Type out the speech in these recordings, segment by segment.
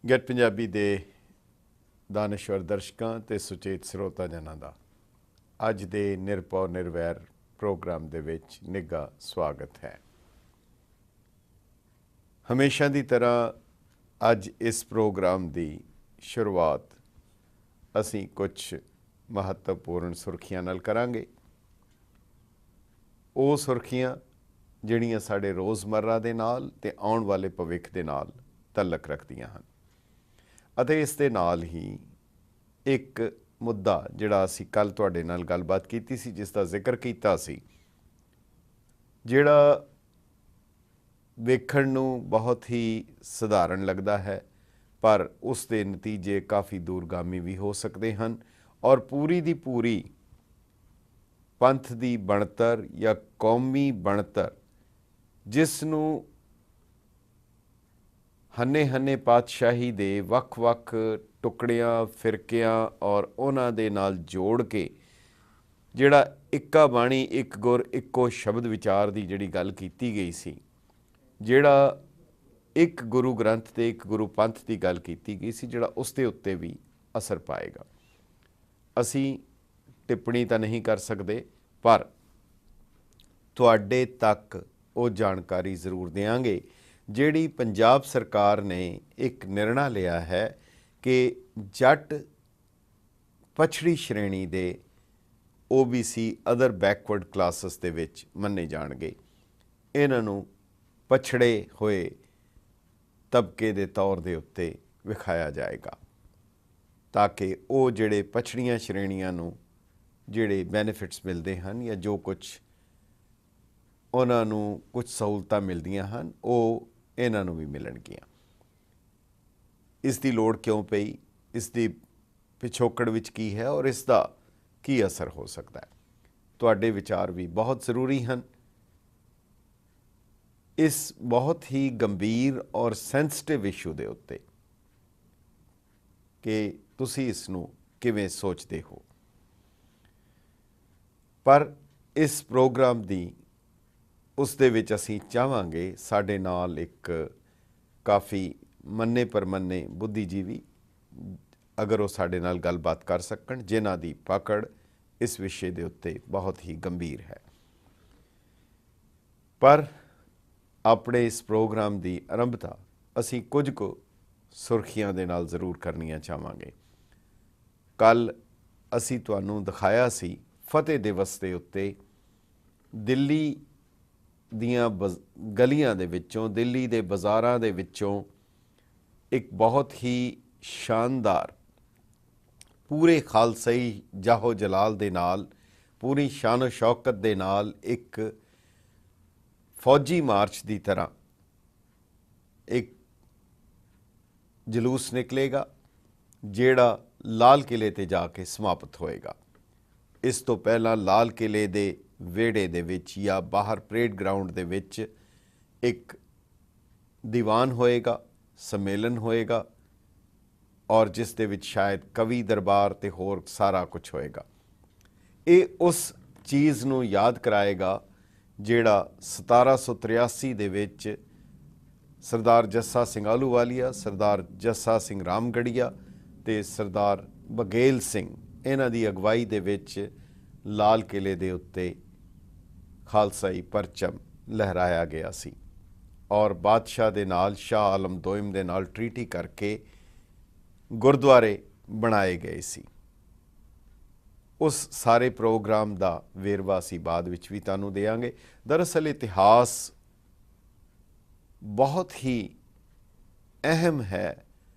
Get Punjabi ਦੇ ਦਾਨਸ਼ਵਰ ਦਰਸ਼ਕਾਂ ਤੇ ਸੁਚੇਤ ਸਰੋਤਾ ਜਨਾਂ ਦਾ ਅੱਜ ਦੇ ਨਿਰਭਉ ਨਿਰਵੈਰ ਪ੍ਰੋਗਰਾਮ ਦੇ ਵਿੱਚ ਨਿੱਘਾ ਸਵਾਗਤ ਹੈ। ਹਮੇਸ਼ਾ ਦੀ ਤਰ੍ਹਾਂ ਅੱਜ ਇਸ ਪ੍ਰੋਗਰਾਮ ਦੀ ਸ਼ੁਰੂਆਤ ਅਸੀਂ ਕੁਝ ਮਹੱਤਵਪੂਰਨ ਸੁਰਖੀਆਂ ਨਾਲ ਕਰਾਂਗੇ। ਉਹ ਸੁਰਖੀਆਂ ਜਿਹੜੀਆਂ ਸਾਡੇ ਰੋਜ਼ਮर्रा ਦੇ ਨਾਲ ਤੇ ਆਉਣ ਵਾਲੇ ਭਵਿੱਖ ਦੇ ਨਾਲ ਤਲਕ ਰੱਖਦੀਆਂ ਹਨ ਅਤੇ ਇਸ ਦੇ ਨਾਲ ਹੀ ਇੱਕ ਮੁੱਦਾ ਜਿਹੜਾ ਅਸੀਂ ਕੱਲ੍ਹ ਤੁਹਾਡੇ ਨਾਲ ਗੱਲਬਾਤ ਕੀਤੀ ਸੀ, ਜਿਸ ਦਾ ਜ਼ਿਕਰ ਕੀਤਾ ਸੀ, ਜਿਹੜਾ ਵੇਖਣ ਨੂੰ ਬਹੁਤ ਹੀ ਸਧਾਰਨ ਲੱਗਦਾ ਹੈ ਪਰ ਉਸ ਦੇ ਨਤੀਜੇ ਕਾਫੀ ਦੂਰਗਾਮੀ ਵੀ ਹੋ ਸਕਦੇ ਹਨ ਔਰ ਪੂਰੀ ਦੀ ਪੂਰੀ ਪੰਥ ਦੀ ਬਣਤਰ ਜਾਂ ਕੌਮੀ ਬਣਤਰ ਜਿਸ ਨੂੰ ਹੰਨੇ ਪਾਤਸ਼ਾਹੀ ਦੇ ਵੱਖ-ਵੱਖ ਟੁਕੜਿਆਂ, ਫਿਰਕਿਆਂ ਔਰ ਉਹਨਾਂ ਦੇ ਨਾਲ ਜੋੜ ਕੇ ਜਿਹੜਾ ਇੱਕਾ ਬਾਣੀ, ਇੱਕ ਗੁਰ, ਇੱਕੋ ਸ਼ਬਦ ਵਿਚਾਰ ਦੀ ਜਿਹੜੀ ਗੱਲ ਕੀਤੀ ਗਈ ਸੀ, ਜਿਹੜਾ ਇੱਕ ਗੁਰੂ ਗ੍ਰੰਥ ਤੇ ਇੱਕ ਗੁਰੂ ਪੰਥ ਦੀ ਗੱਲ ਕੀਤੀ ਗਈ ਸੀ, ਜਿਹੜਾ ਉਸ ਦੇ ਉੱਤੇ ਵੀ ਅਸਰ ਪਾਏਗਾ। ਅਸੀਂ ਟਿੱਪਣੀ ਤਾਂ ਨਹੀਂ ਕਰ ਸਕਦੇ ਪਰ ਤੁਹਾਡੇ ਤੱਕ ਉਹ ਜਾਣਕਾਰੀ ਜ਼ਰੂਰ ਦੇਵਾਂਗੇ ਜਿਹੜੀ ਪੰਜਾਬ ਸਰਕਾਰ ਨੇ ਇੱਕ ਨਿਰਣਾ ਲਿਆ ਹੈ ਕਿ ਜੱਟ ਪਛੜੀ ਸ਼੍ਰੇਣੀ ਦੇ OBC ਅਦਰ ਬੈਕਵਰਡ ਕਲਾਸਿਸ ਦੇ ਵਿੱਚ ਮੰਨੇ ਜਾਣਗੇ। ਇਹਨਾਂ ਨੂੰ ਪਛੜੇ ਹੋਏ ਤਬਕੇ ਦੇ ਤੌਰ ਦੇ ਉੱਤੇ ਵਿਖਾਇਆ ਜਾਏਗਾ ਤਾਂ ਕਿ ਉਹ ਜਿਹੜੇ ਪਛੜੀਆਂ ਸ਼੍ਰੇਣੀਆਂ ਨੂੰ ਜਿਹੜੇ ਬੈਨੀਫਿਟਸ ਮਿਲਦੇ ਹਨ ਜਾਂ ਜੋ ਕੁਝ ਉਹਨਾਂ ਨੂੰ ਕੁਝ ਸਹੂਲਤਾਂ ਮਿਲਦੀਆਂ ਹਨ ਉਹ ਇਹਨਾਂ ਨੂੰ ਵੀ ਮਿਲਣਗੀਆਂ। ਇਸ ਦੀ ਲੋੜ ਕਿਉਂ ਪਈ, ਇਸ ਦੀ ਪਿਛੋਕੜ ਵਿੱਚ ਕੀ ਹੈ ਔਰ ਇਸ ਦਾ ਕੀ ਅਸਰ ਹੋ ਸਕਦਾ ਹੈ, ਤੁਹਾਡੇ ਵਿਚਾਰ ਵੀ ਬਹੁਤ ਜ਼ਰੂਰੀ ਹਨ। ਇਸ ਬਹੁਤ ਹੀ ਗੰਭੀਰ ਔਰ ਸੈਂਸਿਟਿਵ ਇਸ਼ੂ ਦੇ ਉੱਤੇ ਕਿ ਤੁਸੀਂ ਇਸ ਨੂੰ ਕਿਵੇਂ ਸੋਚਦੇ ਹੋ। ਪਰ ਇਸ ਪ੍ਰੋਗਰਾਮ ਦੀ ਉਸ ਦੇ ਵਿੱਚ ਅਸੀਂ ਚਾਹਾਂਗੇ ਸਾਡੇ ਨਾਲ ਇੱਕ ਕਾਫੀ ਮੰਨੇ ਪਰਮੰਨੇ ਬੁੱਧੀਜੀਵੀ ਅਗਰ ਉਹ ਸਾਡੇ ਨਾਲ ਗੱਲਬਾਤ ਕਰ ਸਕਣ, ਜਿਨ੍ਹਾਂ ਦੀ ਪਕੜ ਇਸ ਵਿਸ਼ੇ ਦੇ ਉੱਤੇ ਬਹੁਤ ਹੀ ਗੰਭੀਰ ਹੈ। ਪਰ ਆਪਣੇ ਇਸ ਪ੍ਰੋਗਰਾਮ ਦੀ ਆਰੰਭਤਾ ਅਸੀਂ ਕੁਝ ਕੁ ਸੁਰਖੀਆਂ ਦੇ ਨਾਲ ਜ਼ਰੂਰ ਕਰਨੀਆਂ ਚਾਹਾਂਗੇ। ਕੱਲ੍ਹ ਅਸੀਂ ਤੁਹਾਨੂੰ ਦਿਖਾਇਆ ਸੀ ਫਤਿਹ ਦਿਵਸ ਦੇ ਉੱਤੇ ਦਿੱਲੀ ਦੀਆਂ ਗਲੀਆਂ ਦੇ ਵਿੱਚੋਂ, ਦਿੱਲੀ ਦੇ ਬਾਜ਼ਾਰਾਂ ਦੇ ਵਿੱਚੋਂ ਇੱਕ ਬਹੁਤ ਹੀ ਸ਼ਾਨਦਾਰ ਪੂਰੇ ਖਾਲਸਾਈ ਜਾਹੋ ਜਲਾਲ ਦੇ ਨਾਲ, ਪੂਰੀ ਸ਼ਾਨੋ ਸ਼ੌਕਤ ਦੇ ਨਾਲ ਇੱਕ ਫੌਜੀ ਮਾਰਚ ਦੀ ਤਰ੍ਹਾਂ ਇੱਕ ਜਲੂਸ ਨਿਕਲੇਗਾ ਜਿਹੜਾ ਲਾਲ ਕਿਲੇ ਤੇ ਜਾ ਕੇ ਸਮਾਪਤ ਹੋਏਗਾ। ਇਸ ਤੋਂ ਪਹਿਲਾਂ ਲਾਲ ਕਿਲੇ ਦੇ ਵਿਹੜੇ ਦੇ ਵਿੱਚ ਜਾਂ ਬਾਹਰ ਪਰੇਡ ਗਰਾਊਂਡ ਦੇ ਵਿੱਚ ਇੱਕ ਦੀਵਾਨ ਹੋਏਗਾ, ਸੰਮੇਲਨ ਹੋਏਗਾ ਔਰ ਜਿਸ ਦੇ ਵਿੱਚ ਸ਼ਾਇਦ ਕਵੀ ਦਰਬਾਰ ਤੇ ਹੋਰ ਸਾਰਾ ਕੁਝ ਹੋਏਗਾ। ਇਹ ਉਸ ਚੀਜ਼ ਨੂੰ ਯਾਦ ਕਰਾਏਗਾ ਜਿਹੜਾ 1783 ਦੇ ਵਿੱਚ ਸਰਦਾਰ ਜੱਸਾ ਸਿੰਘ ਆਹਲੂਵਾਲੀਆ, ਸਰਦਾਰ ਜੱਸਾ ਸਿੰਘ ਰਾਮਗੜੀਆ ਤੇ ਸਰਦਾਰ ਬਘੇਲ ਸਿੰਘ ਇਹਨਾਂ ਦੀ ਅਗਵਾਈ ਦੇ ਵਿੱਚ ਲਾਲ ਕਿਲੇ ਦੇ ਉੱਤੇ ਖਾਲਸਾਈ ਪਰਚਮ ਲਹਿਰਾਇਆ ਗਿਆ ਸੀ ਔਰ ਬਾਦਸ਼ਾਹ ਦੇ ਨਾਲ, ਸ਼ਾਹ ਆਲਮ ਦੋਇਮ ਦੇ ਨਾਲ ਟਰੀਟੀ ਕਰਕੇ ਗੁਰਦੁਆਰੇ ਬਣਾਏ ਗਏ ਸੀ। ਉਸ ਸਾਰੇ ਪ੍ਰੋਗਰਾਮ ਦਾ ਵੇਰਵਾ ਅਸੀਂ ਬਾਅਦ ਵਿੱਚ ਵੀ ਤੁਹਾਨੂੰ ਦੇਵਾਂਗੇ। ਦਰਅਸਲ ਇਤਿਹਾਸ ਬਹੁਤ ਹੀ ਅਹਿਮ ਹੈ,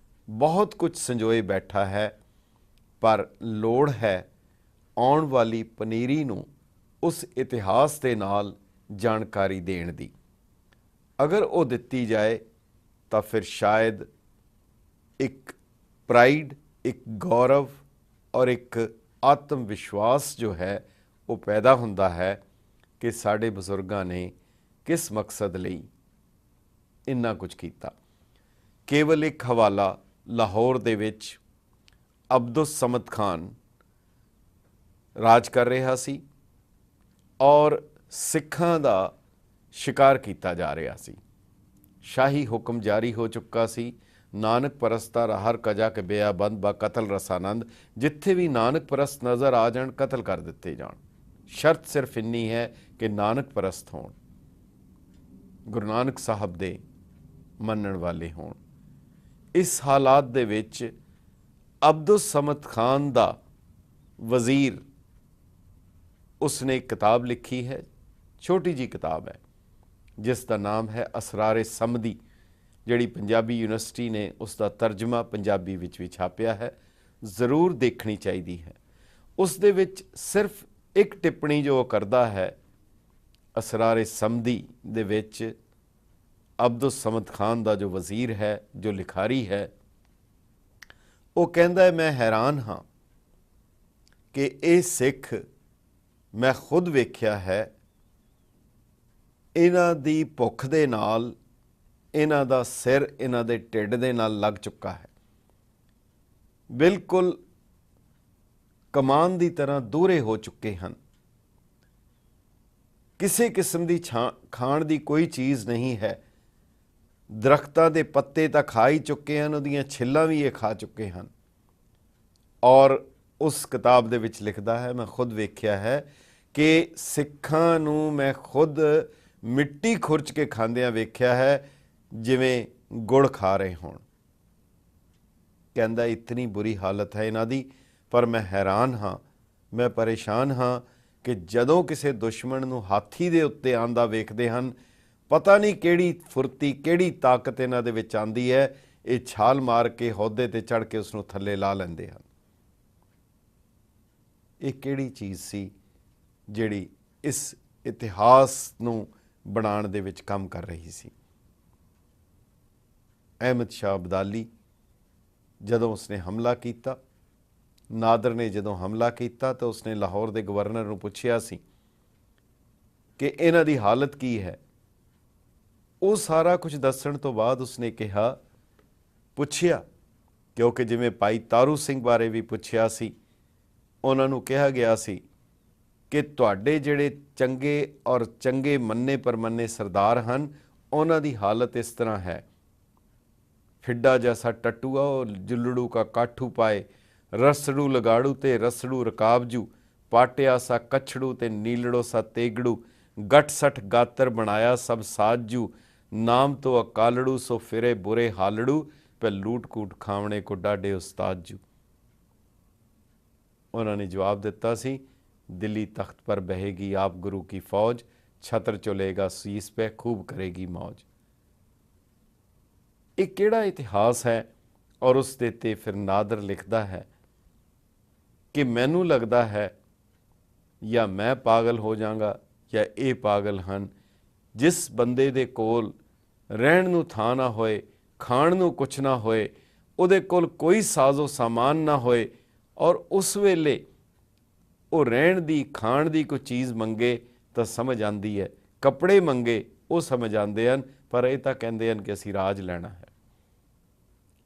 ਬਹੁਤ ਕੁਝ ਸੰਜੋਏ ਬੈਠਾ ਹੈ ਪਰ ਲੋੜ ਹੈ ਆਉਣ ਵਾਲੀ ਪਨੀਰੀ ਨੂੰ ਉਸ ਇਤਿਹਾਸ ਦੇ ਨਾਲ ਜਾਣਕਾਰੀ ਦੇਣ ਦੀ। ਅਗਰ ਉਹ ਦਿੱਤੀ ਜਾਏ ਤਾਂ ਫਿਰ ਸ਼ਾਇਦ ਇੱਕ ਪ੍ਰਾਈਡ, ਇੱਕ ਗੌਰਵ ਔਰ ਇੱਕ ਆਤਮ ਵਿਸ਼ਵਾਸ ਜੋ ਹੈ ਉਹ ਪੈਦਾ ਹੁੰਦਾ ਹੈ ਕਿ ਸਾਡੇ ਬਜ਼ੁਰਗਾਂ ਨੇ ਕਿਸ ਮਕਸਦ ਲਈ ਇੰਨਾ ਕੁਝ ਕੀਤਾ। ਕੇਵਲ ਇੱਕ ਹਵਾਲਾ, ਲਾਹੌਰ ਦੇ ਵਿੱਚ ਅਬਦੁਸ ਸਮਦ ਖਾਨ ਰਾਜ ਕਰ ਰਿਹਾ ਸੀ ਔਰ ਸਿੱਖਾਂ ਦਾ ਸ਼ਿਕਾਰ ਕੀਤਾ ਜਾ ਰਿਹਾ ਸੀ। ਸ਼ਾਹੀ ਹੁਕਮ ਜਾਰੀ ਹੋ ਚੁੱਕਾ ਸੀ, ਨਾਨਕ ਪਰਸਤਾਰ ਹਰ ਕਜਾ ਕੇ ਬੇਆਬੰਦ ਬਾ ਕਤਲ ਰਸਾਨੰਦ। ਜਿੱਥੇ ਵੀ ਨਾਨਕ ਪਰਸਤ ਨਜ਼ਰ ਆ ਜਾਣ ਕਤਲ ਕਰ ਦਿੱਤੇ ਜਾਣ। ਸ਼ਰਤ ਸਿਰਫ ਇੰਨੀ ਹੈ ਕਿ ਨਾਨਕ ਪਰਸਤ ਹੋਣ, ਗੁਰੂ ਨਾਨਕ ਸਾਹਿਬ ਦੇ ਮੰਨਣ ਵਾਲੇ ਹੋਣ। ਇਸ ਹਾਲਾਤ ਦੇ ਵਿੱਚ ਅਬਦੁਲ ਸਮਦ ਖਾਨ ਦਾ ਵਜ਼ੀਰ, ਉਸਨੇ ਇੱਕ ਕਿਤਾਬ ਲਿਖੀ ਹੈ, ਛੋਟੀ ਜੀ ਕਿਤਾਬ ਹੈ, ਜਿਸ ਦਾ ਨਾਮ ਹੈ ਅਸਰਾਰੇ ਸਮਦੀ, ਜਿਹੜੀ ਪੰਜਾਬੀ ਯੂਨੀਵਰਸਿਟੀ ਨੇ ਉਸ ਦਾ ਤਰਜਮਾ ਪੰਜਾਬੀ ਵਿੱਚ ਵੀ ਛਾਪਿਆ ਹੈ, ਜ਼ਰੂਰ ਦੇਖਣੀ ਚਾਹੀਦੀ ਹੈ। ਉਸ ਦੇ ਵਿੱਚ ਸਿਰਫ ਇੱਕ ਟਿੱਪਣੀ ਜੋ ਉਹ ਕਰਦਾ ਹੈ ਅਸਰਾਰੇ ਸਮਦੀ ਦੇ ਵਿੱਚ, ਅਬਦੁਲ ਸਮਦ ਖਾਨ ਦਾ ਜੋ ਵਜ਼ੀਰ ਹੈ, ਜੋ ਲਿਖਾਰੀ ਹੈ, ਉਹ ਕਹਿੰਦਾ ਹੈ ਮੈਂ ਹੈਰਾਨ ਹਾਂ ਕਿ ਇਹ ਸਿੱਖ ਮੈਂ ਖੁਦ ਵੇਖਿਆ ਹੈ, ਇਹਨਾਂ ਦੀ ਭੁੱਖ ਦੇ ਨਾਲ ਇਹਨਾਂ ਦਾ ਸਿਰ ਇਹਨਾਂ ਦੇ ਢਿੱਡ ਦੇ ਨਾਲ ਲੱਗ ਚੁੱਕਾ ਹੈ, ਬਿਲਕੁਲ ਕਮਾਨ ਦੀ ਤਰ੍ਹਾਂ ਦੂਰੇ ਹੋ ਚੁੱਕੇ ਹਨ। ਕਿਸੇ ਕਿਸਮ ਦੀ ਖਾਣ ਦੀ ਕੋਈ ਚੀਜ਼ ਨਹੀਂ ਹੈ। ਦਰਖਤਾਂ ਦੇ ਪੱਤੇ ਤਾਂ ਖਾ ਹੀ ਚੁੱਕੇ ਹਨ, ਉਹਦੀਆਂ ਛਿੱਲਾਂ ਵੀ ਇਹ ਖਾ ਚੁੱਕੇ ਹਨ। ਔਰ ਉਸ ਕਿਤਾਬ ਦੇ ਵਿੱਚ ਲਿਖਦਾ ਹੈ ਮੈਂ ਖੁਦ ਵੇਖਿਆ ਹੈ ਕਿ ਸਿੱਖਾਂ ਨੂੰ ਮੈਂ ਖੁਦ ਮਿੱਟੀ ਖੁਰਚ ਕੇ ਖਾਂਦਿਆਂ ਵੇਖਿਆ ਹੈ ਜਿਵੇਂ ਗੁੜ ਖਾ ਰਹੇ ਹੋਣ। ਕਹਿੰਦਾ ਇਤਨੀ ਬੁਰੀ ਹਾਲਤ ਹੈ ਇਹਨਾਂ ਦੀ, ਪਰ ਮੈਂ ਹੈਰਾਨ ਹਾਂ, ਮੈਂ ਪਰੇਸ਼ਾਨ ਹਾਂ ਕਿ ਜਦੋਂ ਕਿਸੇ ਦੁਸ਼ਮਣ ਨੂੰ ਹਾਥੀ ਦੇ ਉੱਤੇ ਆਂਦਾ ਵੇਖਦੇ ਹਨ, ਪਤਾ ਨਹੀਂ ਕਿਹੜੀ ਫੁਰਤੀ ਕਿਹੜੀ ਤਾਕਤ ਇਹਨਾਂ ਦੇ ਵਿੱਚ ਆਂਦੀ ਹੈ, ਇਹ ਛਾਲ ਮਾਰ ਕੇ ਅਹੁਦੇ ਤੇ ਚੜ੍ਹ ਕੇ ਉਸ ਨੂੰ ਥੱਲੇ ਲਾ ਲੈਂਦੇ ਹਨ। ਇਹ ਕਿਹੜੀ ਚੀਜ਼ ਸੀ ਜਿਹੜੀ ਇਸ ਇਤਿਹਾਸ ਨੂੰ ਬਣਾਉਣ ਦੇ ਵਿੱਚ ਕੰਮ ਕਰ ਰਹੀ ਸੀ? ਅਹਿਮਦ ਸ਼ਾਹ ਅਬਦਾਲੀ ਜਦੋਂ ਉਸਨੇ ਹਮਲਾ ਕੀਤਾ, ਨਾਦਰ ਨੇ ਜਦੋਂ ਹਮਲਾ ਕੀਤਾ ਤਾਂ ਉਸਨੇ ਲਾਹੌਰ ਦੇ ਗਵਰਨਰ ਨੂੰ ਪੁੱਛਿਆ ਸੀ ਕਿ ਇਹਨਾਂ ਦੀ ਹਾਲਤ ਕੀ ਹੈ। ਉਹ ਸਾਰਾ ਕੁਝ ਦੱਸਣ ਤੋਂ ਬਾਅਦ ਉਸਨੇ ਕਿਹਾ, ਪੁੱਛਿਆ, ਕਿਉਂਕਿ ਜਿਵੇਂ ਭਾਈ ਤਾਰੂ ਸਿੰਘ ਬਾਰੇ ਵੀ ਪੁੱਛਿਆ ਸੀ, ਉਹਨਾਂ ਨੂੰ ਕਿਹਾ ਗਿਆ ਸੀ ਕਿ ਤੁਹਾਡੇ ਜਿਹੜੇ ਚੰਗੇ ਔਰ ਚੰਗੇ ਮੰਨੇ ਪਰਮੰਨੇ ਸਰਦਾਰ ਹਨ, ਉਹਨਾਂ ਦੀ ਹਾਲਤ ਇਸ ਤਰ੍ਹਾਂ ਹੈ, ਫਿੱਡਾ ਜੈਸਾ ਟੱਟੂਆ ਉਹ ਜੁੱਲੜੂ ਕਾ ਕਾਠੂ ਪਾਏ, ਰਸੜੂ ਲਗਾੜੂ ਤੇ ਰਸੜੂ ਰਕਾਬਜੂ, ਪਾਟਿਆ ਸਾ ਕਛੜੂ ਤੇ ਨੀਲੜੋ ਸਾ ਤੇਗੜੂ, ਗਟ ਸੱਠ ਗਾਤਰ ਬਣਾਇਆ ਸਭ ਸਾਜੂ, ਨਾਮ ਤੋਂ ਅਕਾਲੜੂ ਸੋ ਫਿਰੇ ਬੁਰੇ ਹਾਲੜੂ, ਪੈ ਲੂਟ ਕੂਟ ਖਾਵਣੇ ਕੋ ਡਾਡੇ ਉਸਤਾਦ ਜੂ। ਉਹਨਾਂ ਨੇ ਜਵਾਬ ਦਿੱਤਾ ਸੀ, ਦਿੱਲੀ ਤਖਤ ਪਰ ਬਹੇਗੀ ਆਪ ਗੁਰੂ ਕੀ ਫੌਜ, ਛਤਰ ਚੁਲੇਗਾ ਸੀਸ ਪੈ ਖੂਬ ਕਰੇਗੀ ਮੌਜ। ਇਹ ਕਿਹੜਾ ਇਤਿਹਾਸ ਹੈ? ਔਰ ਉਸ ਦੇ ਤੇ ਫਿਰ ਨਾਦਰ ਲਿਖਦਾ ਹੈ ਕਿ ਮੈਨੂੰ ਲੱਗਦਾ ਹੈ ਜਾਂ ਮੈਂ ਪਾਗਲ ਹੋ ਜਾਵਾਂਗਾ ਜਾਂ ਇਹ ਪਾਗਲ ਹਨ, ਜਿਸ ਬੰਦੇ ਦੇ ਕੋਲ ਰਹਿਣ ਨੂੰ ਥਾਂ ਨਾ ਹੋਏ, ਖਾਣ ਨੂੰ ਕੁਛ ਨਾ ਹੋਏ, ਉਹਦੇ ਕੋਲ ਕੋਈ ਸਾਜ਼ੋ ਸਾਮਾਨ ਨਾ ਹੋਏ, ਔਰ ਉਸ ਵੇਲੇ ਉਹ ਰਹਿਣ ਦੀ ਖਾਣ ਦੀ ਕੋਈ ਚੀਜ਼ ਮੰਗੇ ਤਾਂ ਸਮਝ ਆਉਂਦੀ ਹੈ, ਕੱਪੜੇ ਮੰਗੇ ਉਹ ਸਮਝ ਆਉਂਦੇ ਹਨ, ਪਰ ਇਹ ਤਾਂ ਕਹਿੰਦੇ ਹਨ ਕਿ ਅਸੀਂ ਰਾਜ ਲੈਣਾ ਹੈ।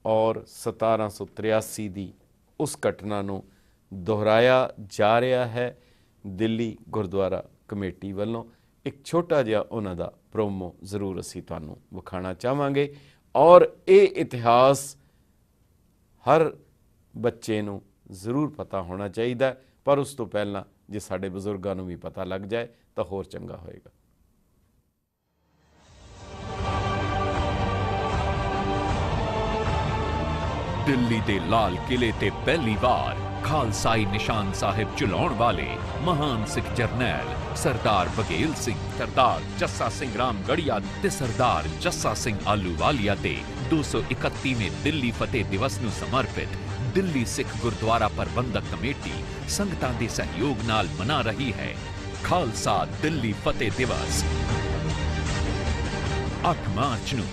ਔਰ 1783 ਦੀ ਉਸ ਘਟਨਾ ਨੂੰ ਦੁਹਰਾਇਆ ਜਾ ਰਿਹਾ ਹੈ ਦਿੱਲੀ ਗੁਰਦੁਆਰਾ ਕਮੇਟੀ ਵੱਲੋਂ। ਇੱਕ ਛੋਟਾ ਜਿਹਾ ਉਹਨਾਂ ਦਾ ਪ੍ਰੋਮੋ ਜ਼ਰੂਰ ਅਸੀਂ ਤੁਹਾਨੂੰ ਵਿਖਾਉਣਾ ਚਾਹਾਂਗੇ। ਔਰ ਇਹ ਇਤਿਹਾਸ ਹਰ ਬੱਚੇ ਨੂੰ ਜ਼ਰੂਰ ਪਤਾ ਹੋਣਾ ਚਾਹੀਦਾ, ਪਰ ਉਸ ਤੋਂ ਪਹਿਲਾਂ ਜੇ ਸਾਡੇ ਬਜ਼ੁਰਗਾਂ ਨੂੰ ਵੀ ਪਤਾ ਲੱਗ ਜਾਏ ਤਾਂ ਹੋਰ ਚੰਗਾ ਹੋਏਗਾ। ਦਿੱਲੀ ਦੇ ਲਾਲ ਕਿਲੇ ਤੇ ਪਹਿਲੀ ਵਾਰ ਖਾਲਸਾਈ ਨਿਸ਼ਾਨ ਸਾਹਿਬ ਚਲਾਉਣ ਵਾਲੇ ਮਹਾਨ ਸਿੱਖ ਜਰਨੈਲ ਸਰਦਾਰ ਬਘੇਲ ਸਿੰਘ, ਸਰਦਾਰ ਜੱਸਾ ਸਿੰਘ ਰਾਮਗੜੀਆ ਤੇ ਸਰਦਾਰ ਜੱਸਾ ਸਿੰਘ ਆਲੂਵਾਲੀਆ ਦੇ 231ਵੇਂ ਦਿੱਲੀ ਫਤਿਹ ਦਿਵਸ ਨੂੰ ਸਮਰਪਿਤ ਦਿੱਲੀ ਸਿੱਖ ਗੁਰਦੁਆਰਾ ਪ੍ਰਬੰਧਕ ਕਮੇਟੀ ਸੰਗਤਾਂ ਦੇ ਸਹਿਯੋਗ ਨਾਲ ਮਨਾ ਰਹੀ ਹੈ ਖਾਲਸਾ ਦਿੱਲੀ ਫਤਿਹ ਦਿਵਸ। 8 ਮਾਰਚ ਨੂੰ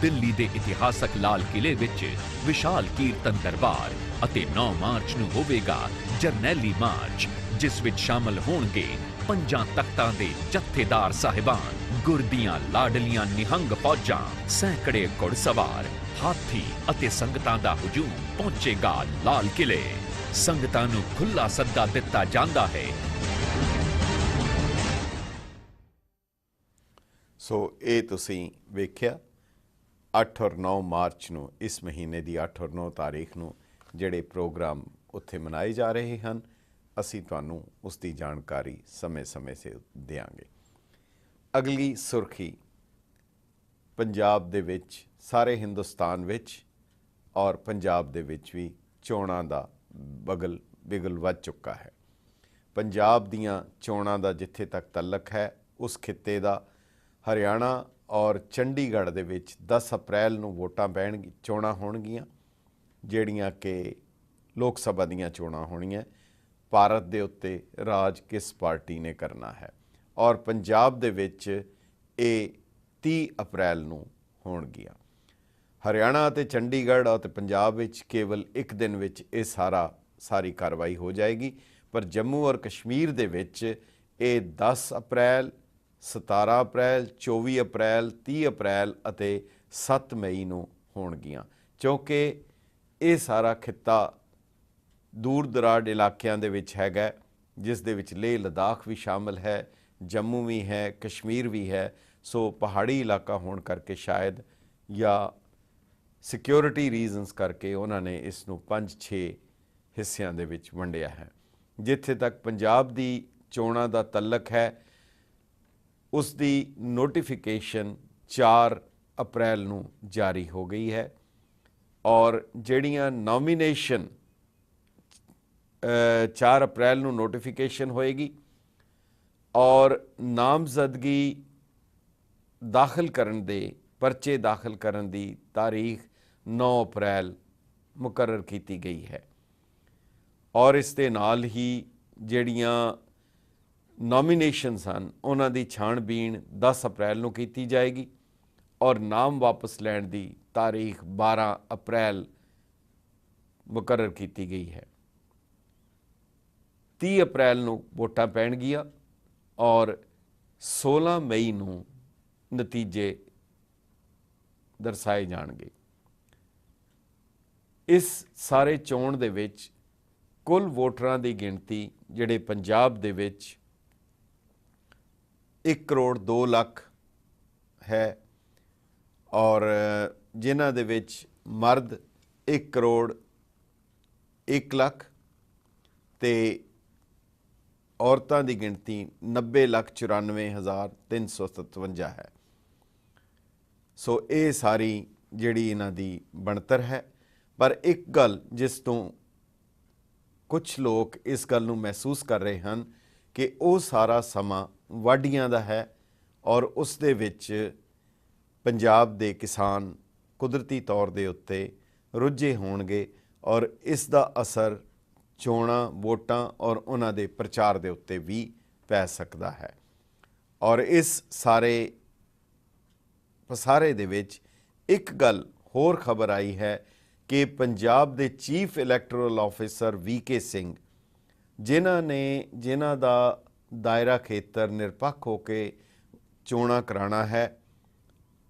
ਦਿੱਲੀ ਦੇ ਇਤਿਹਾਸਕ ਲਾਲ ਕਿਲੇ ਵਿੱਚ ਵਿਸ਼ਾਲ ਕੀਰਤਨ ਦਰਬਾਰ ਅਤੇ 9 ਮਾਰਚ ਨੂੰ ਹੋਵੇਗਾ ਜਰਨੈਲੀ ਮਾਰਚ, ਜਿਸ ਵਿੱਚ ਸ਼ਾਮਲ ਹੋਣਗੇ 5 ਤਖਤਾਂ ਦੇ ਜਥੇਦਾਰ ਸਾਹਿਬਾਨ, ਗੁਰ ਦੀਆਂ ਲਾਡਲੀਆਂ ਨਿਹੰਗ ਫੌਜਾਂ, ਸੈਂਕੜੇ ਘੁੜਸਵਾਰ, ਹਾਥੀ ਅਤੇ ਸੰਗਤਾਂ ਦਾ ਹਜੂਮ ਪਹੁੰਚੇਗਾ ਲਾਲ ਕਿਲੇ। ਸੰਗਤਾਂ ਨੂੰ ਖੁੱਲਾ ਸੱਦਾ ਦਿੱਤਾ ਜਾਂਦਾ ਹੈ। ਸੋ ਇਹ ਤੁਸੀਂ ਵੇਖਿਆ 8 ਔਰ 9 ਮਾਰਚ ਨੂੰ, ਇਸ ਮਹੀਨੇ ਦੀ 8 ਔਰ 9 ਤਾਰੀਖ ਨੂੰ ਜਿਹੜੇ ਪ੍ਰੋਗਰਾਮ ਉੱਥੇ ਮਨਾਏ ਜਾ ਰਹੇ ਹਨ, ਅਸੀਂ ਤੁਹਾਨੂੰ ਉਸ ਦੀ ਜਾਣਕਾਰੀ ਸਮੇਂ-ਸਮੇਂ ਸਿਰ ਦਿਆਂਗੇ। ਅਗਲੀ ਸੁਰਖੀ ਪੰਜਾਬ ਦੇ ਵਿੱਚ, ਸਾਰੇ ਹਿੰਦੁਸਤਾਨ ਵਿੱਚ ਔਰ ਪੰਜਾਬ ਦੇ ਵਿੱਚ ਵੀ ਚੋਣਾਂ ਦਾ ਬਿਗਲ ਵੱਜ ਚੁੱਕਾ ਹੈ। ਪੰਜਾਬ ਦੀਆਂ ਚੋਣਾਂ ਦਾ ਜਿੱਥੇ ਤੱਕ ਤਅਲਕ ਹੈ, ਉਸ ਖਿੱਤੇ ਦਾ ਹਰਿਆਣਾ ਔਰ ਚੰਡੀਗੜ੍ਹ ਦੇ ਵਿੱਚ 10 ਅਪ੍ਰੈਲ ਨੂੰ ਵੋਟਾਂ ਚੋਣਾਂ ਹੋਣਗੀਆਂ, ਜਿਹੜੀਆਂ ਕਿ ਲੋਕ ਸਭਾ ਦੀਆਂ ਚੋਣਾਂ ਹੋਣੀਆਂ। ਭਾਰਤ ਦੇ ਉੱਤੇ ਰਾਜ ਕਿਸ ਪਾਰਟੀ ਨੇ ਕਰਨਾ ਹੈ, ਔਰ ਪੰਜਾਬ ਦੇ ਵਿੱਚ ਇਹ 30 ਅਪ੍ਰੈਲ ਨੂੰ ਹੋਣਗੀਆਂ। ਹਰਿਆਣਾ ਅਤੇ ਚੰਡੀਗੜ੍ਹ ਅਤੇ ਪੰਜਾਬ ਵਿੱਚ ਕੇਵਲ ਇੱਕ ਦਿਨ ਵਿੱਚ ਇਹ ਸਾਰੀ ਕਾਰਵਾਈ ਹੋ ਜਾਏਗੀ, ਪਰ ਜੰਮੂ ਔਰ ਕਸ਼ਮੀਰ ਦੇ ਵਿੱਚ ਇਹ 10 ਅਪ੍ਰੈਲ, 17 ਅਪ੍ਰੈਲ, 24 ਅਪ੍ਰੈਲ, 30 ਅਪ੍ਰੈਲ ਅਤੇ 7 ਮਈ ਨੂੰ ਹੋਣਗੀਆਂ, ਕਿਉਂਕਿ ਇਹ ਸਾਰਾ ਖਿੱਤਾ ਦੂਰ ਦਰਾਜ ਇਲਾਕਿਆਂ ਦੇ ਵਿੱਚ ਹੈਗਾ, ਜਿਸ ਦੇ ਵਿੱਚ ਲੇਹ ਲਦਾਖ ਵੀ ਸ਼ਾਮਲ ਹੈ, ਜੰਮੂ ਵੀ ਹੈ, ਕਸ਼ਮੀਰ ਵੀ ਹੈ। ਸੋ ਪਹਾੜੀ ਇਲਾਕਾ ਹੋਣ ਕਰਕੇ ਸ਼ਾਇਦ, ਜਾਂ ਸਿਕਿਉਰਿਟੀ ਰੀਜ਼ਨਸ ਕਰਕੇ ਉਹਨਾਂ ਨੇ ਇਸ ਨੂੰ 5-6 ਹਿੱਸਿਆਂ ਦੇ ਵਿੱਚ ਵੰਡਿਆ ਹੈ। ਜਿੱਥੇ ਤੱਕ ਪੰਜਾਬ ਦੀ ਚੋਣਾਂ ਦਾ ਤਅਲਕ ਹੈ, ਉਸ ਦੀ ਨੋਟੀਫਿਕੇਸ਼ਨ 4 ਅਪ੍ਰੈਲ ਨੂੰ ਜਾਰੀ ਹੋ ਗਈ ਹੈ, ਔਰ ਜਿਹੜੀਆਂ ਨੋਮੀਨੇਸ਼ਨ 4 ਅਪ੍ਰੈਲ ਨੂੰ ਨੋਟੀਫਿਕੇਸ਼ਨ ਹੋਏਗੀ, ਔਰ ਨਾਮਜ਼ਦਗੀ ਦਾਖਲ ਕਰਨ ਦੇ ਪਰਚੇ ਦਾਖਲ ਕਰਨ ਦੀ ਤਾਰੀਖ 9 ਅਪ੍ਰੈਲ ਮੁਕਰਰ ਕੀਤੀ ਗਈ ਹੈ। ਔਰ ਇਸ ਦੇ ਨਾਲ ਹੀ ਜਿਹੜੀਆਂ ਨੋਮੀਨੇਸ਼ਨਸ ਹਨ, ਉਹਨਾਂ ਦੀ ਛਾਣਬੀਣ 10 ਅਪ੍ਰੈਲ ਨੂੰ ਕੀਤੀ ਜਾਏਗੀ, ਔਰ ਨਾਮ ਵਾਪਸ ਲੈਣ ਦੀ ਤਾਰੀਖ 12 ਅਪ੍ਰੈਲ ਮੁਕਰਰ ਕੀਤੀ ਗਈ ਹੈ। 30 ਅਪ੍ਰੈਲ ਨੂੰ ਵੋਟਾਂ ਪੈਣਗੀਆਂ, ਔਰ 16 ਮਈ ਨੂੰ ਨਤੀਜੇ ਦਰਸਾਏ ਜਾਣਗੇ। ਇਸ ਸਾਰੇ ਚੋਣ ਦੇ ਵਿੱਚ ਕੁੱਲ ਵੋਟਰਾਂ ਦੀ ਗਿਣਤੀ ਜਿਹੜੇ ਪੰਜਾਬ ਦੇ ਵਿੱਚ 1 ਕਰੋੜ 2 ਲੱਖ ਹੈ, ਔਰ ਜਿਨ੍ਹਾਂ ਦੇ ਵਿੱਚ ਮਰਦ 1 ਕਰੋੜ 1 ਲੱਖ ਤੇ ਔਰਤਾਂ ਦੀ ਗਿਣਤੀ 90,94,357 ਹੈ। ਸੋ ਇਹ ਸਾਰੀ ਜਿਹੜੀ ਇਹਨਾਂ ਦੀ ਬਣਤਰ ਹੈ। ਪਰ ਇੱਕ ਗੱਲ ਜਿਸ ਤੋਂ ਕੁਝ ਲੋਕ ਇਸ ਗੱਲ ਨੂੰ ਮਹਿਸੂਸ ਕਰ ਰਹੇ ਹਨ ਕਿ ਉਹ ਸਾਰਾ ਸਮਾਂ ਵਾਢੀਆਂ ਦਾ ਹੈ, ਔਰ ਉਸ ਦੇ ਵਿੱਚ ਪੰਜਾਬ ਦੇ ਕਿਸਾਨ ਕੁਦਰਤੀ ਤੌਰ ਦੇ ਉੱਤੇ ਰੁੱਝੇ ਹੋਣਗੇ, ਔਰ ਇਸ ਦਾ ਅਸਰ ਚੋਣਾਂ, ਵੋਟਾਂ ਔਰ ਉਹਨਾਂ ਦੇ ਪ੍ਰਚਾਰ ਦੇ ਉੱਤੇ ਵੀ ਪੈ ਸਕਦਾ ਹੈ। ਔਰ ਇਸ ਸਾਰੇ ਪਸਾਰੇ ਦੇ ਵਿੱਚ ਇੱਕ ਗੱਲ ਹੋਰ ਖਬਰ ਆਈ ਹੈ ਕਿ ਪੰਜਾਬ ਦੇ chief electoral officer VK Singh, ਜਿਨ੍ਹਾਂ ਦਾ ਦਾਇਰਾ ਖੇਤਰ ਨਿਰਪੱਖ ਹੋ ਕੇ ਚੋਣਾਂ ਕਰਾਉਣਾ ਹੈ,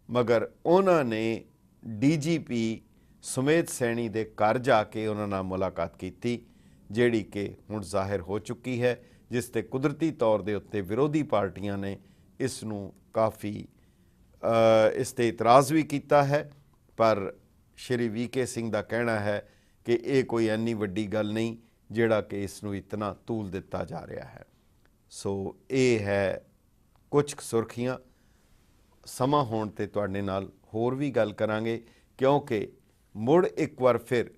ਮਗਰ ਉਹਨਾਂ ਨੇ DGP ਸੁਮੇਧ ਸੈਣੀ ਦੇ ਘਰ ਜਾ ਕੇ ਉਹਨਾਂ ਨਾਲ ਮੁਲਾਕਾਤ ਕੀਤੀ, ਜਿਹੜੀ ਕਿ ਹੁਣ ਜ਼ਾਹਿਰ ਹੋ ਚੁੱਕੀ ਹੈ, ਜਿਸ ਤੇ ਕੁਦਰਤੀ ਤੌਰ ਦੇ ਉੱਤੇ ਵਿਰੋਧੀ ਪਾਰਟੀਆਂ ਨੇ ਇਸ ਨੂੰ ਕਾਫੀ ਇਸ 'ਤੇ ਇਤਰਾਜ਼ ਵੀ ਕੀਤਾ ਹੈ। ਪਰ ਸ਼੍ਰੀ VK ਸਿੰਘ ਦਾ ਕਹਿਣਾ ਹੈ ਕਿ ਇਹ ਕੋਈ ਇੰਨੀ ਵੱਡੀ ਗੱਲ ਨਹੀਂ ਜਿਹੜਾ ਕਿ ਇਸ ਨੂੰ ਇਤਨਾ ਤੂਲ ਦਿੱਤਾ ਜਾ ਰਿਹਾ ਹੈ। ਸੋ ਇਹ ਹੈ ਕੁਝ ਸੁਰਖੀਆਂ। ਸਮਾਂ ਹੋਣ 'ਤੇ ਤੁਹਾਡੇ ਨਾਲ ਹੋਰ ਵੀ ਗੱਲ ਕਰਾਂਗੇ, ਕਿਉਂਕਿ ਮੁੜ ਇੱਕ ਵਾਰ ਫਿਰ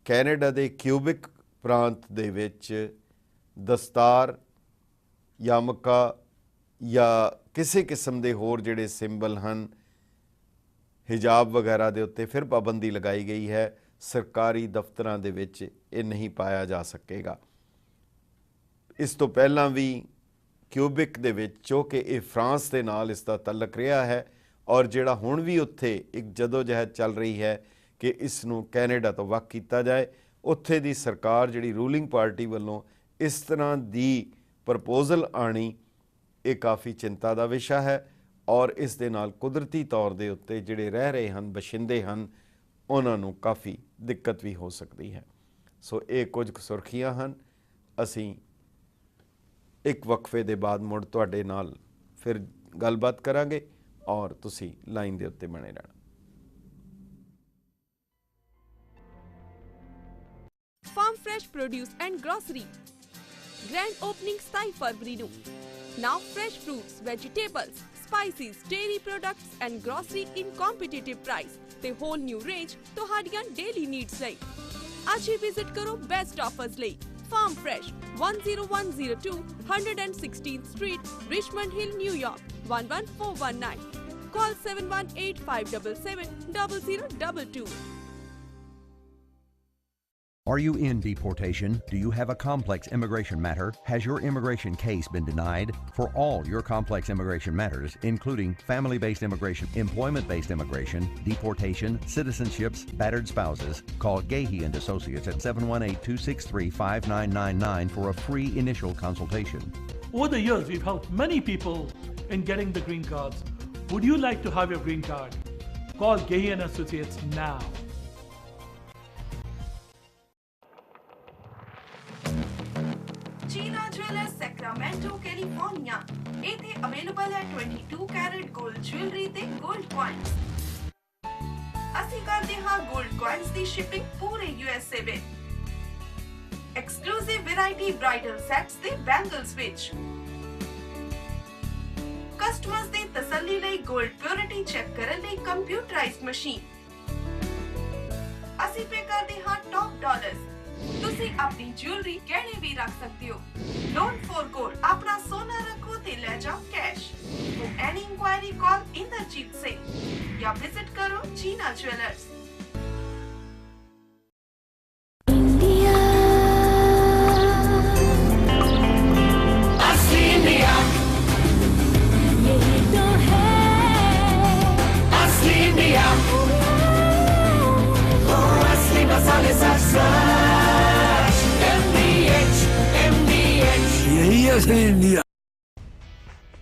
ਕੈਨੇਡਾ ਦੇ ਕਿਊਬਿਕ ਪ੍ਰਾਂਤ ਦੇ ਵਿੱਚ ਦਸਤਾਰ, ਯਾਮਕਾ ਜਾਂ ਕਿਸੇ ਕਿਸਮ ਦੇ ਹੋਰ ਜਿਹੜੇ ਸਿੰਬਲ ਹਨ, ਹਿਜਾਬ ਵਗੈਰਾ ਦੇ ਉੱਤੇ ਫਿਰ ਪਾਬੰਦੀ ਲਗਾਈ ਗਈ ਹੈ। ਸਰਕਾਰੀ ਦਫ਼ਤਰਾਂ ਦੇ ਵਿੱਚ ਇਹ ਨਹੀਂ ਪਾਇਆ ਜਾ ਸਕੇਗਾ। ਇਸ ਤੋਂ ਪਹਿਲਾਂ ਵੀ ਕਿਊਬਿਕ ਦੇ ਵਿੱਚ, ਜੋ ਕਿ ਇਹ ਫਰਾਂਸ ਦੇ ਨਾਲ ਇਸ ਦਾ ਤਅਲਕ ਰਿਹਾ ਹੈ, ਔਰ ਜਿਹੜਾ ਹੁਣ ਵੀ ਉੱਥੇ ਇੱਕ ਜਦੋਜਹਿਦ ਚੱਲ ਰਹੀ ਹੈ ਕਿ ਇਸ ਨੂੰ ਕੈਨੇਡਾ ਤੋਂ ਵੱਖ ਕੀਤਾ ਜਾਏ, ਉੱਥੇ ਦੀ ਸਰਕਾਰ ਜਿਹੜੀ ਰੂਲਿੰਗ ਪਾਰਟੀ ਵੱਲੋਂ ਇਸ ਤਰ੍ਹਾਂ ਦੀ ਪ੍ਰਪੋਜ਼ਲ ਆਣੀ, ਇਹ ਕਾਫੀ ਚਿੰਤਾ ਦਾ ਵਿਸ਼ਾ ਹੈ। ਔਰ ਇਸ ਦੇ ਨਾਲ ਕੁਦਰਤੀ ਤੌਰ ਦੇ ਉੱਤੇ ਜਿਹੜੇ ਰਹਿ ਰਹੇ ਹਨ, ਬਸ਼ਿੰਦੇ ਹਨ, ਉਹਨਾਂ ਨੂੰ ਕਾਫੀ ਦਿੱਕਤ ਵੀ ਹੋ ਸਕਦੀ ਹੈ। ਸੋ ਇਹ ਕੁਝ ਸੁਰਖੀਆਂ ਹਨ। ਅਸੀਂ ਇੱਕ ਵਕਫੇ ਦੇ ਬਾਅਦ ਮੁੜ ਤੁਹਾਡੇ ਨਾਲ ਫਿਰ ਗੱਲਬਾਤ ਕਰਾਂਗੇ, ਔਰ ਤੁਸੀਂ ਲਾਈਨ ਦੇ ਉੱਤੇ ਬਣੇ ਰਹਿਣਾ। Farm Fresh Produce and Grocery. Grand opening 27 फरवरी ਨੂੰ। Now fresh fruits, vegetables, spices, dairy products and grocery in competitive price ਤੇ whole new range ਤੁਹਾਡੀਆਂ daily needs ਲਈ। ਅੱਜ ਹੀ visit ਕਰੋ best offers ਲਈ। Farm Fresh, 10102 116th Street, Richmond Hill, New York, 11419. Call 718-577-0022. Are you in deportation? Do you have a complex immigration matter? Has your immigration case been denied? For all your complex immigration matters, including family-based immigration, employment-based immigration, deportation, citizenships, battered spouses, call Gahey & Associates at 718-263-5999 for a free initial consultation. Over the years, we've helped many people in getting the green cards. Would you like to have your green card? Call Gahey & Associates now. China Jewelers, Sacramento, California. ਇੱਥੇ available ਹੈ 22 carat 골ਡ jewellery ਤੇ 골ਡ coins। ਅਸੀਂ ਕਰਦੇ ਹਾਂ 골ਡ coins ਦੀ shipping ਪੂਰੇ USA ਵਿੱਚ। ਐਕਸਕਲੂਸਿਵ ਵੈਰਾਈਟੀ ਬ੍ਰਾਈਡਲ ਸੈਟਸ ਤੇ ਬੈਂਗਲਸ ਵਿੱਚ। ਕਸਟਮਰਸ ਦੀ ਤਸੱਲੀ ਲਈ 골ਡ ਪਿਓਰਿਟੀ ਚੈੱਕ ਕਰਨ ਲਈ ਕੰਪਿਊਟਰਾਈਜ਼ਡ ਮਸ਼ੀਨ। ਅਸੀਂ ਪੇ ਕਰਦੇ ਹਾਂ ਟੌਪ ਡਾਲਰਸ। ਤੁਸੀਂ ਆਪਣੀ ਜੁਐਲਰੀ ਗਹਿਣੇ ਵੀ ਰੱਖ ਸਕਦੇ ਹੋ। Don't forget, ਆਪਣਾ ਸੋਨਾ ਰੱਖੋ ਤੇ ਲੈ ਜਾਓ cash. For any inquiry, call Inderjeet Singh ਜਾਂ visit ਕਰੋ China Jewelers।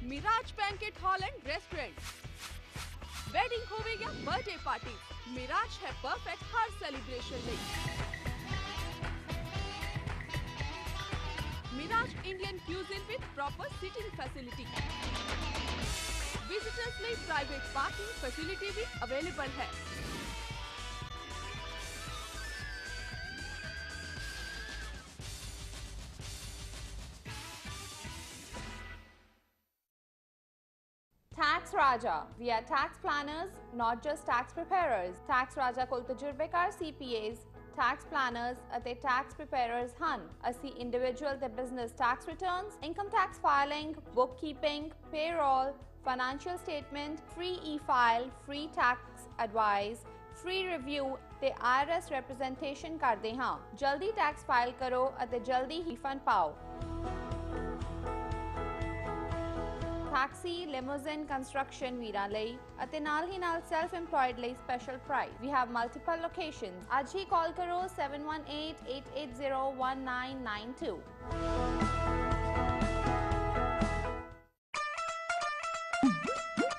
Mirage banquet hall and restaurant. Wedding होवे या बर्थडे पार्टी, मिराज है परफेक्ट हर सेलिब्रेशन ਲਈ। Mirage Indian cuisine with proper sitting facility. Visitors ਲਈ प्राइवेट पार्किंग फैसिलिटी भी available है। Tax Raja. We are tax planners, not just tax preparers. Tax Raja ਕੋਲ ਤਜਰਬੇਕਾਰ CPAs, tax planners ਅਤੇ tax preparers ਹਨ। ਅਸੀਂ individual ਤੇ business tax returns, income tax filing, bookkeeping, payroll, financial statement, free e-file, free tax advice, free review ਤੇ IRS representation ਕਰਦੇ ਹਾਂ। ਜਲਦੀ tax file ਕਰੋ ਅਤੇ ਜਲਦੀ ਹੀ refund ਪਾਓ। Taxi, limousine, construction ਵੀਰਾਂ ਲਈ ਅਤੇ ਨਾਲ ਹੀ ਨਾਲ self employed ਲਈ special price. We have multiple locations. ਅੱਜ ਹੀ ਕਾਲ ਕਰੋ 718-880-1992.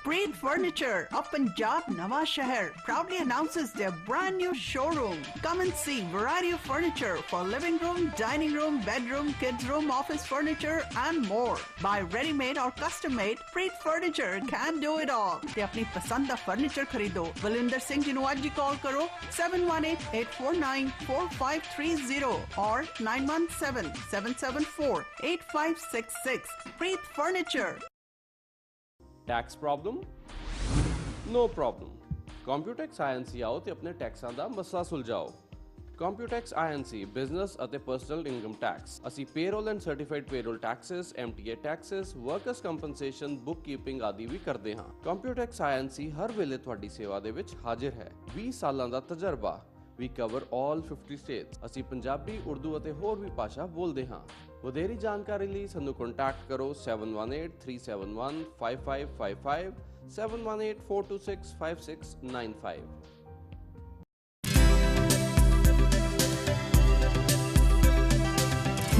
Preet Furniture of Punjab Nawa Shahar proudly announces their brand new showroom. Come and see variety of furniture for living room, dining room, bedroom, kids room, office furniture and more. Buy ready-made or custom-made, Preet Furniture can do it all. ਤੇ ਆਪਣੀ ਪਸੰਦ ਦਾ furniture ਖਰੀਦੋ। ਬਲਵਿੰਦਰ ਸਿੰਘ ਜੀ ਨੂੰ ਅੱਜ ਹੀ ਕਾਲ ਕਰੋ 718-849-4530 or 917-774-8566. Preet Furniture. Tax problem? No problem. Computax INC ਆਓ ਤੇ ਆਪਣੇ ਟੈਕਸਾਂ ਦਾ ਮਸਲਾ ਸੁਲਝਾਓ। ਕੰਪਿਊਟੈਕਸ INC ਬਿਜ਼ਨਸ ਅਤੇ ਪਰਸਨਲ ਇਨਕਮ ਟੈਕਸ। ਅਸੀਂ payroll and certified payroll taxes, MTA taxes, workers compensation, bookkeeping ਆਦਿ ਵੀ ਕਰਦੇ ਹਾਂ। ਕੰਪਿਊਟੈਕਸ INC ਹਰ ਵੇਲੇ ਤੁਹਾਡੀ ਸੇਵਾ ਦੇ ਵਿੱਚ ਹਾਜ਼ਰ ਹੈ। 20 ਸਾਲਾਂ ਦਾ ਤਜਰਬਾ। We cover all 50 states. ਅਸੀਂ ਪੰਜਾਬੀ, ਉਰਦੂ ਅਤੇ ਹੋਰ ਵੀ ਭਾਸ਼ਾ ਬੋਲਦੇ ਹਾਂ। ਵਧੇਰੀ ਜਾਣਕਾਰੀ ਲਈ ਸਾਨੂੰ ਕੰਟੈਕਟ ਕਰੋ 718-371-5555 718-426-5695।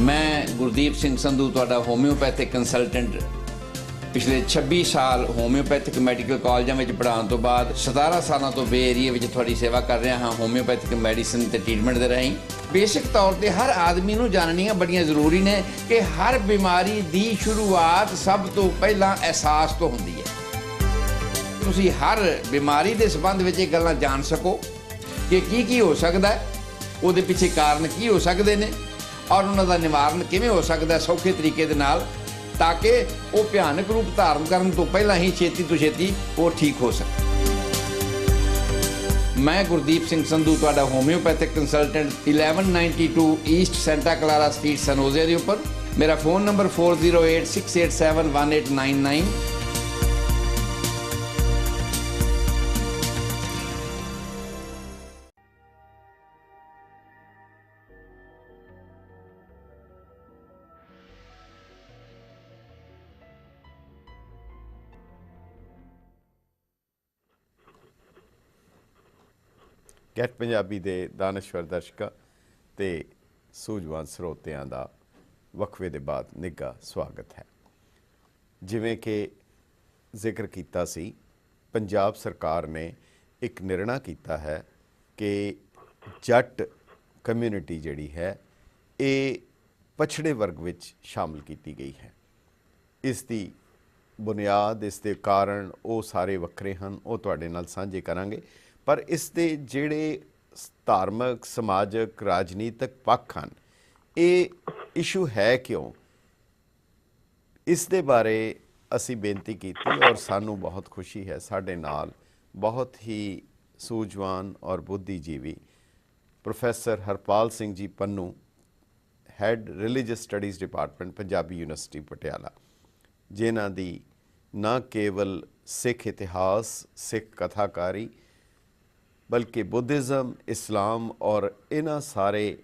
मैं गुरदीप सिंह संधू ਤੁਹਾਡਾ ਹੋਮਿਓਪੈਥਿਕ ਕੰਸਲਟੈਂਟ ਪਿਛਲੇ 26 ਸਾਲ ਹੋਮਿਓਪੈਥਿਕ ਮੈਡੀਕਲ ਕਾਲਜਾਂ ਵਿੱਚ ਪੜ੍ਹਾਉਣ ਤੋਂ ਬਾਅਦ 17 ਸਾਲਾਂ ਤੋਂ ਬੇ ਏਰੀਏ ਵਿੱਚ ਤੁਹਾਡੀ ਸੇਵਾ ਕਰ ਰਿਹਾ ਹਾਂ ਹੋਮਿਓਪੈਥਿਕ ਮੈਡੀਸਿਨ ਤੇ ਟ੍ਰੀਟਮੈਂਟ ਦੇ ਰਾਹੀਂ। ਬੇਸਿਕ ਤੌਰ ਤੇ ਹਰ ਆਦਮੀ ਨੂੰ ਜਾਣਨੀਆਂ ਬੜੀਆਂ ਜ਼ਰੂਰੀ ਨੇ ਕਿ ਹਰ ਬਿਮਾਰੀ ਦੀ ਸ਼ੁਰੂਆਤ ਸਭ ਤੋਂ ਪਹਿਲਾਂ ਅਹਿਸਾਸ ਤੋਂ ਹੁੰਦੀ ਹੈ। ਤੁਸੀਂ ਹਰ ਬਿਮਾਰੀ ਦੇ ਸੰਬੰਧ ਵਿੱਚ ਇਹ ਗੱਲਾਂ ਜਾਣ ਸਕੋ ਕਿ ਕੀ ਹੋ ਸਕਦਾ ਹੈ ਉਹਦੇ ਪਿੱਛੇ ਕਾਰਨ ਕੀ ਹੋ ਸਕਦੇ ਨੇ ਔਰ ਉਹਨਾਂ ਦਾ ਨਿਵਾਰਨ ਕਿਵੇਂ ਹੋ ਸਕਦਾ ਸੌਖੇ ਤਰੀਕੇ ਦੇ ਨਾਲ, ਤਾਂ ਕਿ ਉਹ ਭਿਆਨਕ ਰੂਪ ਧਾਰਨ ਕਰਨ ਤੋਂ ਪਹਿਲਾਂ ਹੀ ਛੇਤੀ ਤੋਂ ਛੇਤੀ ਉਹ ਠੀਕ ਹੋ ਸਕੇ। ਮੈਂ ਗੁਰਦੀਪ ਸਿੰਘ ਸੰਧੂ, ਤੁਹਾਡਾ homeopathic consultant, 1192 east Santa Clara street, San Jose ਦੇ ਉੱਪਰ। ਮੇਰਾ ਫੋਨ ਨੰਬਰ 4086871899। ਗੈਟ ਪੰਜਾਬੀ ਦੇ ਦਾਨਸ਼ਵਰ ਦਰਸ਼ਕਾਂ ਤੇ ਸੂਝਵਾਨ ਸਰੋਤਿਆਂ ਦਾ ਵਕਫੇ ਦੇ ਬਾਅਦ ਨਿੱਘਾ ਸਵਾਗਤ ਹੈ। ਜਿਵੇਂ ਕਿ ਜ਼ਿਕਰ ਕੀਤਾ ਸੀ, ਪੰਜਾਬ ਸਰਕਾਰ ਨੇ ਇੱਕ ਨਿਰਣਾ ਕੀਤਾ ਹੈ ਕਿ ਜੱਟ ਕਮਿਊਨਿਟੀ ਜਿਹੜੀ ਹੈ ਇਹ ਪਛੜੇ ਵਰਗ ਵਿੱਚ ਸ਼ਾਮਲ ਕੀਤੀ ਗਈ ਹੈ। ਇਸ ਦੀ ਬੁਨਿਆਦ, ਇਸ ਦੇ ਕਾਰਨ ਉਹ ਸਾਰੇ ਵੱਖਰੇ ਹਨ, ਉਹ ਤੁਹਾਡੇ ਨਾਲ ਸਾਂਝੇ ਕਰਾਂਗੇ। ਪਰ ਇਸ ਦੇ ਜਿਹੜੇ ਧਾਰਮਿਕ, ਸਮਾਜਿਕ, ਰਾਜਨੀਤਿਕ ਪੱਖ ਹਨ, ਇਹ ਇਸ਼ੂ ਹੈ ਕਿਉਂ, ਇਸ ਦੇ ਬਾਰੇ ਅਸੀਂ ਬੇਨਤੀ ਕੀਤੀ ਔਰ ਸਾਨੂੰ ਬਹੁਤ ਖੁਸ਼ੀ ਹੈ ਸਾਡੇ ਨਾਲ ਬਹੁਤ ਹੀ ਸੂਝਵਾਨ ਔਰ ਬੁੱਧੀਜੀਵੀ professor Harpal Singh ji Pannu, head religious studies department, Punjabi university Patiala, ਜਿਨ੍ਹਾਂ ਦੀ ਨਾ ਕੇਵਲ ਸਿੱਖ ਇਤਿਹਾਸ, ਸਿੱਖ ਕਥਾਕਾਰੀ, ਬਲਕਿ ਬੁੱਧਿਜ਼ਮ, ਇਸਲਾਮ ਔਰ ਇਹਨਾਂ ਸਾਰੇ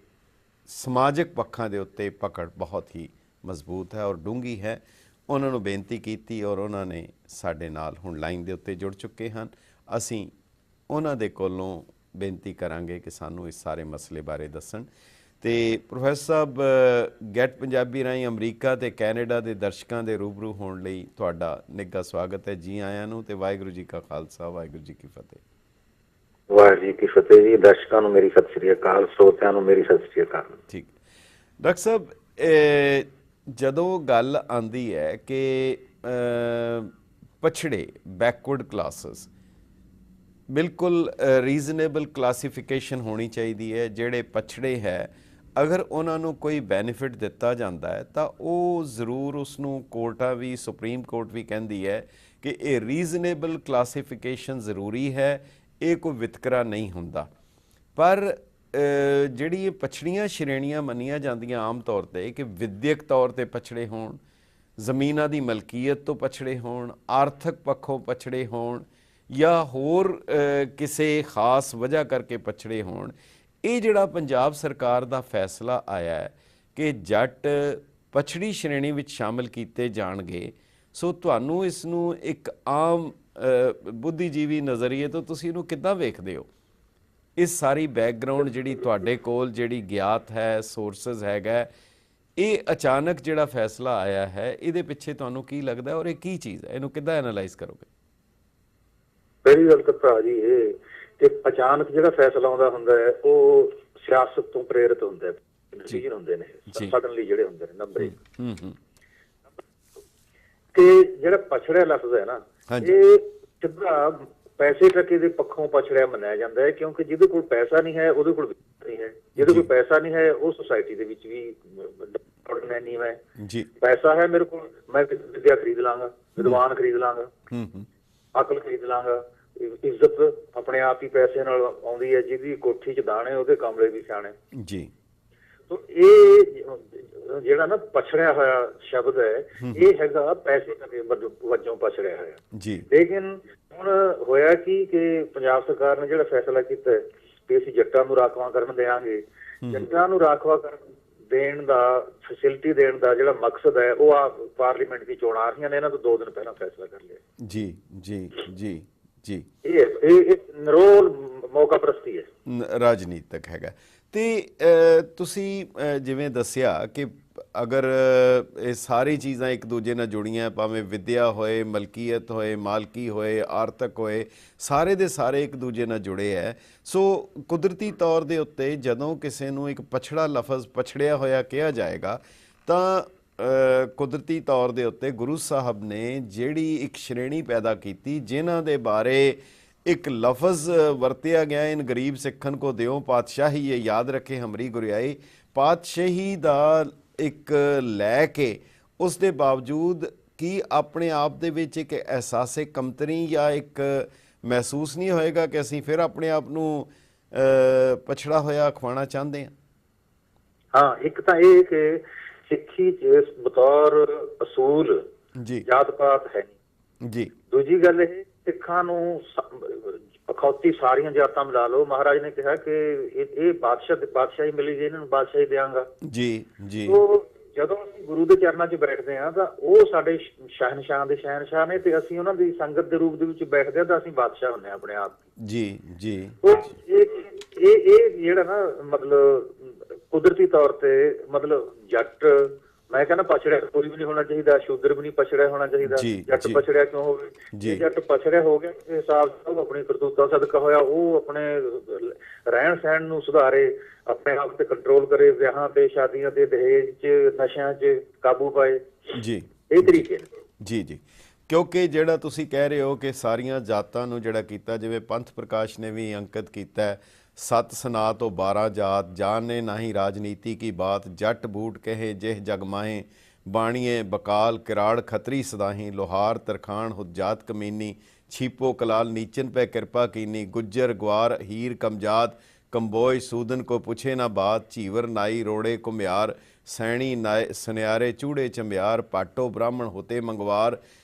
ਸਮਾਜਿਕ ਪੱਖਾਂ ਦੇ ਉੱਤੇ ਪਕੜ ਬਹੁਤ ਹੀ ਮਜ਼ਬੂਤ ਹੈ ਔਰ ਡੂੰਘੀ ਹੈ। ਉਹਨਾਂ ਨੂੰ ਬੇਨਤੀ ਕੀਤੀ ਔਰ ਉਹਨਾਂ ਨੇ ਸਾਡੇ ਨਾਲ ਹੁਣ ਲਾਈਨ ਦੇ ਉੱਤੇ ਜੁੜ ਚੁੱਕੇ ਹਨ। ਅਸੀਂ ਉਹਨਾਂ ਦੇ ਕੋਲੋਂ ਬੇਨਤੀ ਕਰਾਂਗੇ ਕਿ ਸਾਨੂੰ ਇਸ ਸਾਰੇ ਮਸਲੇ ਬਾਰੇ ਦੱਸਣ। ਤੇ ਪ੍ਰੋਫੈਸਰ ਸਾਹਿਬ, ਗੈਟ ਪੰਜਾਬੀ ਰਾਹੀਂ ਅਮਰੀਕਾ ਤੇ ਕੈਨੇਡਾ ਦੇ ਦਰਸ਼ਕਾਂ ਦੇ ਰੂਬਰੂ ਹੋਣ ਲਈ ਤੁਹਾਡਾ ਨਿੱਘਾ ਸਵਾਗਤ ਹੈ। ਜੀ ਆਇਆਂ ਨੂੰ ਤੇ ਵਾਹਿਗੁਰੂ ਜੀ ਕਾ ਖਾਲਸਾ, ਵਾਹਿਗੁਰੂ ਜੀ ਕੀ ਫਤਿਹ। ਵਾਹਿਗੁਰੂ ਜੀ ਕੀ ਫਤਿਹ ਜੀ। ਦਰਸ਼ਕਾਂ ਨੂੰ ਮੇਰੀ ਸਤਿ ਸ੍ਰੀ ਅਕਾਲ, ਸਰੋਤਿਆਂ ਨੂੰ ਮੇਰੀ ਸਤਿ ਸ੍ਰੀ ਅਕਾਲ। ਠੀਕ। ਡਾਕਟਰ ਸਾਹਿਬ, ਜਦੋਂ ਗੱਲ ਆਉਂਦੀ ਹੈ ਕਿ ਪਛੜੇ, ਬੈਕਵਰਡ ਕਲਾਸਿਸ, ਬਿਲਕੁਲ ਰੀਜ਼ਨੇਬਲ ਕਲਾਸੀਫਿਕੇਸ਼ਨ ਹੋਣੀ ਚਾਹੀਦੀ ਹੈ। ਜਿਹੜੇ ਪਛੜੇ ਹੈ, ਅਗਰ ਉਹਨਾਂ ਨੂੰ ਕੋਈ ਬੈਨੀਫਿਟ ਦਿੱਤਾ ਜਾਂਦਾ ਹੈ ਤਾਂ ਉਹ ਜ਼ਰੂਰ ਉਸ ਨੂੰ ਕੋਰਟਾਂ ਵੀ, ਸੁਪਰੀਮ ਕੋਰਟ ਵੀ ਕਹਿੰਦੀ ਹੈ ਕਿ ਇਹ ਰੀਜ਼ਨੇਬਲ ਕਲਾਸੀਫਿਕੇਸ਼ਨ ਜ਼ਰੂਰੀ ਹੈ, ਇਹ ਕੋਈ ਵਿਤਕਰਾ ਨਹੀਂ ਹੁੰਦਾ। ਪਰ ਜਿਹੜੀ ਇਹ ਪਛੜੀਆਂ ਸ਼੍ਰੇਣੀਆਂ ਮੰਨੀਆਂ ਜਾਂਦੀਆਂ ਆਮ ਤੌਰ 'ਤੇ ਕਿ ਵਿਦਿਅਕ ਤੌਰ 'ਤੇ ਪਛੜੇ ਹੋਣ, ਜ਼ਮੀਨਾਂ ਦੀ ਮਲਕੀਅਤ ਤੋਂ ਪਛੜੇ ਹੋਣ, ਆਰਥਿਕ ਪੱਖੋਂ ਪਛੜੇ ਹੋਣ ਜਾਂ ਹੋਰ ਕਿਸੇ ਖਾਸ ਵਜ੍ਹਾ ਕਰਕੇ ਪਛੜੇ ਹੋਣ, ਇਹ ਜਿਹੜਾ ਪੰਜਾਬ ਸਰਕਾਰ ਦਾ ਫੈਸਲਾ ਆਇਆ ਹੈ ਕਿ ਜੱਟ ਪਛੜੀ ਸ਼੍ਰੇਣੀ ਵਿੱਚ ਸ਼ਾਮਲ ਕੀਤੇ ਜਾਣਗੇ, ਸੋ ਤੁਹਾਨੂੰ ਇਸ ਨੂੰ ਇੱਕ ਆਮ ਬੁੱਧੀਜੀਵੀ ਨਜ਼ਰੀਏ ਤੋਂ ਤੁਸੀਂ ਇਹਨੂੰ ਕਿੱਦਾਂ ਵੇਖਦੇ ਹੋ? ਇਸ ਸਾਰੀ ਬੈਕਗਰਾਊਂਡ ਜਿਹੜੀ ਤੁਹਾਡੇ ਕੋਲ ਜਿਹੜੀ ਗਿਆਤ ਹੈ, ਸੋਰਸਸ ਹੈਗਾ, ਇਹ ਅਚਾਨਕ ਜਿਹੜਾ ਫੈਸਲਾ ਆਇਆ ਹੈ, ਇਹਦੇ ਪਿੱਛੇ ਤੁਹਾਨੂੰ ਕੀ ਲੱਗਦਾ ਔਰ ਇਹ ਕੀ ਚੀਜ਼ ਹੈ? ਇਹਨੂੰ ਕਿੱਦਾਂ ਐਨਾਲਾਈਜ਼ ਕਰੋਗੇ? ਪਹਿਲੀ ਗੱਲ ਤਾਂ ਭਰਾ ਜੀ ਇਹ ਕਿ ਅਚਾਨਕ ਜਿਹੜਾ ਫੈਸਲਾ ਆਉਂਦਾ ਹੁੰਦਾ ਹੈ ਉਹ ਸਿਆਸਤ ਤੋਂ ਪ੍ਰੇਰਿਤ ਹੁੰਦਾ ਹੈ, ਡਿਸੀਜਨ ਹੁੰਦੇ ਨੇ ਸਡਨਲੀ ਜਿਹੜੇ ਹੁੰਦੇ ਨੇ ਨੰਬਰ ਕਿ ਜਿਹੜਾ ਪਛੜਿਆ ਲਫ਼ਜ਼ ਹੈ ਨਾ, ਇਹ ਸਿੱਧਾ ਪੈਸੇ ਟਕੇ ਦੇ ਪੱਖੋਂ ਪਛੜਿਆ ਮੰਨਿਆ ਜਾਂਦਾ ਹੈ, ਕਿਉਂਕਿ ਜਿਹਦੇ ਕੋਲ ਪੈਸਾ ਨਹੀਂ ਹੈ ਉਹਦੇ ਕੋਲ ਨਹੀਂ ਹੈ, ਜਿਹਦੇ ਕੋਲ ਪੈਸਾ ਨਹੀਂ ਹੈ ਉਹ ਸੁਸਾਇਟੀ ਦੇ ਵਿੱਚ ਵੀ ਨਹੀਂ ਹੈ। ਪੈਸਾ ਹੈ ਮੇਰੇ ਕੋਲ, ਮੈਂ ਵਿਦਿਆ ਖਰੀਦ ਲਾਂਗਾ, ਵਿਦਵਾਨ ਖਰੀਦ ਲਾਂਗਾ, ਅਕਲ ਖਰੀਦ ਲਾਂਗਾ, ਇੱਜ਼ਤ ਆਪਣੇ ਆਪ ਹੀ ਪੈਸੇ ਨਾਲ ਆਉਂਦੀ ਹੈ। ਜਿਹਦੀ ਕੋਠੀ 'ਚ ਦਾਣੇ ਉਹਦੇ ਕਮਰੇ ਵੀ ਸਿਆਣੇ ਜੀ। ਤੋ ਇਹ ਜਿਹੜਾ ਨਾ ਪਛੜਿਆ ਹੋਇਆ ਸ਼ਬਦ ਹੈ, ਇਹ ਹੈਗਾ ਪੈਸੇ ਵਜੋਂ ਪਛੜਿਆ ਹੋਇਆ ਜੀ। ਲੇਕਿਨ ਹੁਣ ਹੋਇਆ ਕਿ ਪੰਜਾਬ ਸਰਕਾਰ ਨੇ ਜਿਹੜਾ ਫੈਸਲਾ ਕੀਤਾ ਕਿ ਅਸੀਂ ਜੱਟਾਂ ਨੂੰ ਰਾਖਵਾਂ ਕਰਨ ਦੇਵਾਂਗੇ, ਜੱਟਾਂ ਨੂੰ ਰਾਖਵਾਂ ਕਰਨ ਦੇਣ ਦਾ, ਫੈਸਿਲਿਟੀ ਦੇਣ ਦਾ ਜਿਹੜਾ ਮਕਸਦ ਹੈ ਉਹ ਆ ਪਾਰਲੀਮੈਂਟ ਦੀ ਚੋਣਾਂ ਆ ਰਹੀਆਂ ਨੇ, ਇਹਨਾਂ ਤੋਂ 2 ਦਿਨ ਪਹਿਲਾਂ ਫੈਸਲਾ ਕਰ ਲਿਆ ਜੀ ਜੀ ਜੀ ਜੀ। ਇਹ ਨਿਰੋਲ ਮੌਕਾ ਪ੍ਰਸਤੀ ਹੈ, ਰਾਜਨੀਤਿਕ ਹੈਗਾ। ਤੇ ਤੁਸੀਂ ਜਿਵੇਂ ਦੱਸਿਆ ਕਿ ਅਗਰ ਇਹ ਸਾਰੀ ਚੀਜ਼ਾਂ ਇੱਕ ਦੂਜੇ ਨਾਲ ਜੁੜੀਆਂ, ਭਾਵੇਂ ਵਿੱਦਿਆ ਹੋਏ, ਮਲਕੀਅਤ ਹੋਏ, ਮਾਲਕੀ ਹੋਏ, ਆਰਥਿਕ ਹੋਏ, ਸਾਰੇ ਦੇ ਸਾਰੇ ਇੱਕ ਦੂਜੇ ਨਾਲ ਜੁੜੇ ਹੈ। ਸੋ ਕੁਦਰਤੀ ਤੌਰ ਦੇ ਉੱਤੇ ਜਦੋਂ ਕਿਸੇ ਨੂੰ ਇੱਕ ਪਛੜਾ ਲਫ਼ਜ਼, ਪਛੜਿਆ ਹੋਇਆ ਕਿਹਾ ਜਾਏਗਾ, ਤਾਂ ਕੁਦਰਤੀ ਤੌਰ ਦੇ ਉੱਤੇ ਗੁਰੂ ਸਾਹਿਬ ਨੇ ਜਿਹੜੀ ਇੱਕ ਸ਼੍ਰੇਣੀ ਪੈਦਾ ਕੀਤੀ, ਜਿਨ੍ਹਾਂ ਦੇ ਬਾਰੇ एक लफ्ज़ वरतिया गया, इन गरीब सिखन को दिओ पातशाही, ये याद रखे हमरी गुरियाई। पातशाही दा एक लैके उस दे बावजूद कि अपने आप दे विच एक एहसासे कमतरी या एक महसूस नहीं होएगा कि असीं फिर अपने आप नूं पछड़ा होया अखवाना चाहते हैं? हाँ, एक तो ये कि सिक्खी च बतौर असूल जी जात पात है नहीं जी। दूजी गल ये सिखां नूं अखौती सारियां जातां मिला लो। महाराज ने कहा कि ये बादशाही मिली गई, इन्हां नूं बादशाही देंगा जी जी। तो ਜਦੋਂ ਅਸੀਂ ਗੁਰੂ ਦੇ ਚਰਨਾਂ 'ਚ ਬੈਠਦੇ ਹਾਂ ਤਾਂ ਉਹ ਸਾਡੇ ਸ਼ਹਿਨशाह ਦੇ ਸ਼ਹਿਨशाह ਨੇ ਤੇ ਅਸੀਂ ਉਹਨਾਂ ਦੀ ਸੰਗਤ ਦੇ ਰੂਪ ਦੇ ਵਿੱਚ ਬੈਠਦੇ ਹਾਂ ਤਾਂ ਅਸੀਂ ਬਾਦਸ਼ਾਹ ਹੁੰਦੇ ਹਾਂ ਆਪਣੇ ਆਪ। ਜੀ ਜੀ। ਇਹ ਜਿਹੜਾ ਨਾ ਮਤਲਬ ਕੁਦਰਤੀ ਤੌਰ ਤੇ ਮਤਲਬ ਜੱਟ ਮੈਂ ਕਹਿੰਦਾ ਪਛੜਿਆ ਕੋਈ ਵੀ ਨਹੀਂ ਹੋਣਾ ਚਾਹੀਦਾ, ਸ਼ੂਦਰ ਵੀ ਨਹੀਂ ਪਛੜਿਆ ਹੋਣਾ ਚਾਹੀਦਾ। ਜੱਟ ਪਛੜਿਆ ਕਿਉਂ ਹੋਵੇ? ਜੇ ਜੱਟ ਪਛੜਿਆ ਹੋ ਗਿਆ ਕਿਸੇ ਹਿਸਾਬ ਨਾਲ ਆਪਣੀ ਕਰਤੂਤਾਂ ਸਦਕਾ ਹੋਇਆ, ਉਹ ਆਪਣੇ ਰਹਿਣ ਸਹਿਣ ਨੂੰ ਸੁਧਾਰੇ, ਆਪਣੇ ਆਪ ਤੇ ਕੰਟਰੋਲ ਕਰੇ, ਵਿਆਹਾਂ ਤੇ ਸ਼ਾਦੀਆਂ ਤੇ ਦਹੇਜ 'ਚ ਨਸ਼ਿਆਂ 'ਚ ਕਾਬੂ ਪਾਏ। ਜੀ ਇਹ ਤਰੀਕੇ ਨੇ। ਜੀ ਜੀ। ਕਿਉਂਕਿ ਜਿਹੜਾ ਤੁਸੀਂ ਕਹਿ ਰਹੇ ਹੋ ਕਿ ਸਾਰੀਆਂ ਜਾਤਾਂ ਨੂੰ ਜਿਹੜਾ ਕੀਤਾ, ਜਿਵੇਂ ਪੰਥ ਪ੍ਰਕਾਸ਼ ਨੇ ਵੀ ਅੰਕਿਤ ਕੀਤਾ, 7 ਸਨਾ ਤੋਂ 12 ਜਾਤ, ਜਾਣੇ ਨਾਹੀਂ ਰਾਜਨੀਤੀ ਕੀ ਬਾਤ, ਜੱਟ ਬੂਟ ਕਹੇ ਜਿਹ ਜਗ ਮਾਹੇ, ਬਾਣੀਏ ਬਕਾਲ ਕਿਰਾੜ ਖਤਰੀ ਸਦਾਹੀਂ, ਲੋਹਾਰ ਤਰਖਾਣ ਹੁਜਾਤ ਕਮੀਨੀ, ਛੀਪੋ ਕਲਾਲ ਨੀਚਨ ਪੈ ਕਿਰਪਾ कीनी, गुज्जर ग्वार हीर कमजात, कंबोय सूदन को पुछे ना बात, चीवर नाई रोड़े कुम्यार, सैणी नाय सुनियारे चूड़े चम्यार, पाटो ब्राह्मण होते मंगवार,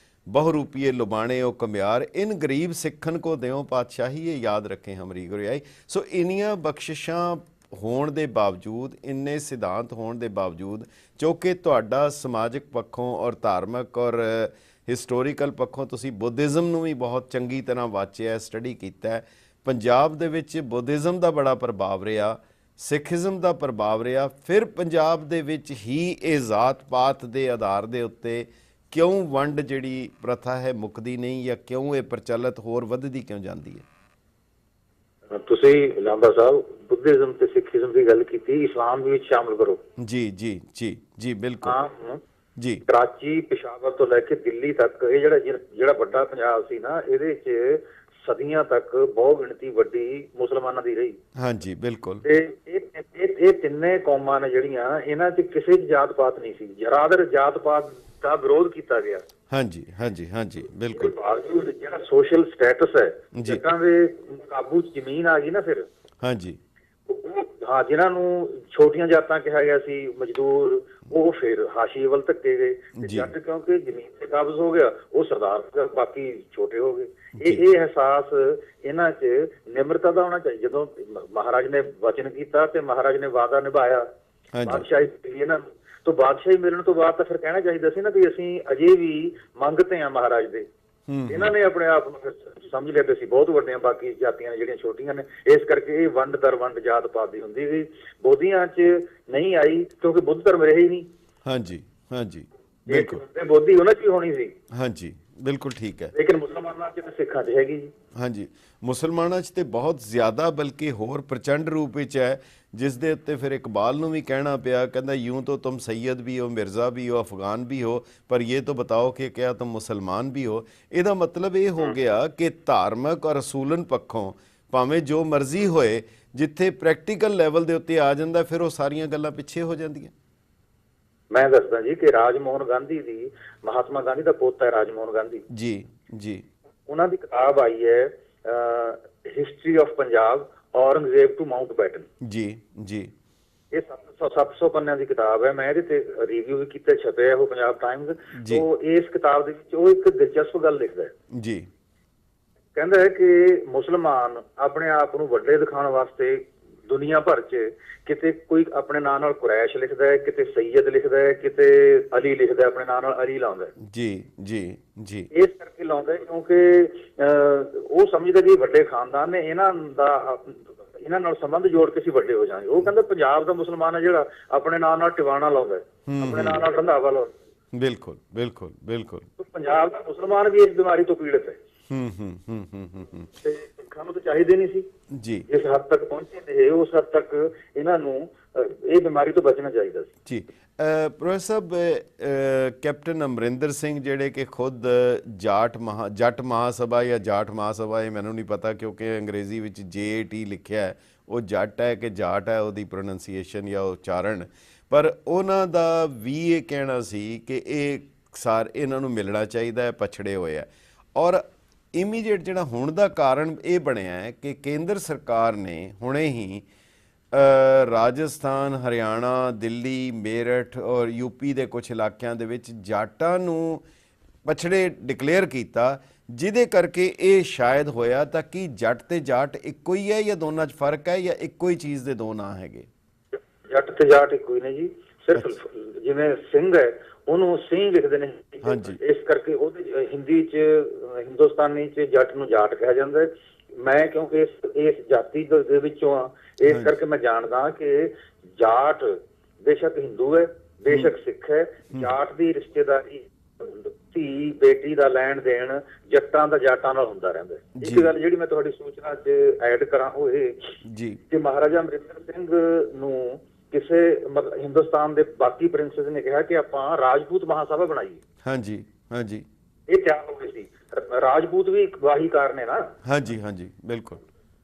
बहु रूपये लुबाणे ओ कम्यार, इन गरीब सिखन को देओ पातशाही, ये याद रखें हमरी गुरियाई। सो इनियां बख्शिशां होण दे बावजूद, इन्ने सिद्धांत होण दे बावजूद, चूँकि तुहाडा समाजिक पक्षों और धार्मिक और हिस्टोरीकल पक्षों तुसी बुद्धिज़म नूं भी बहुत चंगी तरह वाचिया, स्टडी कीता है। पंजाब दे विच बुद्धिज़म दा बड़ा प्रभाव रहा, सिखिज़म दा प्रभाव रहा, फिर पंजाब दे विच ही ये जात पात दे आधार दे उत्ते क्यों वंड जिहड़ी प्रथा है मुकदी नहीं, या क्यों ये प्रचलित होर वधदी क्यों जाती है? ਤੁਸੀਂ ਲਾਂਬਾ ਸਾਹਿਬ ਬੁੱਧਿਜ਼ਮ ਤੇ ਸਿੱਖੀਜ਼ਮ ਦੀ ਗੱਲ ਕੀਤੀ, ਇਸਲਾਮ ਵੀ ਵਿੱਚ ਸ਼ਾਮਲ ਕਰੋ। ਜੀ ਜੀ ਜੀ ਜੀ ਬਿਲਕੁਲ ਜੀ। ਕਰਾਚੀ ਪਿਸ਼ਾਵਰ ਤੋਂ ਲੈ ਕੇ ਦਿੱਲੀ ਤੱਕ ਇਹ ਜਿਹੜਾ ਵੱਡਾ ਪੰਜਾਬ ਸੀ ਨਾ, ਇਹਦੇ 'ਚ ਸਦੀਆਂ ਤੱਕ ਬਹੁ ਗਿਣਤੀ ਵੱਡੀ ਮੁਸਲਮਾਨਾਂ ਦੀ ਰਹੀ। ਹਾਂਜੀ ਬਿਲਕੁਲ। ਤੇ ਇਹ ਤਿੰਨੇ ਕੌਮਾਂ ਨੇ ਜਿਹੜੀਆਂ, ਇਹਨਾਂ 'ਚ ਕਿਸੇ ਜਾਤ ਪਾਤ ਨਹੀਂ ਸੀ, ਜਰਾਦਰ ਜਾਤ ਪਾਤ ਦਾ ਵਿਰੋਧ ਕੀਤਾ ਗਿਆ। ਹਾਂਜੀ ਹਾਂਜੀ ਹਾਂਜੀ ਬਿਲकुल। ਬਾਵਜੂਦ ਜਿਹੜਾ ਸੋਸ਼ਲ ਸਟੇਟਸ ਹੈ, ਜੱਟਾਂ ਦੇ ਕਾਬੂ 'ਚ ਜ਼ਮੀਨ ਆ ਗਈ ਨਾ ਫਿਰ। ਹਾਂਜੀ ਹਾਂ, ਜਿਨ੍ਹਾਂ ਨੂੰ ਛੋਟੀਆਂ ਜਾਤਾਂ ਕਿਹਾ ਗਿਆ ਸੀ, ਮਜ਼ਦੂਰ, ਉਹ ਫਿਰ ਹਾਸ਼ੀਏ ਵੱਲ ਧੱਕੇ ਗਏ। ਜੱਟ ਕਿਉਂਕਿ ਜ਼ਮੀਨ ਤੇ ਕਾਬਜ਼ ਹੋ ਗਿਆ, ਉਹ ਸਰਦਾਰ, ਬਾਕੀ ਛੋਟੇ ਹੋ ਗਏ। ਇਹ ਅਹਿਸਾਸ ਇਹਨਾਂ 'ਚ ਨਿਮਰਤਾ ਦਾ ਹੋਣਾ ਚਾਹੀਦਾ। ਜਦੋਂ ਮਹਾਰਾਜ ਨੇ ਵਚਨ ਕੀਤਾ ਤੇ ਮਹਾਰਾਜ ਨੇ ਵਾਅਦਾ ਨਿਭਾਇਆ ਬਾਦਸ਼ਾਹੀ ਇਹਨਾਂ ਨੂੰ, तो बादशाही मिलने तो बाद तो फिर कहना चाहिए सी ना कि असीं अजे भी मंगते हैं महाराज दे। इन्होंने अपने आप समझ लिया कि असीं बहुत वड्डे हैं, बाकी जातियां जिहड़ियां छोटियां ने, इस करके ये वंड दर वंड जात पात दी हुंदी गई। बोधियां च नहीं आई क्योंकि बुद्ध धर्म रहे ही नहीं। हाँ जी हाँ जी बिल्कुल। बोधी उन्हां च ही होनी सी। हाँ जी बिल्कुल ठीक है। लेकिन मुसलमानां च ते सिखां च हैगी जी। हाँ जी मुसलमानां च ते बहुत ज़्यादा, बल्कि होर प्रचंड रूप विच है, जिस दे उत्ते फिर इकबाल नूं भी कहना पिया, कहंदा यूं तो तुम सैयद भी हो, मिर्ज़ा भी हो, अफगान भी हो, पर ये तो बताओ कि क्या तुम मुसलमान भी हो। इहदा मतलब ये हो गया कि धार्मिक और असूलन पक्षों भावें जो मर्जी होए, जिथे प्रैक्टिकल लैवल दे उत्ते आ जांदा, फिर वो सारियां गल्लां पिछे हो जांदियां। मैं दसदा जी कि राजमोहन गांधी दी, महात्मा गांधी दा पोता है राजमोहन गांधी जी जी, उन्हां दी किताब आई है history of Punjab, Aurangzeb to Mountbatten ji ji. ये 700 पन्नियां दी किताब है। मैं ਇਹਦੇ ਤੇ ਰਿਵਿਊ ਵੀ ਕੀਤਾ, ਛਪਿਆ ਉਹ ਪੰਜਾਬ ਟਾਈਮਜ਼। तो ਇਸ ਕਿਤਾਬ ਦੇ ਵਿੱਚ ਉਹ ਇੱਕ ਦਿਲਚਸਪ ਗੱਲ ਲਿਖਦਾ ਹੈ ਜੀ। ਕਹਿੰਦਾ ਹੈ ਕਿ ਮੁਸਲਮਾਨ ਆਪਣੇ ਆਪ ਨੂੰ ਵੱਡੇ ਦਿਖਾਉਣ ਵਾਸਤੇ ਦੁਨੀਆ ਭਰ 'ਚ ਕਿਤੇ ਕੋਈ ਆਪਣੇ ਨਾਂ ਨਾਲ ਕੁਰੈਸ਼ ਲਿਖਦਾ ਹੈ, ਕਿਤੇ ਸੈਯਦ ਲਿਖਦਾ ਹੈ, ਕਿਤੇ ਅਲੀ ਲਿਖਦਾ, ਆਪਣੇ ਨਾਂ ਨਾਲ ਅਲੀ ਲਾਉਂਦਾ ਜੀ ਜੀ ਜੀ। ਇਸ ਕਰਕੇ ਲਾਉਂਦਾ ਕਿਉਂਕਿ ਉਹ ਸਮਝਦਾ ਕਿ ਵੱਡੇ ਖਾਨਦਾਨ ਨੇ, ਇਹਨਾਂ ਨਾਲ ਸੰਬੰਧ ਜੋੜ ਕੇ ਅਸੀਂ ਵੱਡੇ ਹੋ ਜਾਵਾਂਗੇ। ਉਹ ਕਹਿੰਦਾ ਪੰਜਾਬ ਦਾ ਮੁਸਲਮਾਨ ਹੈ ਜਿਹੜਾ ਆਪਣੇ ਨਾਂ ਨਾਲ ਟਿਵਾਣਾ ਲਾਉਂਦਾ, ਆਪਣੇ ਨਾਂ ਨਾਲ ਰੰਧਾਵਾ ਲਾਉਂਦਾ। ਬਿਲਕੁਲ ਬਿਲकुल ਬਿਲकुल। ਪੰਜਾਬ ਦਾ ਮੁਸਲਮਾਨ ਵੀ ਇਸ ਬਿਮਾਰੀ ਤੋਂ ਪੀੜਤ ਹੈ। ਤੇ ਸਿੱਖਾਂ ਨੂੰ ਤਾਂ ਚਾਹੀਦੇ ਨਹੀਂ ਸੀ ਜੀ। ਇਸ ਹੱਦ ਤੱਕ ਪਹੁੰਚੇ ਨੇ, ਉਸ ਹੱਦ ਤੱਕ ਇਹਨਾਂ ਨੂੰ ਇਹ ਬਿਮਾਰੀ ਤੋਂ ਬਚਣਾ ਚਾਹੀਦਾ ਸੀ ਜੀ। ਪ੍ਰੋਫੈਸਰ ਸਾਹਿਬ, ਕੈਪਟਨ ਅਮਰਿੰਦਰ ਸਿੰਘ ਜਿਹੜੇ ਕਿ ਖੁਦ ਜੱਟ ਮਹਾਸਭਾ ਜਾਂ ਜਾਟ ਮਹਾਸਭਾ, ਇਹ ਮੈਨੂੰ ਨਹੀਂ ਪਤਾ ਕਿਉਂਕਿ ਅੰਗਰੇਜ਼ੀ ਵਿੱਚ JAT ਲਿਖਿਆ ਹੈ, ਉਹ ਜੱਟ ਹੈ ਕਿ ਜਾਟ ਹੈ ਉਹਦੀ ਪ੍ਰੋਨੰਸੀਏਸ਼ਨ ਜਾਂ ਉਚਾਰਨ, ਪਰ ਉਹਨਾਂ ਦਾ ਵੀ ਇਹ ਕਹਿਣਾ ਸੀ ਕਿ ਇਹਨਾਂ ਨੂੰ ਮਿਲਣਾ ਚਾਹੀਦਾ ਹੈ, ਪਛੜੇ ਹੋਏ ਹੈ। ਔਰ ਇਮੀਡੀਏਟ ਜਿਹੜਾ ਹੁਣ ਦਾ ਕਾਰਨ ਇਹ ਬਣਿਆ ਹੈ ਕਿ ਕੇਂਦਰ ਸਰਕਾਰ ਨੇ ਹੁਣੇ ਹੀ ਰਾਜਸਥਾਨ, ਹਰਿਆਣਾ, ਦਿੱਲੀ, ਮੇਰਠ ਔਰ UP ਦੇ ਕੁਝ ਇਲਾਕਿਆਂ ਦੇ ਵਿੱਚ ਜਾਟਾਂ ਨੂੰ ਪਛੜੇ ਡਿਕਲੇਅਰ ਕੀਤਾ, ਜਿਹਦੇ ਕਰਕੇ ਇਹ ਸ਼ਾਇਦ ਹੋਇਆ। ਤਾਂ ਕੀ ਜੱਟ ਤੇ ਜਾਟ ਇੱਕੋ ਹੀ ਹੈ ਜਾਂ ਦੋਨਾਂ 'ਚ ਫਰਕ ਹੈ ਜਾਂ ਇੱਕੋ ਹੀ ਚੀਜ਼ ਦੇ ਦੋ ਨਾਂ ਹੈਗੇ? ਜੱਟ ਤੇ ਜਾਟ ਇੱਕੋ ਹੀ ਨੇ ਜੀ, ਸਿਰਫ ਜਿਵੇਂ ਸਿੰਘ ਹੈ ਉਹਨੂੰ ਸਿੰਘ ਲਿਖਦੇ ਨੇ, ਇਸ ਕਰਕੇ ਉਹਦੇ ਹਿੰਦੀ 'ਚ, ਹਿੰਦੁਸਤਾਨੀ 'ਚ ਜੱਟ ਨੂੰ ਜਾਟ ਕਿਹਾ ਜਾਂਦਾ ਹੈ। ਮੈਂ ਕਿਉਂਕਿ ਇਸ ਜਾਤੀ ਦੇ ਵਿੱਚੋਂ ਆ, ਇਸ ਕਰਕੇ ਮੈਂ ਜਾਣਦਾ ਕਿ ਜਾਟ ਬੇਸ਼ੱਕ ਹਿੰਦੂ ਹੈ, ਬੇਸ਼ੱਕ ਸਿੱਖ ਹੈ, ਜਾਟ ਦੀ ਰਿਸ਼ਤੇਦਾਰੀ, ਧੀ ਬੇਟੀ ਦਾ ਲੈਣ ਦੇਣ ਜੱਟਾਂ ਦਾ ਜਾਟਾਂ ਨਾਲ ਹੁੰਦਾ ਰਹਿੰਦਾ। ਇੱਕ ਗੱਲ ਜਿਹੜੀ ਮੈਂ ਤੁਹਾਡੀ ਸੂਚਨਾ 'ਚ ਐਡ ਕਰਾਂ ਉਹ ਇਹ ਕਿ ਮਹਾਰਾਜਾ ਅਮਰਿੰਦਰ ਸਿੰਘ ਨੂੰ ਕਿਸੇ ਮਤਲਬ ਹਿੰਦੁਸਤਾਨ ਦੇ ਬਾਕੀ ਪ੍ਰਿੰਸਸ ਨੇ ਕਿਹਾ ਕਿ ਆਪਾਂ ਰਾਜਪੂਤ ਮਹਾਸਭਾ ਬਣਾਈਏ। ਹਾਂਜੀ ਹਾਂਜੀ, ਇਹ ਤਿਆਰ ਹੋ ਗਏ ਸੀ। ਰਾਜਪੂਤ ਵੀ ਇੱਕ ਵਾਹੀਕਾਰ ਨੇ ਨਾ। ਹਾਂਜੀ ਹਾਂਜੀ, ਬਿਲਕੁਲ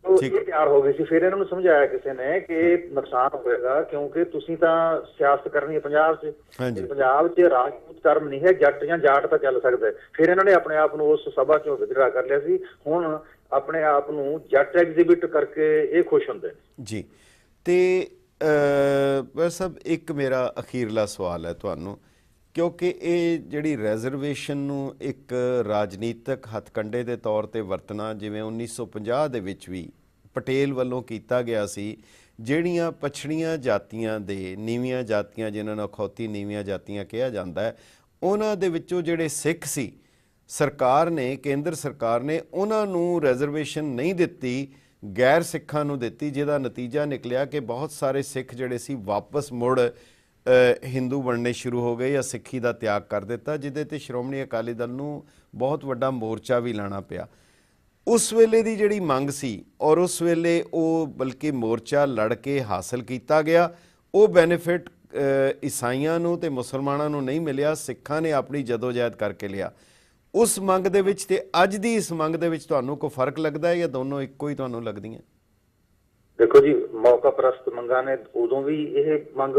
ਇਹ ਤਿਆਰ ਹੋ ਗਏ ਸੀ। ਫਿਰ ਇਹਨਾਂ ਨੂੰ ਸਮਝਾਇਆ ਕਿਸੇ ਨੇ ਕਿ ਨੁਕਸਾਨ ਹੋਵੇਗਾ ਕਿਉਂਕਿ ਤੁਸੀਂ ਤਾਂ ਸਿਆਸਤ ਕਰਨੀ ਹੈ ਪੰਜਾਬ 'ਚ, ਪੰਜਾਬ 'ਚ ਰਾਜਪੂਤ ਧਰਮ ਨਹੀਂ ਹੈ, ਜੱਟ ਜਾਂ ਜਾਟ ਤਾਂ ਚੱਲ ਸਕਦਾ। ਫਿਰ ਇਹਨਾਂ ਨੇ ਆਪਣੇ ਆਪ ਨੂੰ ਉਸ ਸਭਾ 'ਚੋਂ ਵਿਦਡਰਾ ਕਰ ਲਿਆ ਸੀ। ਹੁਣ ਆਪਣੇ ਆਪ ਨੂੰ ਜੱਟ ਐਗਜ਼ੀਬਿਟ ਕਰਕੇ ਇਹ ਖੁਸ਼ ਹੁੰਦੇ ਨੇ ਜੀ। ਤੇ ਸਭ ਇੱਕ ਮੇਰਾ ਅਖੀਰਲਾ ਸਵਾਲ ਹੈ ਤੁਹਾਨੂੰ, ਕਿਉਂਕਿ ਇਹ ਜਿਹੜੀ ਰਿਜ਼ਰਵੇਸ਼ਨ ਨੂੰ ਇੱਕ ਰਾਜਨੀਤਿਕ ਹੱਥਕੰਡੇ ਦੇ ਤੌਰ 'ਤੇ ਵਰਤਣਾ, ਜਿਵੇਂ 1950 ਦੇ ਵਿੱਚ ਵੀ ਪਟੇਲ ਵੱਲੋਂ ਕੀਤਾ ਗਿਆ ਸੀ, ਜਿਹੜੀਆਂ ਪਛੜੀਆਂ ਜਾਤੀਆਂ ਦੇ, ਨੀਵੀਆਂ ਜਾਤੀਆਂ ਜਿਨ੍ਹਾਂ ਨੂੰ ਅਖੌਤੀ ਨੀਵੀਆਂ ਜਾਤੀਆਂ ਕਿਹਾ ਜਾਂਦਾ ਹੈ, ਉਹਨਾਂ ਦੇ ਵਿੱਚੋਂ ਜਿਹੜੇ ਸਿੱਖ ਸੀ, ਸਰਕਾਰ ਨੇ, ਕੇਂਦਰ ਸਰਕਾਰ ਨੇ ਉਹਨਾਂ ਨੂੰ ਰਿਜ਼ਰਵੇਸ਼ਨ ਨਹੀਂ ਦਿੱਤੀ, ਗੈਰ ਸਿੱਖਾਂ ਨੂੰ ਦਿੱਤੀ, ਜਿਹਦਾ ਨਤੀਜਾ ਨਿਕਲਿਆ ਕਿ ਬਹੁਤ ਸਾਰੇ ਸਿੱਖ ਜਿਹੜੇ ਸੀ ਵਾਪਸ ਮੁੜ ਹਿੰਦੂ ਬਣਨੇ ਸ਼ੁਰੂ ਹੋ ਗਏ ਜਾਂ ਸਿੱਖੀ ਦਾ ਤਿਆਗ ਕਰ ਦਿੱਤਾ, ਜਿਹਦੇ 'ਤੇ ਸ਼੍ਰੋਮਣੀ ਅਕਾਲੀ ਦਲ ਨੂੰ ਬਹੁਤ ਵੱਡਾ ਮੋਰਚਾ ਵੀ ਲਾਣਾ ਪਿਆ। ਉਸ ਵੇਲੇ ਦੀ ਜਿਹੜੀ ਮੰਗ ਸੀ ਔਰ ਉਸ ਵੇਲੇ ਉਹ ਬਲਕਿ ਮੋਰਚਾ ਲੜ ਕੇ ਹਾਸਲ ਕੀਤਾ ਗਿਆ, ਉਹ ਬੈਨੀਫਿਟ ਈਸਾਈਆਂ ਨੂੰ ਤੇ ਮੁਸਲਮਾਨਾਂ ਨੂੰ ਨਹੀਂ ਮਿਲਿਆ, ਸਿੱਖਾਂ ਨੇ ਆਪਣੀ ਜਦੋਜਹਿਦ ਕਰਕੇ ਲਿਆ। ਉਸ ਮੰਗ ਦੇ ਵਿੱਚ ਤੇ ਅੱਜ ਦੀ ਇਸ ਮੰਗ ਦੇ ਵਿੱਚ ਤੁਹਾਨੂੰ ਕੋਈ ਫਰਕ ਲੱਗਦਾ ਹੈ ਜਾਂ ਦੋਨੋਂ ਇੱਕੋ ਹੀ ਤੁਹਾਨੂੰ ਲੱਗਦੀਆਂ? ਦੇਖੋ ਜੀ, ਮੌਕਾ ਪ੍ਰਸਤ ਮੰਗਾਂ ਨੇ ਉਦੋਂ ਵੀ ਇਹ ਮੰਗ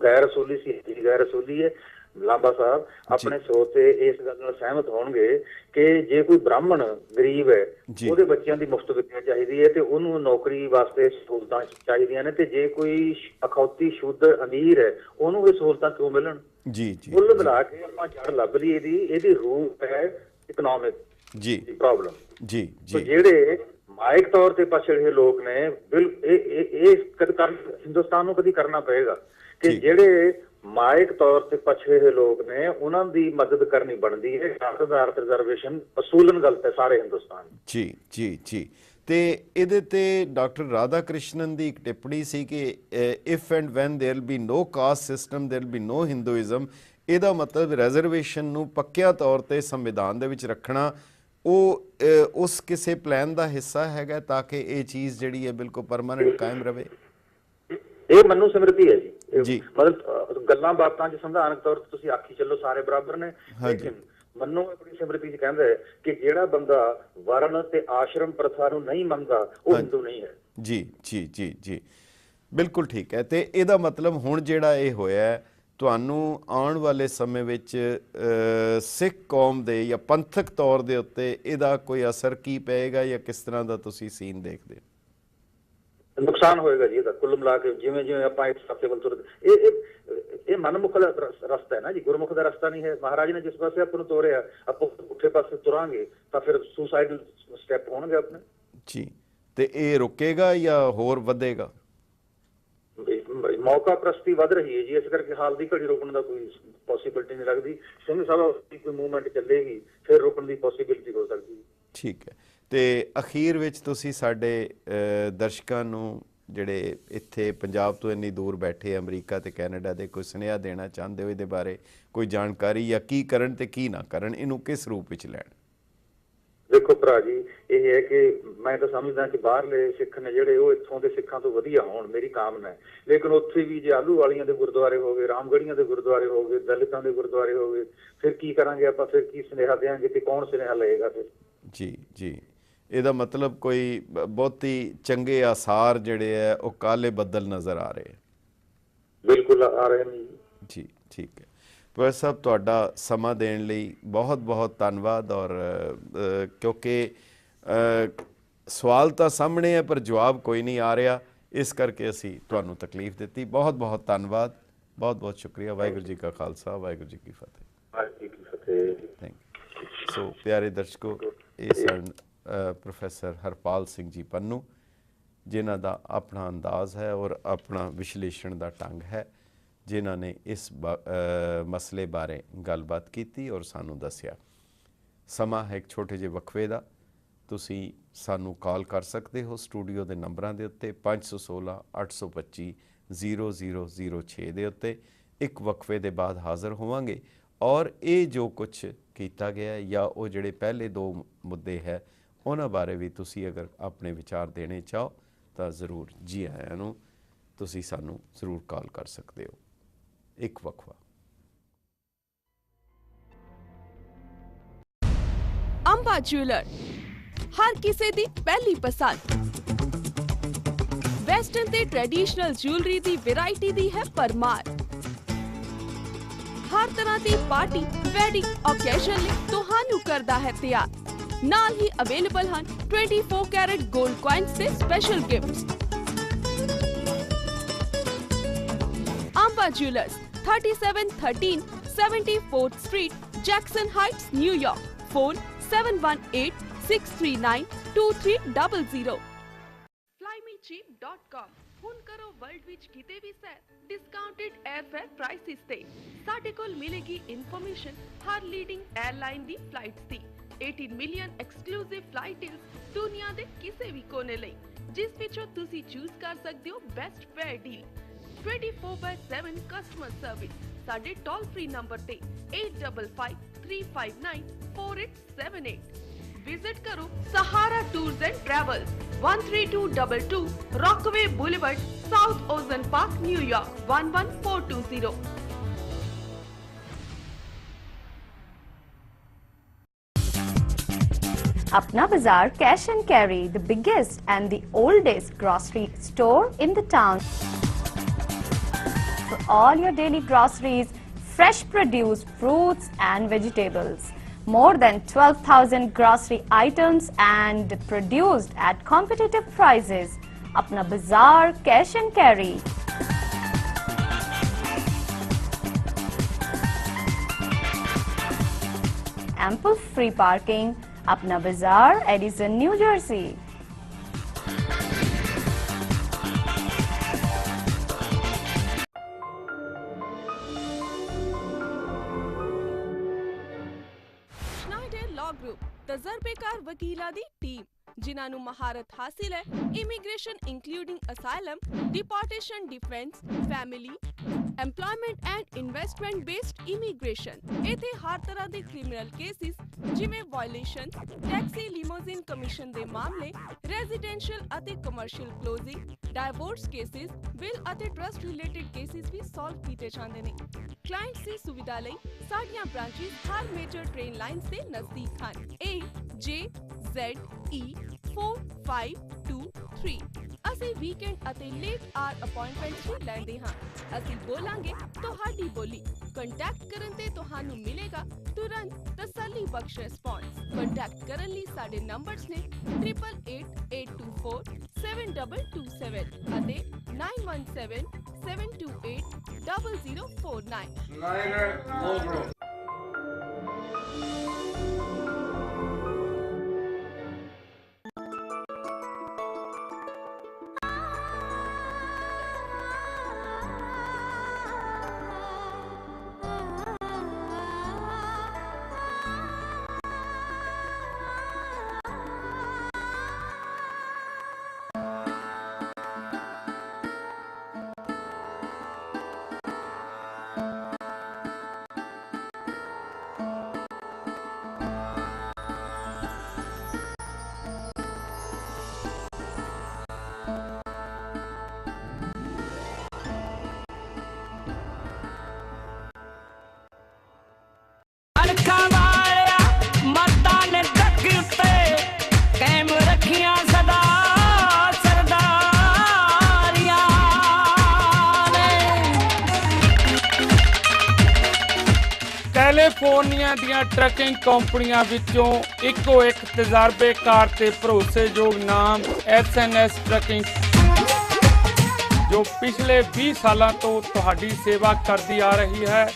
ਗੈਰ ਅਸੂਲੀ ਸੀ, ਗੈਰ ਅਸੂਲੀ ਹੈ। ਲਾਂਬਾ ਸਾਹਿਬ ਆਪਣੇ ਸਰੋਤੇ ਇਸ ਗੱਲ ਨਾਲ ਸਹਿਮਤ ਹੋਣਗੇ ਕਿ ਜੇ ਕੋਈ ਬ੍ਰਾਹਮਣ ਗਰੀਬ ਹੈ, ਉਹਦੇ ਬੱਚਿਆਂ ਦੀ ਮੁਫਤ ਵਿੱਦਿਆ ਚਾਹੀਦੀ ਹੈ ਤੇ ਉਹਨੂੰ ਨੌਕਰੀ ਵਾਸਤੇ ਸਹੂਲਤਾਂ ਚਾਹੀਦੀਆਂ ਨੇ, ਤੇ ਜੇ ਕੋਈ ਅਖੌਤੀ ਸ਼ੂਦਰ ਅਮੀਰ ਹੈ ਉਹਨੂੰ ਇਹ ਸਹੂਲਤਾਂ ਕਿਉਂ ਮਿਲਣ? ਜੀ ਜੀ, ਕੁੱਲ ਮਿਲਾ ਕੇ ਆਪਾਂ ਜੜ ਲੱਭ ਲਈ ਇਹਦੀ ਰੂਪ ਹੈ ਇਕਨੋਮਿਕ ਪ੍ਰੋਬਲਮ ਜੀ। ਜਿਹੜੇ ਮਾਇਕ ਤੌਰ ਤੇ ਪਛੜੇ ਲੋਕ ਨੇ, ਇਹ ਹਿੰਦੁਸਤਾਨ ਨੂੰ ਕਦੀ ਕਰਨਾ ਪਏਗਾ ਕਿ ਜਿਹੜੇ ਮਾਇਕ ਤੌਰ ਤੇ ਪਛੜੇ ਹੋਏ ਲੋਕ ਨੇ ਉਹਨਾਂ ਦੀ ਮਦਦ ਕਰਨੀ ਬਣਦੀ ਹੈ। ਆਧਾਰਿਤ ਰਿਜ਼ਰਵੇਸ਼ਨ ਅਸੂਲਨ ਗਲਤ ਹੈ ਸਾਰੇ ਹਿੰਦੁਸਤਾਨ। ਜੀ ਜੀ ਜੀ। ਤੇ ਇਹਦੇ ਤੇ ਡਾਕਟਰ ਰਾਧਾ ਕ੍ਰਿਸ਼ਨਨ ਦੀ ਇੱਕ ਟਿੱਪਣੀ ਸੀ ਕਿ if and when there will be no caste system there will be no Hinduism. ਇਹਦਾ ਮਤਲਬ ਰਿਜ਼ਰਵੇਸ਼ਨ ਨੂੰ ਪੱਕਿਆ ਤੌਰ ਤੇ ਸੰਵਿਧਾਨ ਦੇ ਵਿੱਚ ਰੱਖਣਾ ਉਹ ਉਸ ਕਿਸੇ ਪਲਾਨ ਦਾ ਹਿੱਸਾ ਹੈਗਾ ਤਾਂ ਕਿ ਇਹ ਚੀਜ਼ ਜਿਹੜੀ ਹੈ ਬਿਲਕੁਲ ਪਰਮਾਨੈਂਟ ਕਾਇਮ ਰਵੇ। ਇਹ ਮਨੂ ਸਮ੍ਰਿਤੀ ਹੈ ਜੀ, ਮਤਲਬ ਗੱਲਾਂ ਬਾਤਾਂ 'ਚ ਸੰਵਿਧਾਨਕ ਤੌਰ ਤੇ ਤੁਸੀਂ ਆਖੀ ਚੱਲੋ ਸਾਰੇ ਬਰਾਬਰ ਨੇ, ਲੇਕਿਨ ਮਨੂ ਆਪਣੀ ਸਮ੍ਰਿਤੀ 'ਚ ਕਹਿੰਦਾ ਹੈ ਕਿ ਜਿਹੜਾ ਬੰਦਾ ਵਰਨ ਤੇ ਆਸ਼ਰਮ ਪ੍ਰਥਾ ਨੂੰ ਨਹੀਂ ਮੰਨਦਾ ਉਹ ਹਿੰਦੂ ਨਹੀਂ ਹੈ। ਜੀ ਜੀ ਜੀ ਜੀ, ਬਿਲਕੁਲ ਠੀਕ ਹੈ। ਤੇ ਇਹਦਾ ਮਤਲਬ ਹੁਣ ਜਿਹੜਾ ਇਹ ਹੋਇਆ, ਤੁਹਾਨੂੰ ਆਉਣ ਵਾਲੇ ਸਮੇਂ ਵਿੱਚ ਸਿੱਖ ਕੌਮ ਦੇ ਜਾਂ ਪੰਥਕ ਤੌਰ ਦੇ ਉੱਤੇ ਇਹਦਾ ਕੋਈ ਅਸਰ ਕੀ ਪਏਗਾ ਜਾਂ ਕਿਸ ਤਰ੍ਹਾਂ ਦਾ ਤੁਸੀਂ ਸੀਨ ਦੇਖਦੇ ਹੋ? ਨੁਕਸਾਨ ਹੋਏਗਾ ਜੀ ਇਹਦਾ ਕੁੱਲ ਮਿਲਾ ਕੇ। ਜਿਵੇਂ ਜਿਵੇਂ ਆਪਾਂ ਇਸ ਪਾਸੇ ਵੱਲ ਤੁਰਦੇ, ਇਹ ਮਨਮੁਖ ਦਾ ਰਸਤਾ ਹੈ ਨਾ ਜੀ, ਗੁਰਮੁਖ ਦਾ ਰਸਤਾ ਨਹੀਂ ਹੈ। ਮਹਾਰਾਜ ਨੇ ਜਿਸ ਪਾਸੇ ਆਪਾਂ ਨੂੰ ਤੋਰਿਆ, ਆਪਾਂ ਪੁੱਠੇ ਪਾਸੇ ਤੁਰਾਂਗੇ ਤਾਂ ਫਿਰ ਸੁਸਾਈਡਲ ਸਟੈਪ ਹੋਣਗੇ ਆਪਣੇ ਜੀ। ਤੇ ਇਹ ਰੁਕੇਗਾ ਜਾਂ ਹੋਰ ਵਧੇਗਾ? ਮੌਕਾ ਪ੍ਰਸਤੀ ਵੱਧ ਰਹੀ ਹੈ ਜੀ, ਇਸ ਕਰਕੇ ਹਾਲ ਦੀ ਘੜੀ ਰੋਕਣ ਦਾ ਕੋਈ ਪੋਸੀਬਿਲਿਟੀ ਨਹੀਂ ਲੱਗਦੀ। ਸਿੰਘ ਸਾਹਿਬ ਦੀ ਕੋਈ ਮੂਵਮੈਂਟ ਚੱਲੇਗੀ ਫਿਰ ਰੋਕਣ ਦੀ ਪੋਸੀਬਿਲਿਟੀ ਹੋ ਸਕਦੀ ਹੈ। ਠੀਕ ਹੈ। ਤੇ ਅਖੀਰ ਵਿੱਚ ਤੁਸੀਂ ਸਾਡੇ ਦਰਸ਼ਕਾਂ ਨੂੰ ਜਿਹੜੇ ਇੱਥੇ ਪੰਜਾਬ ਤੋਂ ਇੰਨੀ ਦੂਰ ਬੈਠੇ ਅਮਰੀਕਾ ਤੇ ਕੈਨੇਡਾ ਦੇ, ਕੋਈ ਸੁਨੇਹਾ ਦੇਣਾ ਚਾਹੁੰਦੇ ਹੋ ਇਹਦੇ ਬਾਰੇ? ਕੋਈ ਜਾਣਕਾਰੀ ਜਾਂ ਕੀ ਕਰਨ ਤੇ ਕੀ ਨਾ ਕਰਨ, ਇਹਨੂੰ ਕਿਸ ਰੂਪ ਵਿੱਚ ਲੈਣ? ਦੇਖੋ ਭਰਾ ਜੀ, ਇਹ ਹੈ ਕਿ ਮੈਂ ਤਾਂ ਸਮਝਦਾ ਕਿ ਬਾਹਰਲੇ ਸਿੱਖ ਨੇ ਜਿਹੜੇ ਉਹ ਇੱਥੋਂ ਦੇ ਸਿੱਖਾਂ ਤੋਂ ਵਧੀਆ ਹੋਣ, ਮੇਰੀ ਕਾਮਨਾ ਹੈ। ਲੇਕਿਨ ਉੱਥੇ ਵੀ ਜੇ ਆਲੂ ਵਾਲੀਆਂ ਦੇ ਗੁਰਦੁਆਰੇ ਹੋ ਗਏ, ਰਾਮਗੜੀਆਂ ਦੇ ਗੁਰਦੁਆਰੇ ਹੋ ਗਏ, ਦਲਿਤਾਂ ਦੇ ਗੁਰਦੁਆਰੇ ਹੋ ਗਏ, ਫਿਰ ਕੀ ਕਰਾਂਗੇ ਆਪਾਂ? ਫਿਰ ਕੀ ਸੁਨੇਹਾ ਦੇਵਾਂਗੇ ਤੇ ਕੌਣ ਸੁਨੇਹਾ ਲਏਗਾ ਫਿਰ? ਜੀ ਜੀ, ਇਹਦਾ ਮਤਲਬ ਕੋਈ ਬਹੁਤੀ ਚੰਗੇ ਆਸਾਰ ਜਿਹੜੇ ਹੈ ਉਹ ਕਾਲੇ ਬੱਦਲ ਨਜ਼ਰ ਆ ਰਹੇ? ਬਿਲਕੁਲ ਆ ਰਹੇ ਨੇ ਜੀ। ਠੀਕ ਹੈ ਪ੍ਰੋਫੈਸਰ ਸਾਹਿਬ, ਤੁਹਾਡਾ ਸਮਾਂ ਦੇਣ ਲਈ ਬਹੁਤ ਬਹੁਤ ਧੰਨਵਾਦ। ਔਰ ਕਿਉਂਕਿ ਸਵਾਲ ਤਾਂ ਸਾਹਮਣੇ ਹੈ ਪਰ ਜਵਾਬ ਕੋਈ ਨਹੀਂ ਆ ਰਿਹਾ, ਇਸ ਕਰਕੇ ਅਸੀਂ ਤੁਹਾਨੂੰ ਤਕਲੀਫ ਦਿੱਤੀ। ਬਹੁਤ ਬਹੁਤ ਧੰਨਵਾਦ, ਬਹੁਤ ਬਹੁਤ ਸ਼ੁਕਰੀਆ। ਵਾਹਿਗੁਰੂ ਜੀ ਕਾ ਖਾਲਸਾ, ਵਾਹਿਗੁਰੂ ਜੀ ਕੀ ਫਤਿਹ। ਵਾਹਿਗੁਰੂ ਜੀ ਕੀ ਫਤਿਹ। Thank you. ਸੋ ਪਿਆਰੇ ਦਰਸ਼ਕੋ, ਇਹ ਸਨ ਪ੍ਰੋਫੈਸਰ ਹਰਪਾਲ ਸਿੰਘ ਜੀ ਪੰਨੂ, ਜਿਨ੍ਹਾਂ ਦਾ ਆਪਣਾ ਅੰਦਾਜ਼ ਹੈ ਔਰ ਆਪਣਾ ਵਿਸ਼ਲੇਸ਼ਣ ਦਾ ਢੰਗ ਹੈ, ਜਿਨ੍ਹਾਂ ਨੇ ਇਸ ਮਸਲੇ ਬਾਰੇ ਗੱਲਬਾਤ ਕੀਤੀ ਔਰ ਸਾਨੂੰ ਦੱਸਿਆ। ਸਮਾਂ ਹੈ ਇੱਕ ਛੋਟੇ ਜਿਹੇ ਵਕਫੇ ਦਾ। ਤੁਸੀਂ ਸਾਨੂੰ ਕਾਲ ਕਰ ਸਕਦੇ ਹੋ ਸਟੂਡੀਓ ਦੇ ਨੰਬਰਾਂ ਦੇ ਉੱਤੇ 516 825 0006 ਦੇ ਉੱਤੇ। ਇੱਕ ਵਕਫੇ ਦੇ ਬਾਅਦ ਹਾਜ਼ਰ ਹੋਵਾਂਗੇ ਔਰ ਇਹ ਜੋ ਕੁਛ ਕੀਤਾ ਗਿਆ ਜਾਂ ਉਹ ਜਿਹੜੇ ਪਹਿਲੇ ਦੋ ਮੁੱਦੇ ਹੈ ਉਹਨਾਂ ਬਾਰੇ ਵੀ ਤੁਸੀਂ ਅਗਰ ਆਪਣੇ ਵਿਚਾਰ ਦੇਣੇ ਚਾਹੋ ਤਾਂ ਜ਼ਰੂਰ ਜੀ ਆਇਆਂ ਨੂੰ, ਤੁਸੀਂ ਸਾਨੂੰ ਜ਼ਰੂਰ ਕਾਲ ਕਰ ਸਕਦੇ ਹੋ। ਇੱਕ ਵਕਫਾ। ਅੰਬਾ ਜੁਐਲਰ, ਹਰ ਕਿਸੇ ਦੀ ਪਹਿਲੀ ਪਸੰਦ। ਵੈਸਟਰਨ ਤੇ ਟ੍ਰੈਡੀਸ਼ਨਲ ਜੁਐਲਰੀ ਦੀ ਵੈਰਾਈਟੀ ਦੀ ਹੈ ਪਰਮਾਰ। ਹਰ ਤਰ੍ਹਾਂ ਦੀ ਪਾਰਟੀ ਵੈਡਿੰਗ ਓਕੇਜ਼ਨ ਲਈ ਤੁਹਾਨੂੰ ਕਰਦਾ ਹੈ ਤਿਆਰ। ਨਾਲ ਹੀ ਅਵੇਲੇਬਲ ਹਨ 24 ਕੈਰਟ 골ਡ coins ਦੇ special gifts. Amba jewellers, 3713 74th Street, Jackson Heights, New York. Phone 718-639-2300। flymecheap.com। ਹੁਣ ਕਰੋ ਵਰਲਡ ਵਿੱਚ ਕਿਤੇ ਵੀ ਸੈਰ ਡਿਸਕਾਊਂਟਡ 에ਅਰਫੇਅਰ ਪ੍ਰਾਈਸਿਸ ਤੇ। ਸਾਡੇ ਕੋਲ ਮਿਲੇਗੀ ਇਨਫੋਰਮੇਸ਼ਨ ਹਰ ਲੀਡਿੰਗ 에ਅਰਲਾਈਨ ਦੀ ਫਲਾਈਟਸ ਦੀ। 18 ਮਿਲੀਅਨ ਐਕਸਕਲੂਸਿਵ ਫਲਾਈਟ ਡੀਲਸ ਦੁਨੀਆ ਦੇ ਕਿਸੇ ਵੀ ਕੋਨੇ ਲਈ, ਜਿਸ ਵਿੱਚੋਂ ਤੁਸੀਂ ਚੂਜ਼ ਕਰ ਸਕਦੇ ਹੋ best fare deal. 24/7 customer service ਸਾਡੇ ਟੋਲ ਫ੍ਰੀ ਨੰਬਰ ਤੇ 8553594878। ਵਿਜ਼ਿਟ ਕਰੋ Sahara tours and travels, 13222 Rockaway Boulevard, South Ozone Park, New York 11420। Apna Bazaar Cash and Carry, the biggest and the oldest grocery store in the town. For all your daily groceries, fresh produce, fruits and vegetables. More than 12,000 grocery items and produced at competitive prices. Apna Bazaar Cash and Carry. Ample free parking. Apna Bazaar, Edison, New Jersey. Schneider Law Group, ਤਜਰਬੇਕਾਰ ਵਕੀਲਾਂ ਦੀ team, ਜਿਨ੍ਹਾਂ ਨੂੰ ਮਹਾਰਤ ਹਾਸਿਲ ਹੈ immigration including asylum, deportation, defence, family, employment and investment based immigration। ਇੱਥੇ ਹਰ ਤਰ੍ਹਾਂ ਦੇ ਕ੍ਰਿਮੀਨਲ ਕੇਸਿਸ ਜਿਵੇਂ ਵਾਇਓਲੇਸ਼ਨ, ਟੈਕਸੀ, ਲਿਮੋਜ਼ਿਨ ਕਮਿਸ਼ਨ ਦੇ ਮਾਮਲੇ, ਰੈਜ਼ੀਡੈਂਸ਼ੀਅਲ ਅਤੇ commercial closing, divorce cases, will ਅਤੇ ਟਰਸਟ ਰਿਲੇਟਡ ਕੇਸਿਸ ਵੀ ਸੋਲਵ ਕੀਤੇ ਜਾਂਦੇ ਨੇ। ਕਲਾਇੰਟਸ ਦੀ ਸੁਵਿਧਾ ਲਈ ਸਾਡੀਆਂ ਬ੍ਰਾਂਚਿਸ ਹਰ ਮੇਜਰ ਟ੍ਰੇਨ ਲਾਈਨਸ ਦੇ ਨਜ਼ਦੀਕ ਹਨ। AJZE 4523। ਅਸੀਂ ਵੀਕਐਂਡ ਅਤੇ ਲੇਟ ਆਰ ਅਪਾਇੰਟਮੈਂਟਸ ਵੀ ਲੈਂਦੇ ਹਾਂ। ਅਸੀਂ ਬੋਲਾਂਗੇ ਤੁਹਾਡੀ ਬੋਲੀ। ਕੰਟੈਕਟ ਕਰਨ ਤੇ ਤੁਹਾਨੂੰ ਮਿਲੇਗਾ ਤੁਰੰਤ ਤਸੱਲੀ ਬਖਸ਼ ਰਿਸਪੌਂਸ। ਕੰਟੈਕਟ ਕਰਨ ਲਈ ਸਾਡੇ ਨੰਬਰਸ ਨੇ 8882472227 ਅਤੇ 9177280049। ਕੈਲੀਫੋਰਨੀਆ ਦੀਆਂ ਟਰੱਕਿੰਗ ਕੰਪਨੀਆਂ ਵਿੱਚੋਂ ਇੱਕੋ ਇੱਕ ਤਜਰਬੇਕਾਰ ਤੇ ਭਰੋਸੇਯੋਗ ਨਾਮ SNS ਟਰੱਕਿੰਗ, ਜੋ ਪਿਛਲੇ 20 ਸਾਲਾਂ ਤੋਂ ਤੁਹਾਡੀ ਸੇਵਾ ਕਰਦੀ ਆ ਰਹੀ ਹੈ।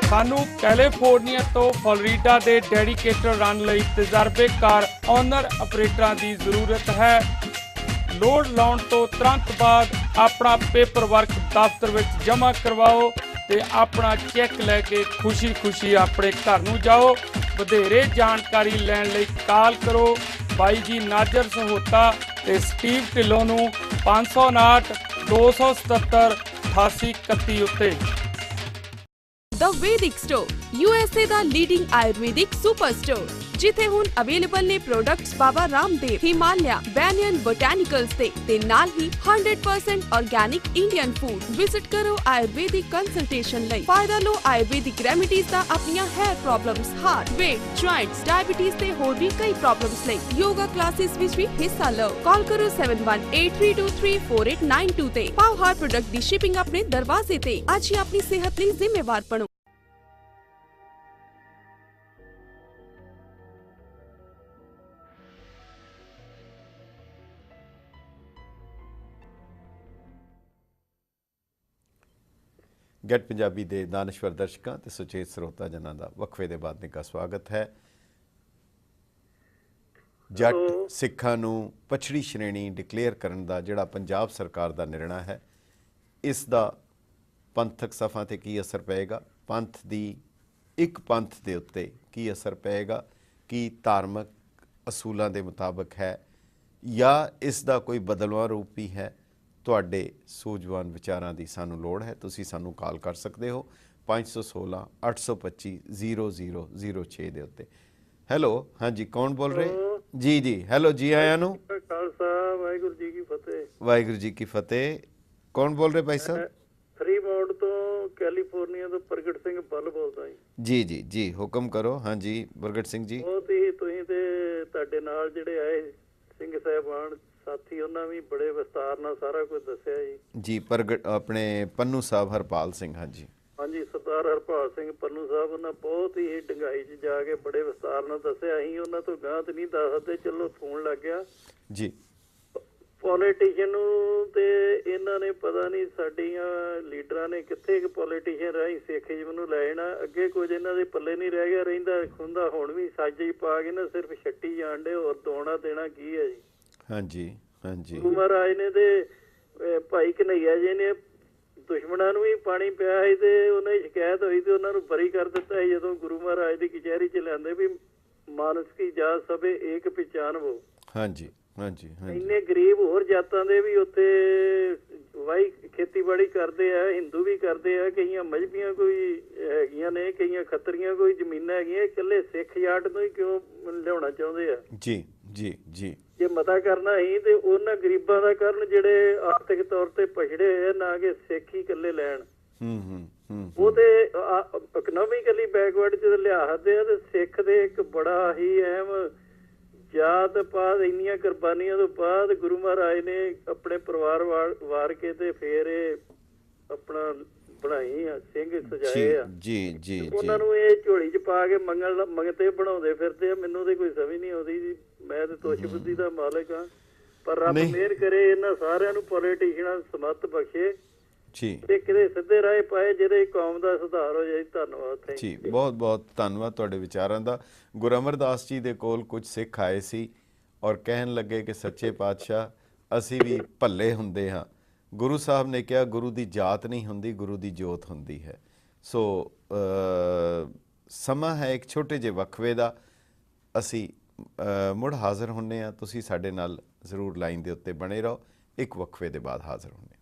ਸਾਨੂੰ ਕੈਲੀਫੋਰਨੀਆ ਤੋਂ ਫਲੋਰੀਡਾ ਦੇ ਡੈਡੀਕੇਟਡ ਰਨ ਲਈ ਤਜਰਬੇਕਾਰ ਓਨਰ ਆਪਰੇਟਰਾਂ ਦੀ ਜ਼ਰੂਰਤ ਹੈ। ਲੋਡ ਲਾਉਣ ਤੋਂ ਤੁਰੰਤ ਬਾਅਦ ਆਪਣਾ ਪੇਪਰ ਵਰਕ ਦਫ਼ਤਰ ਵਿੱਚ ਜਮ੍ਹਾਂ ਕਰਵਾਓ ਤੇ ਆਪਣਾ ਚੈੱਕ ਲੈ ਕੇ ਖੁਸ਼ੀ-ਖੁਸ਼ੀ ਆਪਣੇ ਘਰ ਨੂੰ ਜਾਓ। ਵਧੇਰੇ ਜਾਣਕਾਰੀ ਲੈਣ ਲਈ ਕਾਲ ਕਰੋ ਬਾਈ ਜੀ ਨਾਜ਼ਰ ਸਹੋਤਾ ਤੇ ਸਟੀਵ ਢਿੱਲੋਂ ਨੂੰ 559 277 8831 ਉੱਤੇ। The Vedic Store, USA the leading Ayurvedic super store, ਜਿੱਥੇ ਹੁਣ ਅਵੇਲੇਬਲ ਨੇ ਪ੍ਰੋਡਕਟਸ ਬਾਬਾ ਰਾਮਦੇਵ, ਹਿਮਾਲਿਆ, ਬੈਨੀਅਨ ਬੋਟੈਨੀਕਲਸ ਤੇ ਨਾਲ ਹੀ 100% ਆਰਗੈਨਿਕ ਇੰਡੀਅਨ ਫੂਡ। ਵਿਜ਼ਿਟ ਕਰੋ ਆਯੁਰਵੈਦਿਕ ਕੰਸਲਟੇਸ਼ਨ ਲਈ। ਫਾਇਦਾ ਲਓ ਆਯੁਰਵੈਦਿਕ ਰੈਮੇਡੀਜ਼ ਦਾ ਆਪਣੀਆਂ hair problems, heart, weight, joints, diabetes ਤੇ ਹੋਰ ਵੀ ਕਈ ਪ੍ਰੋਬਲਮਸ ਲਈ। ਯੋਗਾ ਕਲਾਸਿਸ ਵਿੱਚ ਵੀ ਹਿੱਸਾ ਲਓ। ਕਾਲ ਕਰੋ 7183234892 ਤੇ। ਪਾਓ ਹਰ ਪ੍ਰੋਡਕਟ ਦੀ ਸ਼ਿਪਿੰਗ ਆਪਣੇ ਦਰਵਾਜ਼ੇ ਤੇ। ਅੱਜ ਹੀ ਆਪਣੀ ਸਿਹਤ ਲਈ ਜ਼ਿੰਮੇਵਾਰ ਬਣੋ। ਗੈਟ ਪੰਜਾਬੀ ਦੇ ਦਾਨਸ਼ਵਰ ਦਰਸ਼ਕਾਂ ਤੇ ਸੁਚੇਤ ਸਰੋਤਾ ਜਨਾਂ ਦਾ ਵਕਫੇ ਦੇ ਬਾਅਦ ਨਿੱਘਾ ਸਵਾਗਤ ਹੈ। ਜੱਟ ਸਿੱਖਾਂ ਨੂੰ ਪਛੜੀ ਸ਼੍ਰੇਣੀ ਡਿਕਲੇਅਰ ਕਰਨ ਦਾ ਜਿਹੜਾ ਪੰਜਾਬ ਸਰਕਾਰ ਦਾ ਨਿਰਣਾ ਹੈ, ਇਸ ਦਾ ਪੰਥਕ ਸਫਾ ਤੇ ਕੀ ਅਸਰ ਪਏਗਾ, ਪੰਥ ਦੀ ਇੱਕ ਪੰਥ ਦੇ ਉੱਤੇ ਕੀ ਅਸਰ ਪਏਗਾ, ਕੀ ਧਾਰਮਿਕ ਅਸੂਲਾਂ ਦੇ ਮੁਤਾਬਕ ਹੈ ਜਾਂ ਇਸ ਦਾ ਕੋਈ ਬਦਲਵਾਂ ਰੂਪ ਵੀ ਹੈ। ਤੁਹਾਡੇ ਸੂਝਵਾਨ ਵਿਚਾਰਾਂ ਦੀ ਸਾਨੂੰ ਲੋੜ ਹੈ। ਤੁਸੀਂ ਸਾਨੂੰ ਕਾਲ ਕਰ ਸਕਦੇ ਹੋ 516 825 0006 ਦੇ ਉੱਤੇ। ਹੈਲੋ, ਹਾਂਜੀ ਕੌਣ ਬੋਲ ਰਹੇ? ਜੀ ਹੈਲੋ, ਜੀ ਆਇਆਂ ਨੂੰ। ਖਾਲਸਾ, ਵਾਹਿਗੁਰੂ ਜੀ ਕੀ ਫਤਿਹ। ਵਾਹਿਗੁਰੂ ਜੀ ਕੀ ਫਤਿਹ। ਕੌਣ ਬੋਲ ਰਹੇ ਭਾਈ ਸਾਹਿਬ? ਫਰੀਮਾਊਂਟ ਤੋਂ ਕੈਲੀਫੋਰਨੀਆ ਤੋਂ ਪ੍ਰਗਟ ਸਿੰਘ ਬੱਲ ਬੋਲਦਾ ਜੀ ਹੁਕਮ ਕਰੋ। ਹਾਂਜੀ ਪ੍ਰਗਟ ਸਿੰਘ ਜੀ। ਬਹੁਤ ਹੀ ਤੁਸੀਂ ਤੇ ਤੁਹਾਡੇ ਨਾਲ ਜਿਹੜੇ ਆਏ ਸਿੰਘ ਸਾਹਿਬਾਨ ਸਾਥੀ, ਉਹਨਾਂ ਵੀ ਬੜੇ ਵਿਸਤਾਰ ਨਾਲ ਸਾਰਾ ਕੁਝ ਦੱਸਿਆ ਜੀ। ਪ੍ਰਗਟ ਆਪਣੇ ਪੰਨੂ ਸਾਹਿਬ ਹਰਪਾਲ ਸਿੰਘ। ਹਾਂਜੀ ਸਰਦਾਰ ਹਰਪਾਲ ਸਿੰਘ ਪੰਨੂ ਸਾਹਿਬ, ਉਹਨਾਂ ਬਹੁਤ ਹੀ ਡੰਗਾਈ 'ਚ ਜਾ ਕੇ ਬੜੇ ਵਿਸਤਾਰ ਨਾਲ ਦੱਸਿਆ। ਅਸੀਂ ਉਹਨਾਂ ਤੋਂ ਗਾਂਹ ਤੇ ਨਹੀਂ ਦੱਸ ਸਕਦੇ, ਚਲੋ ਫੋਨ ਲੱਗ ਗਿਆ ਜੀ। ਪੋਲੀਟੀਸ਼ੀਅਨ ਨੂੰ ਤੇ ਇਹਨਾਂ ਨੇ ਪਤਾ ਨਹੀਂ ਸਾਡੀਆਂ ਲੀਡਰਾਂ ਨੇ ਕਿੱਥੇ ਇੱਕ ਪੋਲੀਟੀਸ਼ੀਅਨ ਰਾਹੀਂ ਸਿੱਖੀਜ਼ਮ ਨੂੰ ਲੈ ਜਾਣਾ। ਅੱਗੇ ਕੁਝ ਇਹਨਾਂ ਦੇ ਪੱਲੇ ਨਹੀਂ ਰਹਿ ਗਿਆ ਰਹਿੰਦਾ ਖੁੰਦਾ। ਹੁਣ ਵੀ ਸਾਜੇ ਪਾ ਕੇ ਨਾ ਸਿਰਫ ਛੱਟੀ ਜਾਣ ਡੇ, ਹੋਰ ਦੋਣਾ ਦੇਣਾ ਕੀ ਹੈ ਜੀ। ਹਾਂਜੀ ਗੁਰੂ ਮਹਾਰਾਜ ਨੇ ਤੇ ਭਾਈ ਕਨਈਆ ਜੀ ਨੇ ਦੁਸ਼ਮਣਾਂ ਨੂੰ ਵੀ ਪਾਣੀ ਪਿਆ ਸੀ ਤੇ ਉਹਨਾਂ ਦੀ ਸ਼ਿਕਾਇਤ ਹੋਈ ਤੇ ਉਹਨਾਂ ਨੂੰ ਬਰੀ ਕਰ ਦਿੱਤਾ ਸੀ। ਜਦੋਂ ਗੁਰੂ ਮਹਾਰਾਜ ਦੀ ਕਚਹਿਰੀ 'ਚ ਲਿਆਂਦੇ ਵੀ ਮਾਨਸ ਕੀ ਜਾਤ ਸਭੇ ਏਕ ਪਹਿਚਾਨਵੋ। ਹਾਂਜੀ ਇੰਨੇ ਗਰੀਬ ਹੋਰ ਜਾਤਾਂ ਦੇ ਵੀ ਉੱਥੇ ਵਾਹੀ ਖੇਤੀਬਾੜੀ ਕਰਦੇ ਆ, ਹਿੰਦੂ ਵੀ ਕਰਦੇ ਆ, ਕਈਆਂ ਮਜ਼੍ਹਬੀਆਂ ਕੋਈ ਹੈਗੀਆਂ ਨੇ, ਕਈਆਂ ਖੱਤਰੀਆਂ ਕੋਈ ਜ਼ਮੀਨਾਂ ਹੈਗੀਆਂ। ਇਕੱਲੇ ਸਿੱਖ ਜਾਟ ਨੂੰ ਹੀ ਕਿਉਂ ਲਿਆਉਣਾ ਚਾਹੁੰਦੇ ਆ? ਜੀ ਜੇ ਮਤਾ ਕਰਨਾ ਸੀ ਤੇ ਉਹਨਾਂ ਗਰੀਬਾਂ ਦਾ ਕਰਨ ਜਿਹੜੇ ਆਰਥਿਕ ਤੌਰ ਤੇ ਪਛੜੇ ਹੋਏ, ਨਾ ਕਿ ਸਿੱਖ ਹੀ ਇਕੱਲੇ ਲੈਣ। ਉਹ ਤੇ ਇਕਨੋਮਿਕਲੀ ਬੈਕਵਰਡ ਚ ਲਿਆ ਸਕਦੇ ਆ। ਤੇ ਸਿੱਖ ਦੇ ਇੱਕ ਬੜਾ ਹੀ ਅਹਿਮ ਜਾਤ ਪਾਤ, ਇੰਨੀਆਂ ਕੁਰਬਾਨੀਆਂ ਤੋਂ ਬਾਅਦ ਗੁਰੂ ਮਹਾਰਾਜ ਨੇ ਆਪਣੇ ਪਰਿਵਾਰ ਵਾਰ ਕੇ ਤੇ ਫੇਰ ਇਹ ਆਪਣਾ ਬਣਾਈ ਆ, ਸਿੰਘ ਸਜਾਏ ਆ। ਉਹਨਾਂ ਨੂੰ ਇਹ ਝੋਲੀ 'ਚ ਪਾ ਕੇ ਮੰਗਤੇ ਬਣਾਉਂਦੇ ਫਿਰਦੇ ਆ। ਮੈਨੂੰ ਤੇ ਕੋਈ ਸਮਝ ਨਹੀਂ ਆਉਂਦੀ ਜੀ। ਮੈਂ ਤੇ ਤੁਸ਼ ਬੁੱਧੀ ਦਾ ਮਾਲਕ ਹਾਂ, ਪਰ ਰੱਬ ਮਿਹਰ ਕਰੇ ਇਹਨਾਂ ਸਾਰਿਆਂ ਨੂੰ ਪੋਲੀਟੀਸ਼ੀਅਨਾਂ ਸਮੱਤ ਬਖਸ਼ੇ ਤੇ ਕਿਤੇ ਸਿੱਧੇ ਰਾਹ ਪਾਏ ਜਿਹਦੇ ਕੌਮ ਦਾ ਸੁਧਾਰ ਹੋ ਜਾਏ। ਧੰਨਵਾਦ ਜੀ, ਬਹੁਤ ਧੰਨਵਾਦ ਤੁਹਾਡੇ ਵਿਚਾਰਾਂ ਦਾ। ਗੁਰੂ ਅਮਰਦਾਸ ਜੀ ਦੇ ਕੋਲ ਕੁਝ ਸਿੱਖ ਆਏ ਸੀ ਔਰ ਕਹਿਣ ਲੱਗੇ ਕਿ ਸੱਚੇ ਪਾਤਸ਼ਾਹ ਅਸੀਂ ਵੀ ਭੱਲੇ ਹੁੰਦੇ ਹਾਂ। ਗੁਰੂ ਸਾਹਿਬ ਨੇ ਕਿਹਾ ਗੁਰੂ ਦੀ ਜਾਤ ਨਹੀਂ ਹੁੰਦੀ, ਗੁਰੂ ਦੀ ਜੋਤ ਹੁੰਦੀ ਹੈ। ਸੋ ਸਮਾਂ ਹੈ ਇੱਕ ਛੋਟੇ ਜਿਹੇ ਵਕਫੇ ਦਾ। ਅਸੀਂ ਮੁੜ ਹਾਜ਼ਰ ਹੁੰਦੇ ਹਾਂ। ਤੁਸੀਂ ਸਾਡੇ ਨਾਲ ਜ਼ਰੂਰ ਲਾਈਨ ਦੇ ਉੱਤੇ ਬਣੇ ਰਹੋ। ਇੱਕ ਵਕਫੇ ਦੇ ਬਾਅਦ ਹਾਜ਼ਰ ਹੁੰਦੇ ਹਾਂ।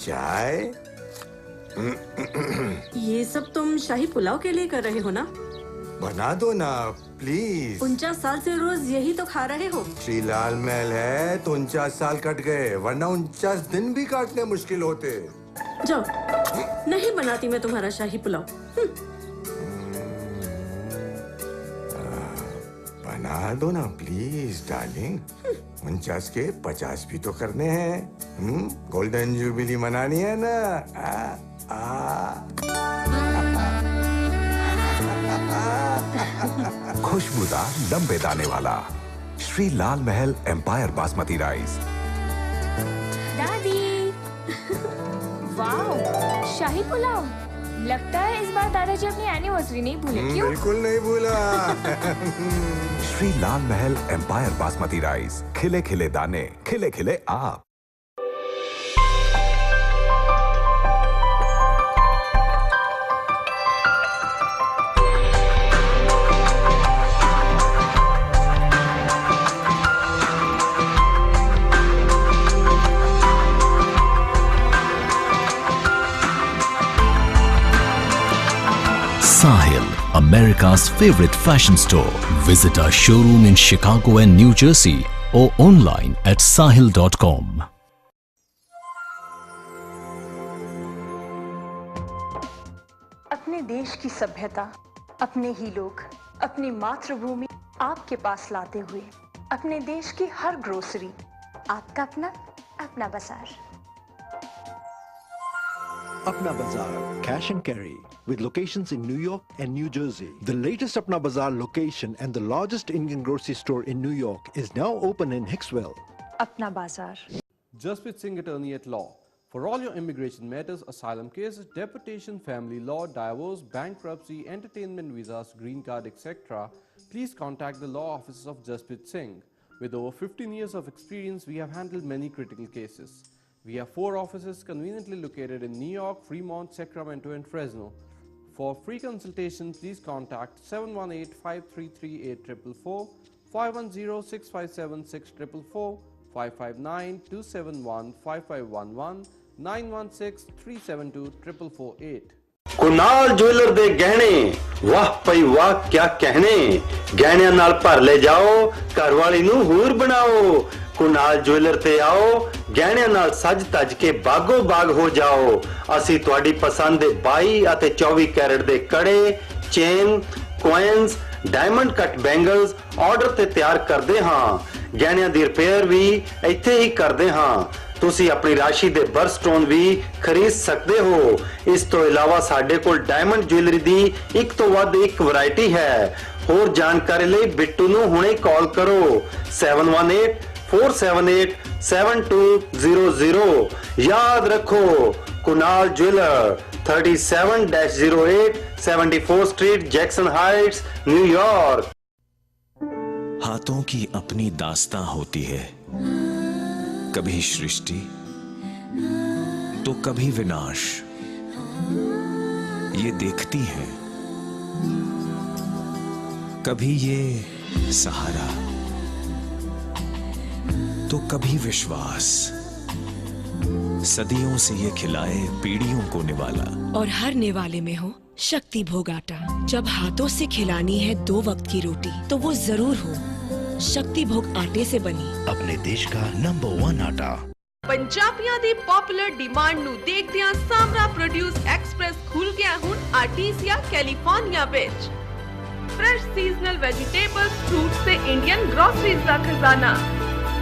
चाय? ये सब तुम शाही पुलाव के लिए कर रहे हो ना? बना दो ना प्लीज। 49 साल से रोज यही तो खा रहे हो। श्री लाल महल है तो 49 साल कट गए, वरना 49 दिन भी काटने मुश्किल होते। जाओ, नहीं बनाती मैं तुम्हारा शाही पुलाव। बना दो ना प्लीज डार्लिंग। 49 के 50 भी तो करने हैं। गोल्डन जुबली मनानी है ना। खुशबूदार लंबे दाने वाला श्री लाल महल एम्पायर बासमती राइस। दादी वाओ, शाही पुलाव। लगता है इस बार दादाजी अपनी एनिवर्सरी नहीं भूले। क्यों? बिल्कुल नहीं भूला। श्री लाल महल एम्पायर बासमती राइस, खिले खिले दाने, खिले खिले आप। Sahil, America's favorite fashion store. Visit our showroom in Chicago and New Jersey or online at sahil.com. अपने देश की सभ्यता, अपने ही लोग, अपनी मातृभूमि आपके पास लाते हुए, अपने देश की हर ग्रोसरी आपका अपना बाजार। Apna Bazaar, cash and carry, with locations in New York and New Jersey. The latest Apna Bazaar location and the largest Indian grocery store in New York is now open in Hicksville. Apna Bazaar. Jasprit Singh, attorney at law. For all your immigration matters, asylum cases, deportation, family law, divorce, bankruptcy, entertainment visas, green card, etc., please contact the law offices of Jasprit Singh. With over 15 years of experience, we have handled many critical cases. We have 4 offices conveniently located in New York, Fremont, Sacramento, and Fresno. For free consultation, please contact 718-533-8444, 510-657-6444, 559-271-5511, 916-372-4448. Kunal jeweller दे गहने, वाह पई वाह क्या कहने। गहनियां नाल भर ले जाओ, घरवाली नू हूर बनाओ। कुनाल ज्वेलर ते आओ, गहनियां नाल सज तज के बागो बाग हो जाओ। असी तुहाडी पसंद दे 22 ਅਤੇ 24 कैरेट दे कड़े, chain, coins, diamond cut bangles order ते तैयार करदे हां। गहनियां दी रिपेयर भी ਇੱਥੇ ਹੀ ਕਰਦੇ ਹਾਂ। ਤੁਸੀਂ ਆਪਣੀ ਰਾਸ਼ੀ ਦੇ ਬਰਸਟੋਨ ਵੀ ਖਰੀਦ ਸਕਦੇ ਹੋ। ਇਸ ਤੋਂ ਇਲਾਵਾ ਸਾਡੇ ਕੋਲ ਡਾਇਮੰਡ ਜੁਐਲਰੀ ਦੀ ਇੱਕ ਤੋਂ ਵੱਧ ਇੱਕ ਵੈਰਾਈਟੀ ਹੈ। ਹੋਰ ਜਾਣਕਾਰੀ ਲਈ ਬਿੱਟੂ ਨੂੰ ਹੁਣੇ ਕਾਲ ਕਰੋ 718-478-7200। याद रखो Kunal jeweller 37-08 74 street Jackson Heights New York. हाथों की अपनी दास्तां होती है, कभी सृष्टि तो कभी विनाश। ये देखती है, कभी ये सहारा तो कभी विश्वास। सदियों से ये खिलाए पीढ़ियों को निवाला, और हर निवाले में हो शक्ति भोग आटा। जब हाथों से खिलानी है 2 वक्त की रोटी तो वो जरूर हो शक्ति भोग आटे से बनी, अपने देश का नंबर 1 आटा। ਪੰਜਾਬੀਆਂ ਦੀ ਪਪੂਲਰ ਡਿਮਾਂਡ ਨੂੰ ਦੇਖਦਿਆਂ ਸਾਮਰਾ ਪ੍ਰੋਡਿਊਸ ਐਕਸਪ੍ਰੈਸ ਖੁੱਲ ਗਿਆ ਹੁਣ ਆਰਟੀਸੀਆ ਕੈਲੀਫੋਰਨੀਆ ਵਿੱਚ। ਫਰੈਸ਼ ਸੀਜ਼ਨਲ ਵੈਜੀਟੇਬਲਸ, ਫਰੂਟਸ ਤੇ ਇੰਡੀਅਨ ਗਰੋਸਰੀਜ਼ ਦਾ ਖਜ਼ਾਨਾ।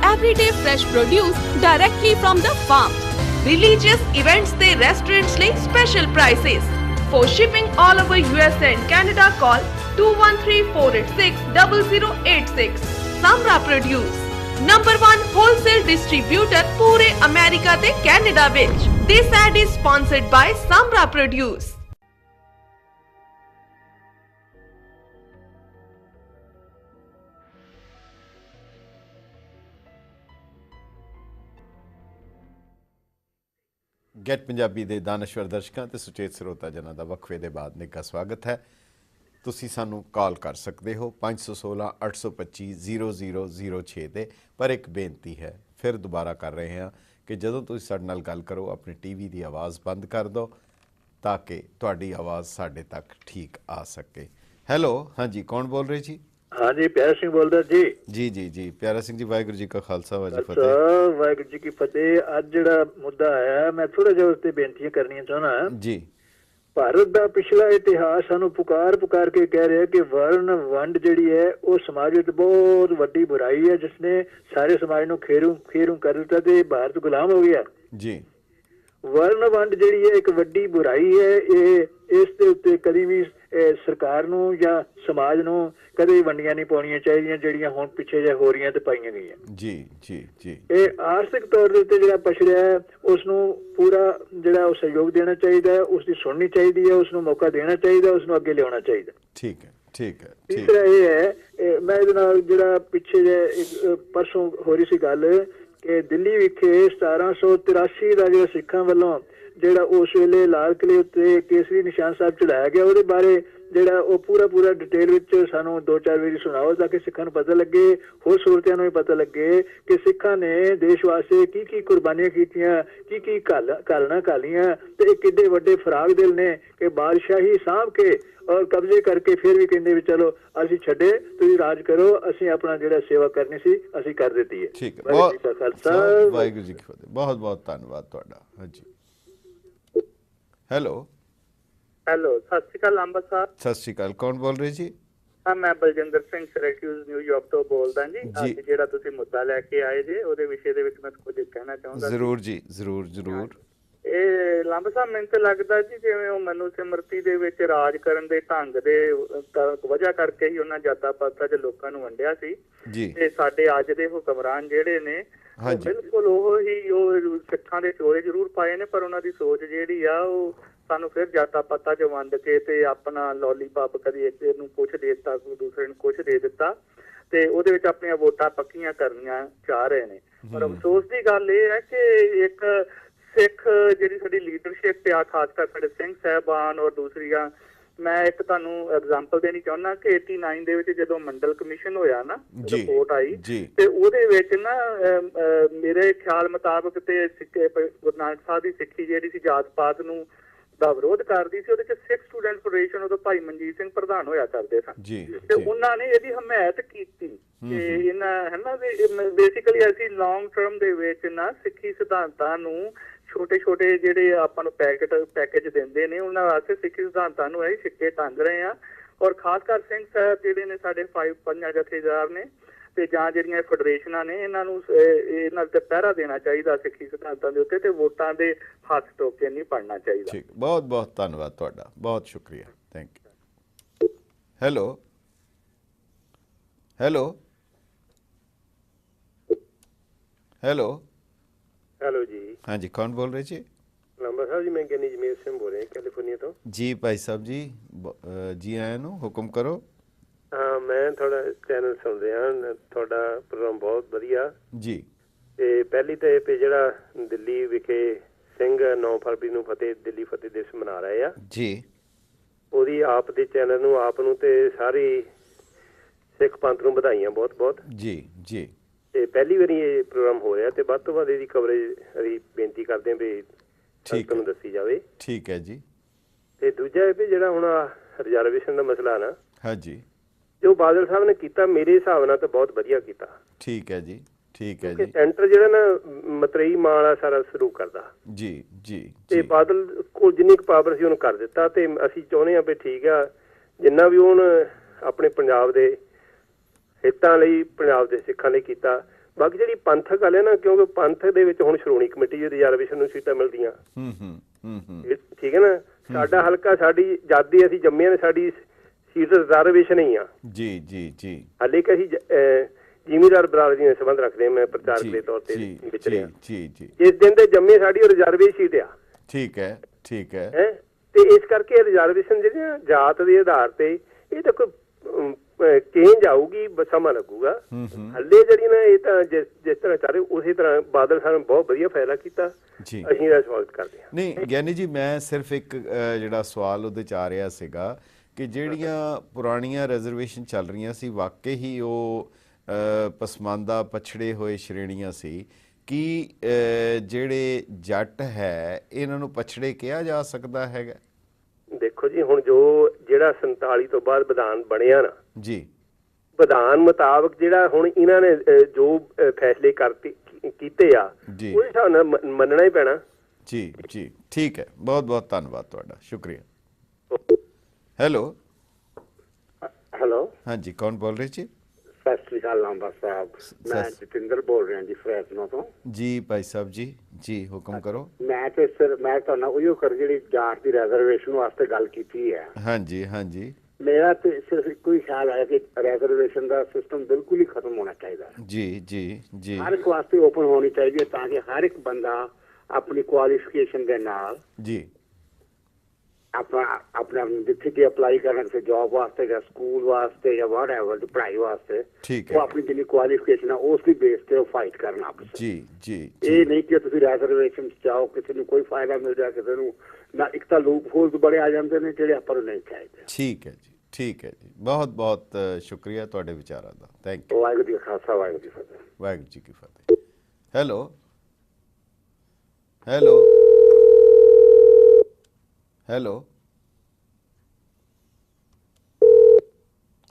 Everyday fresh produce directly from the farm. Religious events ਤੇ restaurants ਲਈ special prices. For shipping all over US and Canada, call 213-486-0086. Samra Produce, number 1 wholesale distributor ਪੂਰੇ America ਤੇ Canada ਵਿੱਚ। This ad is sponsored by Samra Produce. Get Punjabi ਦੇ ਦਾਨਸ਼ਵਰ ਦਰਸ਼ਕਾਂ ਤੇ ਸੁਚੇਤ ਸਰੋਤਾ ਜਨਾਂ ਦਾ ਵਕਫੇ ਦੇ ਬਾਅਦ ਨਿੱਘਾ ਸਵਾਗਤ ਹੈ। ਤੁਸੀਂ ਸਾਨੂੰ ਕਾਲ ਕਰ ਸਕਦੇ ਹੋ 516-825-0006 ਤੇ। ਪਰ ਇੱਕ ਬੇਨਤੀ ਹੈ, ਫਿਰ ਦੁਬਾਰਾ ਕਰ ਰਹੇ ਹਾਂ ਕਿ ਜਦੋਂ ਤੁਸੀਂ ਸਾਡੇ ਨਾਲ ਗੱਲ ਕਰੋ ਆਪਣੀ ਟੀਵੀ ਦੀ ਆਵਾਜ਼ ਬੰਦ ਕਰ ਦਿਓ ਤਾਂ ਕਿ ਤੁਹਾਡੀ ਆਵਾਜ਼ ਸਾਡੇ ਤੱਕ ਠੀਕ ਆ ਸਕੇ। ਹੈਲੋ, ਹਾਂਜੀ, ਕੌਣ ਬੋਲ ਰਹੇ ਜੀ? हाँ जी, प्यारा सिंह बोल रहा जी। जी जी जी, प्यारा सिंह जी, वाहिगुरू जी का खालसा वाजी फतेह। वाहिगुरू जी की फतेह। आज जड़ा मुद्दा आया मैं थोड़ा जिहा उस ते बेनतियां करनियां चाहना जी। ਭਾਰਤ ਦਾ ਪਿਛਲਾ ਇਤਿਹਾਸ ਸਾਨੂੰ ਪੁਕਾਰ ਕੇ ਕਹਿ ਰਿਹਾ ਕਿ ਵਰਨ ਵੰਡ ਜਿਹੜੀ ਹੈ ਉਹ ਸਮਾਜ ਵਿੱਚ ਬਹੁਤ ਵੱਡੀ ਬੁਰਾਈ ਹੈ, ਜਿਸਨੇ ਸਾਰੇ ਸਮਾਜ ਨੂੰ ਖੇਰੂ ਕਰ ਦਿੱਤਾ ਤੇ ਭਾਰਤ ਗੁਲਾਮ ਹੋ ਗਿਆ ਜੀ। ਵਰਨ ਵੰਡ ਜਿਹੜੀ ਹੈ ਇੱਕ ਵੱਡੀ ਬੁਰਾਈ ਹੈ। ਇਸ ਦੇ ਉੱਤੇ ਕਦੀ ਵੀ ਸਰਕਾਰ ਨੂੰ ਜਾਂ ਸਮਾਜ ਨੂੰ ਕਦੇ ਵੰਡੀਆਂ ਨਹੀਂ ਪਾਉਣੀਆਂ ਚਾਹੀਦੀਆਂ, ਜਿਹੜੀਆਂ ਹੁਣ ਪਿੱਛੇ ਜੇ ਹੋ ਰਹੀਆਂ ਤੇ ਪਾਈਆਂ ਗਈਆਂ। ਜੀ ਜੀ ਜੀ। ਇਹ ਆਰਥਿਕ ਤੌਰ ਦੇ ਉੱਤੇ ਜਿਹੜਾ ਪਛੜਿਆ ਹੈ ਉਸ ਨੂੰ ਪੂਰਾ ਜਿਹੜਾ ਉਹ ਸਹਿਯੋਗ ਦੇਣਾ ਚਾਹੀਦਾ ਹੈ, ਉਸ ਦੀ ਸੁਣਨੀ ਚਾਹੀਦੀ ਹੈ, ਉਸ ਨੂੰ ਮੌਕਾ ਦੇਣਾ ਚਾਹੀਦਾ, ਉਸ ਨੂੰ ਅੱਗੇ ਲਿਆਉਣਾ ਚਾਹੀਦਾ। ਠੀਕ ਹੈ ਠੀਕ ਹੈ। ਤੀਸਰਾ ਇਹ ਹੈ, ਮੈਂ ਇਹਦੇ ਨਾਲ ਜਿਹੜਾ ਪਿੱਛੇ ਜੇ ਪਰਸੋਂ ਹੋ ਰਹੀ ਸੀ ਗੱਲ ਕਿ ਦਿੱਲੀ ਵਿਖੇ 1783 ਦਾ ਜਿਹੜਾ ਸਿੱਖਾਂ ਵੱਲੋਂ ਜਿਹੜਾ ਉਸ ਵੇਲੇ ਲਾਲ ਕਿਲੇ ਉੱਤੇ ਕੇਸਰੀ ਨਿਸ਼ਾਨ ਸਾਹਿਬ ਚੜਾਇਆ ਗਿਆ, ਉਹਦੇ ਬਾਰੇ ਜਿਹੜਾ ਉਹ ਪੂਰਾ ਡਿਟੇਲ ਵਿੱਚ ਸਾਨੂੰ 2-4 ਵਾਰੀ ਸੁਣਾਓ ਤਾਂ ਕਿ ਸਿੱਖਾਂ ਨੂੰ ਪਤਾ ਲੱਗੇ, ਹੋਰ ਸੂਰਤਿਆਂ ਨੂੰ ਵੀ ਪਤਾ ਲੱਗੇ ਕਿ ਸਿੱਖਾਂ ਨੇ ਦੇਸ਼ ਵਾਸਤੇ ਕੀ ਕੁਰਬਾਨੀਆਂ ਕੀਤੀਆਂ, ਕੀ ਘਾਲਣਾ ਘਾਲੀਆਂ ਤੇ ਇਹ ਕਿੱਡੇ ਵੱਡੇ ਫਰਾਗ ਦਿਲ ਨੇ ਕਿ ਬਾਦਸ਼ਾਹੀ ਸਾਂਭ ਕੇ ਔਰ ਕਬਜ਼ੇ ਕਰਕੇ ਫਿਰ ਵੀ ਕਹਿੰਦੇ ਵੀ ਚਲੋ ਅਸੀਂ ਛੱਡੇ, ਤੁਸੀਂ ਰਾਜ ਕਰੋ, ਅਸੀਂ ਆਪਣਾ ਜਿਹੜਾ ਸੇਵਾ ਕਰਨੀ ਸੀ ਅਸੀਂ ਕਰ ਦਿੱਤੀ ਹੈ। ਠੀਕ ਹੈ, ਵਾਹਿਗੁਰੂ ਜੀ ਕੀ ਫਤਿਹ। ਬਹੁਤ ਬਹੁਤ ਧੰਨਵਾਦ ਤੁਹਾਡਾ। ਹਾਂਜੀ, ਹੈਲੋ ਹੈਲੋ, ਸਤਿ ਸ਼੍ਰੀ ਅਕਾਲ ਲਾਂਬਾ ਸਾਹਿਬ। ਸਤਿ ਸ਼੍ਰੀ ਅਕਾਲ, ਕੌਣ ਬੋਲ ਰਹੇ ਜੀ? ਹਾਂ, ਮੈਂ ਬਲਜਿੰਦਰ ਸਿੰਘ ਸਿਰੈਕਿਊਜ਼ ਨਿਊਯਾਰਕ ਤੋਂ ਬੋਲਦਾ ਜੀ। ਅੱਜ ਜਿਹੜਾ ਤੁਸੀਂ ਮੁੱਦਾ ਲੈ ਕੇ ਆਏ ਜੇ ਉਹਦੇ ਵਿਸ਼ੇ ਦੇ ਵਿੱਚ ਮੈਂ ਕੁਝ ਕਹਿਣਾ ਚਾਹੁੰਦਾ। ਜ਼ਰੂਰ ਜੀ, ਜ਼ਰੂਰ। ਇਹ ਲਾਂਬਾ ਸਾਹਿਬ, ਮੈਨੂੰ ਤਾਂ ਲੱਗਦਾ ਜੀ ਜਿਵੇਂ ਉਹ ਮਨੂ ਸਿਮਰਤੀ ਦੇ ਵਿੱਚ ਰਾਜ ਕਰਨ ਦੇ ਢੰਗ ਦੇ ਵਜ੍ਹਾ ਕਰਕੇ ਹੀ ਉਹਨਾਂ ਜਾਤਾਂ ਪਾਤਾਂ 'ਚ ਲੋਕਾਂ ਨੂੰ ਵੰਡਿਆ ਸੀ ਤੇ ਸਾਡੇ ਅੱਜ ਦੇ ਹੁਕਮਰਾਨ ਜਿਹੜੇ ਨੇ ਬਿਲਕੁਲ ਉਹ ਸਿੱਖਾਂ ਦੇ ਚੋਰੇ ਜ਼ਰੂਰ ਪਾਏ ਨੇ, ਪਰ ਉਹਨਾਂ ਦੀ ਸੋਚ ਜਿਹੜੀ ਆ ਉਹ ਸਾਨੂੰ ਫਿਰ ਜਾਤਾਂ ਪਾਤਾਂ 'ਚ ਵੰਡ ਕੇ ਤੇ ਆਪਣਾ ਲੋਲੀਪੌਪ ਕਦੀ ਇੱਕ ਨੂੰ ਕੁਛ ਦੇ ਦਿੱਤਾ, ਦੂਸਰੇ ਨੂੰ ਕੁਛ ਦੇ ਦਿੱਤਾ ਤੇ ਉਹਦੇ ਵਿੱਚ ਆਪਣੀਆਂ ਵੋਟਾਂ ਪੱਕੀਆਂ ਕਰਨੀਆਂ ਚਾਹ ਰਹੇ ਨੇ। ਪਰ ਅਫਸੋਸ ਦੀ ਗੱਲ ਇਹ ਹੈ ਕਿ ਇੱਕ ਸਿੱਖ ਜਿਹੜੀ ਸਾਡੀ ਲੀਡਰਸ਼ਿਪ ਆ, ਖਾਸ ਕਰ ਸਾਡੇ ਸਿੰਘ ਸਾਹਿਬਾਨ ਔਰ ਦੂਸਰੀਆਂ, ਮੈਂ ਇੱਕ ਤੁਹਾਨੂੰ ਐਗਜ਼ਾਮਪਲ ਦੇਣੀ ਚਾਹੁੰਦਾ ਕਿ 89 ਦੇ ਵਿੱਚ ਜਦੋਂ ਮੰਡਲ ਕਮਿਸ਼ਨ ਹੋਇਆ ਨਾ, ਰਿਪੋਰਟ ਆਈ ਤੇ ਉਹਦੇ ਵਿੱਚ ਨਾ ਮੇਰੇ ਖਿਆਲ ਮੁਤਾਬਕ ਤੇ ਗੁਰੂ ਨਾਨਕ ਸਾਹਿਬ ਦੀ ਸਿੱਖੀ ਜਿਹੜੀ ਸੀ ਜਾਤ ਪਾਤ ਨੂੰ ਦਾ ਵਿਰੋਧ ਕਰਦੀ ਸੀ, ਉਹਦੇ ਚ ਸਿੱਖ ਸਟੂਡੈਂਟ ਫੈਡਰੇਸ਼ਨ ਉਦੋਂ ਭਾਈ ਮਨਜੀਤ ਸਿੰਘ ਪ੍ਰਧਾਨ ਹੋਇਆ ਕਰਦੇ ਸਨ ਤੇ ਉਹਨਾਂ ਨੇ ਇਹਦੀ ਹਮਾਇਤ ਕੀਤੀ ਕਿ ਇਹਨਾਂ ਹੈ ਨਾ ਬੇਸਿਕਲੀ ਅਸੀਂ ਲੌਂਗ ਟਰਮ ਦੇ ਵਿੱਚ ਨਾ ਸਿੱਖੀ ਸਿਧਾਂਤਾਂ ਨੂੰ ਛੋਟੇ ਜਿਹੜੇ ਆਪਾਂ ਨੂੰ ਪੈਕੇਜ ਦਿੰਦੇ ਨੇ ਉਹਨਾਂ ਵਾਸਤੇ ਸਿੱਖੀ ਸਿਧਾਂਤਾਂ ਨੂੰ ਅਸੀਂ ਸਿੱਕੇ ਟੰਗ ਰਹੇ ਆ। ਔਰ ਖਾਸ ਕਰ ਸਿੰਘ ਸਾਹਿਬ ਜਿਹੜੇ ਨੇ ਸਾਡੇ 5 ਜਥੇਦਾਰ ਨੇ ਤੇ ਜਾਂ ਜਿਹੜੀਆਂ ਫੈਡਰੇਸ਼ਨਾਂ ਨੇ ਇਹਨਾਂ ਨੂੰ ਇਹਨਾਂ ਤੇ ਪਹਿਰਾ ਦੇਣਾ ਚਾਹੀਦਾ ਸਿੱਖੀ ਸਿਧਾਂਤਾਂ ਦੇ ਉੱਤੇ ਤੇ ਵੋਟਾਂ ਦੇ ਹੱਥ ਟੋਕੇ ਨਹੀਂ ਪੜਨਾ ਚਾਹੀਦਾ। ਠੀਕ, ਬਹੁਤ ਬਹੁਤ ਧੰਨਵਾਦ ਤੁਹਾਡਾ, ਬਹੁਤ ਸ਼ੁਕਰੀਆ, ਥੈਂਕ ਯੂ। ਹੈਲੋ ਜੀ। ਹਾਂਜੀ, ਕੌਣ ਬੋਲ ਰਹੇ ਜੀ? ਲਾਂਬਾ ਸਾਹਿਬ ਜੀ, ਮੈਂ ਗਿਆਨੀ ਜਮੇਰ ਸਿੰਘ ਬੋਲ ਰਿਹਾ ਕੈਲੀਫੋਰਨੀਆ ਤੋਂ। ਜੀ ਭਾਈ ਸਾਹਿਬ ਜੀ, ਜੀ ਆਇਆਂ ਨੂੰ, ਹੁਕਮ ਕਰੋ। ਹਾਂ, ਮੈਂ ਤੁਹਾਡਾ ਚੈਨਲ ਸੁਣ ਰਿਹਾ, ਤੁਹਾਡਾ ਪ੍ਰੋਗਰਾਮ ਬਹੁਤ ਵਧੀਆ ਜੀ। ਤੇ ਪਹਿਲੀ ਤਾਂ ਇਹ ਜਿਹੜਾ ਦਿੱਲੀ ਵਿਖੇ ਸਿੰਘ 9 ਫਰਵਰੀ ਨੂੰ ਦਿੱਲੀ ਫਤਿਹ ਦਿਵਸ ਮਨਾ ਰਹੇ ਆ ਜੀ, ਉਹਦੀ ਆਪ ਦੇ ਚੈਨਲ ਨੂੰ, ਆਪ ਨੂੰ ਤੇ ਸਾਰੀ ਸਿੱਖ ਪੰਥ ਨੂੰ ਵਧਾਈਆਂ ਬਹੁਤ ਬਹੁਤ ਜੀ ਜੀ। ਤੇ ਪਹਿਲੀ ਵਾਰੀ ਇਹ ਪ੍ਰੋਗਰਾਮ ਹੋ ਰਿਹਾ ਤੇ ਵੱਧ ਤੋਂ ਵੱਧ ਇਹਦੀ ਕਵਰੇਜ ਅਸੀਂ ਬੇਨਤੀ ਕਰਦੇ ਹਾਂ ਵੀ ਸੰਗਤ ਨੂੰ ਦੱਸੀ ਜਾਵੇ। ਠੀਕ ਹੈ ਜੀ। ਤੇ ਦੂਜਾ ਇਹ ਵੀ ਜਿਹੜਾ ਹੁਣ ਰਿਜ਼ਰਵੇਸ਼ਨ ਦਾ ਮਸਲਾ ਨਾ, ਹਾਂਜੀ, ਜੋ ਬਾਦਲ ਸਾਹਿਬ ਨੇ ਕੀਤਾ ਮੇਰੇ ਹਿਸਾਬ ਨਾਲ ਤਾਂ ਬਹੁਤ ਵਧੀਆ ਕੀਤਾ। ਠੀਕ ਹੈ ਜੀ, ਠੀਕ ਹੈ ਜੀ। ਸੈਂਟਰ ਜਿਹੜਾ ਨਾ ਮਤਰੇਈ ਮਾਂ ਵਾਲਾ ਸਾਰਾ ਸ਼ੁਰੂ ਕਰਦਾ ਜੀ ਜੀ। ਤੇ ਬਾਦਲ ਕੋਲ ਜਿੰਨੀ ਕੁ ਪਾਵਰ ਸੀ ਉਹਨੂੰ ਕਰ ਦਿੱਤਾ ਤੇ ਅਸੀਂ ਚਾਹੁੰਦੇ ਹਾਂ ਵੀ ਠੀਕ ਆ ਜਿੰਨਾ ਵੀ ਉਹਨ ਆਪਣੇ ਪੰਜਾਬ ਦੇ ਹਿੱਤਾਂ ਲਈ, ਪੰਜਾਬ ਦੇ ਸਿੱਖਾਂ ਲਈ ਕੀਤਾ। ਬਾਕੀ ਜਿਹੜੀ ਪੰਥਕ ਗੱਲ ਹੈ ਨਾ, ਕਿਉਂਕਿ ਪੰਥ ਦੇ ਵਿੱਚ ਹੁਣ ਸ਼੍ਰੋਮਣੀ ਕਮੇਟੀ ਦੀ ਰਿਜ਼ਰਵੇਸ਼ਨ ਨੂੰ ਸੀਟਾਂ ਮਿਲਦੀਆਂ, ਠੀਕ ਹੈ ਨਾ। ਸਾਡਾ ਹਲਕਾ, ਸਾਡੀ ਆਜ਼ਾਦੀ, ਅਸੀਂ ਜੰਮੇ ਨੇ, ਸਾਡੀ ਸੀਟ ਰਿਜ਼ਰਵੇਸ਼ਨ ਹੀ ਆ ਜੀ ਜੀ ਜੀ। ਹਾਲੇ ਕਿ ਅਸੀਂ ਜ਼ਿਮੀਦਾਰ ਬਰਾਦਰੀ ਨਾਲ ਸੰਬੰਧ ਰੱਖਦੇ ਹਾਂ, ਮੈਂ ਪ੍ਰਚਾਰਕ ਦੇ ਤੌਰ ਤੇ ਵਿਚ ਰਿਹਾ ਜੀ ਜੀ। ਜਿਸ ਦਿਨ ਦੇ ਜੰਮੇ ਸਾਡੀ ਉਹ ਰਿਜ਼ਰਵੇਸ਼ਨ ਸੀਟ ਆ। ਠੀਕ ਹੈ, ਠੀਕ ਹੈ। ਤੇ ਇਸ ਕਰਕੇ ਰਿਜ਼ਰਵੇਸ਼ਨ ਜਿਹੜੀਆਂ ਜਾਤ ਦੇ ਆਧਾਰ ਤੇ ਇਹ ਤਾਂ ਕੋਈ ਚੇਂਜ ਆਊਗੀ, ਸਮਾਂ ਲੱਗੂਗਾ। ਹੱਲੇ ਜਿਹੜੀ ਨਾ ਇਹ ਤਾਂ ਜਿਸ ਤਰ੍ਹਾਂ ਚਾਹ ਰਹੇ ਉਸੇ ਤਰ੍ਹਾਂ ਬਾਦਲ ਸਾਹਿਬ ਨੇ ਬਹੁਤ ਵਧੀਆ ਫੈਸਲਾ ਕੀਤਾ, ਅਸੀਂ ਇਹਦਾ ਸਵਾਗਤ ਕਰਦੇ ਹਾਂ। ਨਹੀਂ ਗਿਆਨੀ ਜੀ, ਮੈਂ ਸਿਰਫ ਇੱਕ ਜਿਹੜਾ ਸਵਾਲ ਉਹਦੇ 'ਚ ਆ ਰਿਹਾ ਸੀਗਾ ਕਿ ਜਿਹੜੀਆਂ ਪੁਰਾਣੀਆਂ ਰਿਜ਼ਰਵੇਸ਼ਨ ਚੱਲ ਰਹੀਆਂ ਸੀ, ਵਾਕਈ ਹੀ ਉਹ ਪਸਮਾਨਦਾ ਪਛੜੇ ਹੋਏ ਸ਼੍ਰੇਣੀਆਂ ਸੀ। ਕੀ ਜਿਹੜੇ ਜੱਟ ਹੈ ਇਹਨਾਂ ਨੂੰ ਪਛੜੇ ਕਿਹਾ ਜਾ ਸਕਦਾ ਹੈਗਾ? ਦੇਖੋ ਜੀ, ਹੁਣ ਜਿਹੜਾ 47 ਤੋਂ ਬਾਅਦ ਵਿਧਾਨ ਬਣਿਆ ਨਾ ਜੀ, ਵਿਧਾਨ ਮੁਤਾਬਕ ਜਿਹੜਾ ਹੁਣ ਇਹਨਾਂ ਨੇ ਜੋ ਫੈਸਲੇ ਕੀਤੇ ਆ ਉਹਦੇ ਹਿਸਾਬ ਨਾਲ ਮੰਨਣਾ ਹੀ ਪੈਣਾ। ਜੀ ਜੀ, ਠੀਕ ਹੈ, ਬਹੁਤ ਬਹੁਤ ਧੰਨਵਾਦ ਤੁਹਾਡਾ, ਸ਼ੁਕਰੀਆ। हेलो हेलो, हाँ जी, कौन बोल रहे जी? सत श्री अकाल लांबा साहब, मैं जतिंदर बोल रहा जी फरैसनों तो। जी भाई साहब जी हुक्म करो। मैं तो सर मैं तो ना उयो कर जी जाट की रिजर्वेशन वास्ते गल की है। हाँ जी मेरा तो सिर्फ कोई ख्याल है कि रिजर्वेशन का सिस्टम बिल्कुल ही खत्म होना चाहिए। जी हर एक वास्ते ओपन होनी चाहिए ताकि हर एक बंदा अपनी क्वालिफिकेशन के नाल जी अपना जिथे अप्लाई करने से जॉब वास्ते या स्कूल वास्ते या व्हाटएवर पढ़ाई वास्ते ठीक है, वो अपनी जिन्नी क्वालिफिकेशन है उसकी बेस पे फाइट करना आपस। जी ये नहीं कि तुम रिजर्वेशन जाओ किसी को कोई फायदा मिल जाए किसी को ना, एक तो लूप होल्स बड़े आ जाते हैं ਜਿਹੜੇ ਆਪਾਂ ਨੂੰ नहीं चाहिए। ठीक है जी, बहुत बहुत शुक्रिया ਤੁਹਾਡੇ ਵਿਚਾਰਾਂ ਦਾ। Thank you. ਵਾਹਿਗੁਰੂ ਜੀ ਕਾ ਖਾਲਸਾ, ਵਾਹਿਗੁਰੂ ਜੀ ਕੀ ਫਤਿਹ। ਵਾਹਿਗੁਰੂ ਜੀ ਕੀ ਫਤਿਹ। Hello hello hello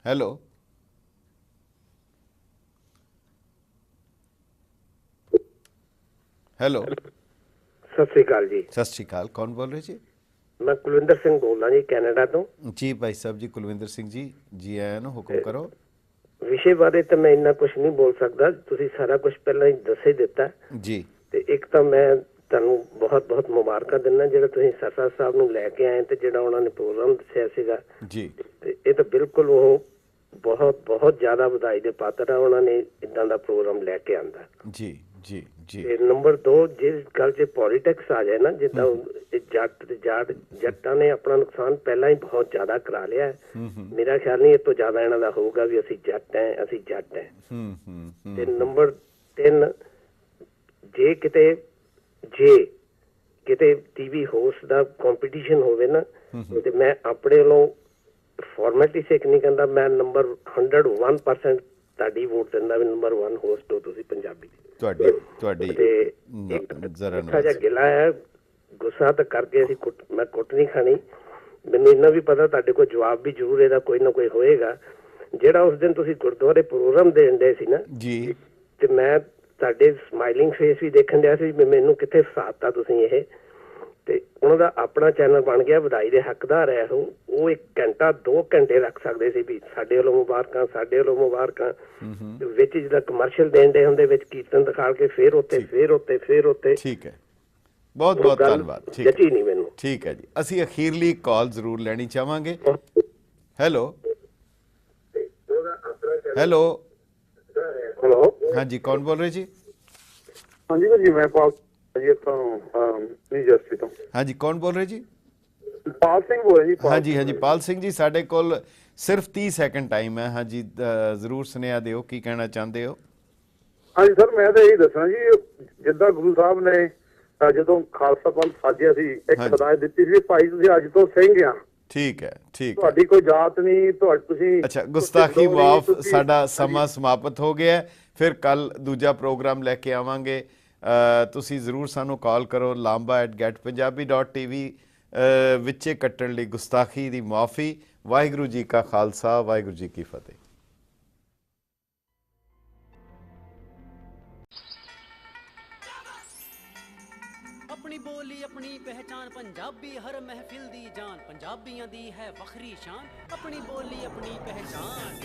hello hello सत श्री अकाल जी। सत श्री अकाल, कौन बोल रहे जी? मैं कुलविंदर सिंह बोल रहा जी कैनेडा तो। जी भाई साहब जी, कुलविंदर सिंह जी आया ना, हुक्म करो। विषय बारे तो मैं इन्ना कुछ नहीं बोल सकता, तुसी सारा कुछ पहला ही दस ही दिता जी। ਤੇ ਇੱਕ ਤਾਂ ਮੈਂ ਤੁਹਾਨੂੰ ਬਹੁਤ ਮੁਬਾਰਕਾਂ ਦਿੰਦਾ ਜਿਹੜਾ ਤੁਸੀਂ ਸਰਸਾ ਸਾਹਿਬ ਨੂੰ ਲੈ ਕੇ ਆਏ ਤੇ ਜਿਹੜਾ ਉਹਨਾਂ ਨੇ ਪ੍ਰੋਗਰਾਮ ਦੱਸਿਆ ਸੀਗਾ ਜੀ, ਤੇ ਇਹ ਤਾਂ ਬਿਲਕੁਲ ਉਹ ਬਹੁਤ ਜ਼ਿਆਦਾ ਵਧਾਈ ਦੇ ਪਾਤਰ ਆ, ਉਹਨਾਂ ਨੇ ਇਦਾਂ ਦਾ ਪ੍ਰੋਗਰਾਮ ਲੈ ਕੇ ਆਂਦਾ। ਜੀ ਤੇ ਨੰਬਰ 2 ਜਿਸ ਗੱਲ 'ਚ ਪੋਲੀਟਿਕਸ ਆ ਜਾਏ ਨਾ, ਜਿੱਦਾਂ ਜੱਟਾਂ ਨੇ ਆਪਣਾ ਨੁਕਸਾਨ ਪਹਿਲਾਂ ਹੀ ਬਹੁਤ ਜ਼ਿਆਦਾ ਕਰਾ ਲਿਆ ਹੈ। ਮੇਰਾ ਖਿਆਲ ਨਹੀਂ ਇਹ ਤੋਂ ਜ਼ਿਆਦਾ ਇਹਨਾਂ ਦਾ ਹੋਊਗਾ ਵੀ ਅਸੀਂ ਜੱਟ ਹੈ। ਤੇ ਨੰਬਰ 3 ਜੇ ਕਿਤੇ ਟੀਵੀ ਹੋਸਟ ਦਾ ਕੰਪੀਟੀਸ਼ਨ ਹੋਵੇ ਨਾ ਤੇ ਮੈਂ ਆਪਣੇ ਵੱਲੋਂ ਫਾਰਮੈਲਿਟੀ ਸੇਕ ਨਹੀਂ ਕਹਿੰਦਾ, ਮੈਂ ਨੰਬਰ 101% ਤੁਹਾਡੀ ਵੋਟ ਦਿੰਦਾ ਵੀ ਨੰਬਰ 1 ਹੋਸਟ ਹੋ ਤੁਸੀਂ ਪੰਜਾਬੀ ਤੁਹਾਡੀ ਤੇ ਜ਼ਰਾ ਜਿਹਾ ਗਿਲਾ ਹੈ, ਗੁੱਸਾ ਤਾਂ ਕਰਕੇ ਅਸੀਂ ਮੈਂ ਕੁੱਟ ਨਹੀਂ ਖਾਣੀ। ਮੈਨੂੰ ਇੰਨਾ ਵੀ ਪਤਾ ਤੁਹਾਡੇ ਕੋਲ ਜਵਾਬ ਵੀ ਜ਼ਰੂਰ ਇਹਦਾ ਕੋਈ ਨਾ ਕੋਈ ਹੋਏਗਾ। ਜਿਹੜਾ ਉਸ ਦਿਨ ਤੁਸੀਂ ਗੁਰਦੁਆਰੇ ਪ੍ਰੋਗਰਾਮ ਦੇਣ ਦੇ ਸੀ ਨਾ ਜੀ, ਤੇ ਮੈਂ ਤੁਹਾਡੇ ਸਮਾਈਲਿੰਗ ਫੇਸ ਵੀ ਦੇਖਣ ਡਿਆ ਸੀ, ਮੈਨੂੰ ਕਿੱਥੇ ਫਸਾਤਾ ਤੁਸੀਂ ਇਹ। ਤੇ ਉਹਨਾਂ ਦਾ ਆਪਣਾ ਚੈਨਲ ਬਣ ਗਿਆ, ਵਧਾਈ ਦੇ ਹੱਕਦਾਰ ਹੈ ਉਹ 1 ਘੰਟਾ 2 ਘੰਟੇ ਰੱਖ ਸਕਦੇ ਸੀ ਵੀ ਸਾਡੇ ਵੱਲੋਂ ਮੁਬਾਰਕਾਂ, ਸਾਡੇ ਵੱਲੋਂ ਮੁਬਾਰਕਾਂ। ਵਿੱਚ ਜਿਹਦਾ ਕਮਰਸ਼ੀਅਲ ਦੇਣ ਦੇ ਹੁੰਦੇ ਵਿੱਚ ਕੀਰਤਨ ਦਿਖਾ ਕੇ ਫਿਰ ਉੱਤੇ। ਠੀਕ ਹੈ, ਬਹੁਤ ਬਹੁਤ ਧੰਨਵਾਦ। ਜੱਚੀ ਨਹੀਂ ਮੈਨੂੰ। ਠੀਕ ਹੈ ਜੀ, ਅਸੀਂ ਅਖੀਰਲੀ ਕਾਲ ਜ਼ਰੂਰ ਲੈਣੀ ਚਾਹਾਂਗੇ। ਹੈਲੋ हाँ जी, कौन बोल रहे जी? हाँ जी भाजी, मैं पाल जी तो न्यू जर्सी तो। हाँ जी, कौन बोल रहे जी? पाल सिंह बोल रहे जी। हाँ जी पाल सिंह जी, साढ़े कोल सिर्फ 30 सैकेंड टाइम है। हाँ जी, जरूर सुनेहा दिओ, की कहना चाहते हो? हाँ जी सर, मैं तो यही दसना जी, जिद्दां गुरु साहब ने ਜਦੋਂ ਖਾਲਸਾ ਪੰਥ ਸਾਜਿਆ ਸੀ ਇੱਕ ਹਦਾਇਤ ਦਿੱਤੀ ਸੀ ਭਾਈ ਤੁਸੀਂ ਅੱਜ ਤੋਂ ਸਿੰਘ ਆ। ਠੀਕ ਹੈ ਤੁਹਾਡੀ ਕੋਈ ਜਾਤ ਨਹੀਂ, ਤੁਸੀਂ ਅੱਛਾ ਗੁਸਤਾਖੀ ਮਾਫ। ਸਾਡਾ ਸਮਾਂ ਸਮਾਪਤ ਹੋ ਗਿਆ, ਫਿਰ ਕੱਲ ਦੂਜਾ ਪ੍ਰੋਗਰਾਮ ਲੈ ਕੇ ਆਵਾਂਗੇ। ਤੁਸੀਂ ਜ਼ਰੂਰ ਸਾਨੂੰ ਕਾਲ ਕਰੋ lamba@getpunjabi.tv। ਵਿੱਚੇ ਕੱਟਣ ਲਈ ਗੁਸਤਾਖੀ ਦੀ ਮਾਫੀ। ਵਾਹਿਗੁਰੂ ਜੀ ਕਾ ਖਾਲਸਾ, ਵਾਹਿਗੁਰੂ ਜੀ ਕੀ ਫਤਿਹ। अपनी बोली अपनी पहचान, पंजाबी हर महफिल दी जान, पंजाबियां दी है वखरी शान। अपनी बोली अपनी पहचान।